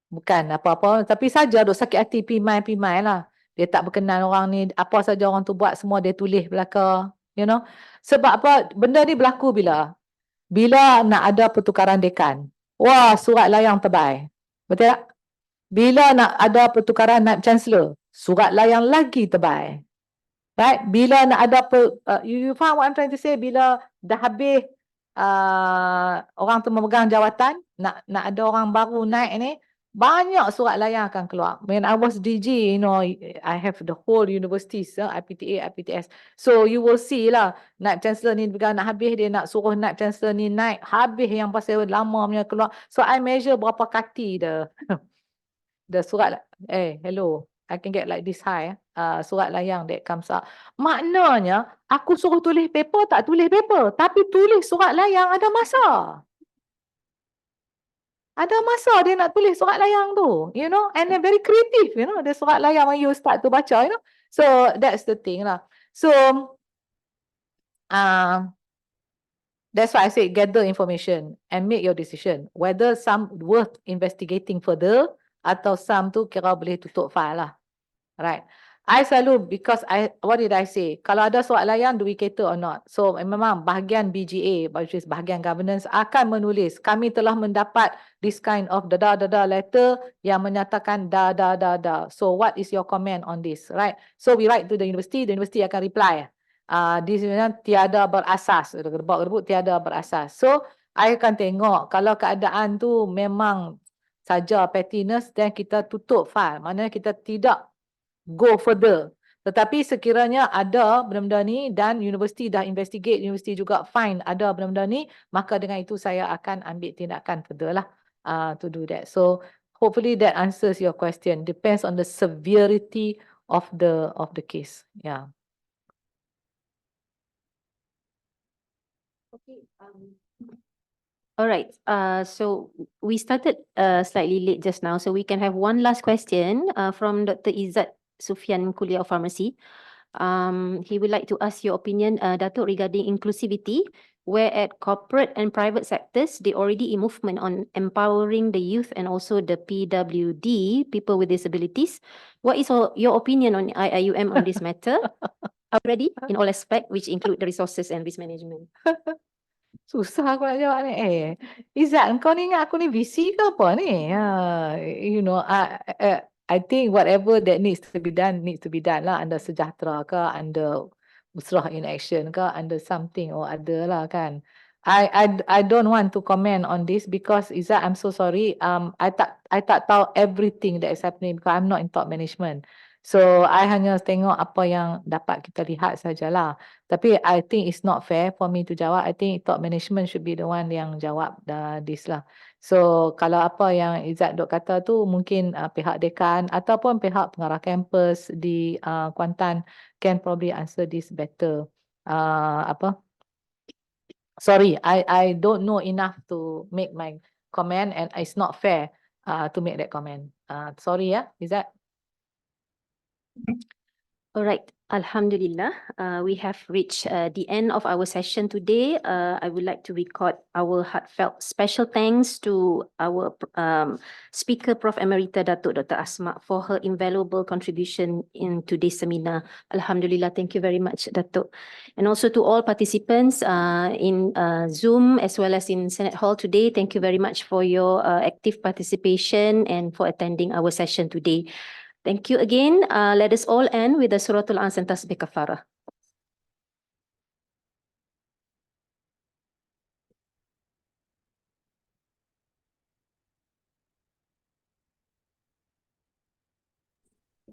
Speaker 3: bukan apa-apa, tapi saja duk sakit hati pimai lah. Dia tak berkenan orang ni, apa saja orang tu buat semua dia tulis belaka, you know. Sebab apa? Benda ni berlaku bila nak ada pertukaran dekan. Wah, surat layang tebal. Betul tak? Bila nak ada pertukaran naib chancellor, surat layang lagi tebal. Right? Bila nak ada you faham what I'm trying to say? Bila dah habis orang tu memegang jawatan, nak ada orang baru naik ni, banyak surat layang akan keluar. When I was DG, you know, I have the whole universities, IPTA, IPTS. So you will see lah, naib chancellor ni nak habis, dia nak suruh naib chancellor ni naik, habis yang pasal lama punya keluar. So I measure berapa kati the surat, hello, I can get like this high, surat layang that comes up. Maknanya, aku suruh tulis paper, tak tulis paper. Tapi tulis surat layang ada masa. Ada masa dia nak tulis surat layang tu, you know, and they're very creative, you know, the surat layang when you start to baca, you know. So, that's the thing lah. So, that's why I say gather information and make your decision. Whether some worth investigating further atau some tu kira boleh tutup file lah. Right. I selalu, because what did I say? Kalau ada surat layang, do we cater or not? So memang bahagian BGA, which is bahagian governance, akan menulis, kami telah mendapat this kind of letter yang menyatakan da. So what is your comment on this? Right. So we write to the university akan reply. This tiada berasas, rebut tiada berasas. So I akan tengok kalau keadaan tu memang saja pettiness, then kita tutup file. Maknanya kita tidak go further. Tetapi sekiranya ada benda-benda ni dan universiti dah investigate, universiti juga find ada benda-benda ni, maka dengan itu saya akan ambil tindakan further lah to do that. So hopefully that answers your question. Depends on the severity of the case. Yeah.
Speaker 1: Okay. All right. So we started slightly late just now, so we can have one last question from Dr. Izzat Sufyan, Kuliah of Pharmacy. He would like to ask your opinion, Datuk, regarding inclusivity, where at corporate and private sectors, they already in movement on empowering the youth and also the PWD, people with disabilities. What is your opinion on IIUM on this matter? Already in all aspects, which include the resources and risk management.
Speaker 3: Susah aku nak jawab ni. Izzat, kau ni ingat aku ni VC ke apa ni? You know, I think whatever that needs to be done lah, under sejahtera ke, under Musrah in Action ke, under something or other lah kan. I don't want to comment on this because Izzat, I'm so sorry. I tak tahu everything that is happening because I'm not in top management. So I hanya tengok apa yang dapat kita lihat sajalah. Tapi I think it's not fair for me to jawab. I think top management should be the one yang jawab this lah. So kalau apa yang Izzat dok kata tu mungkin pihak dekan ataupun pihak pengarah kampus di Kuantan can probably answer this better. Sorry, I don't know enough to make my comment and it's not fair to make that comment. Sorry ya, Izzat.
Speaker 1: All right. Alhamdulillah, we have reached the end of our session today. I would like to record our heartfelt special thanks to our speaker, Prof. Emerita Datuk Dr. Asma, for her invaluable contribution in today's seminar. Alhamdulillah, thank you very much, Datuk. And also to all participants in Zoom as well as in Senate Hall today, thank you very much for your active participation and for attending our session today. Thank you again. Let us all end with the Suratul Ans and Tasbih Kafarah.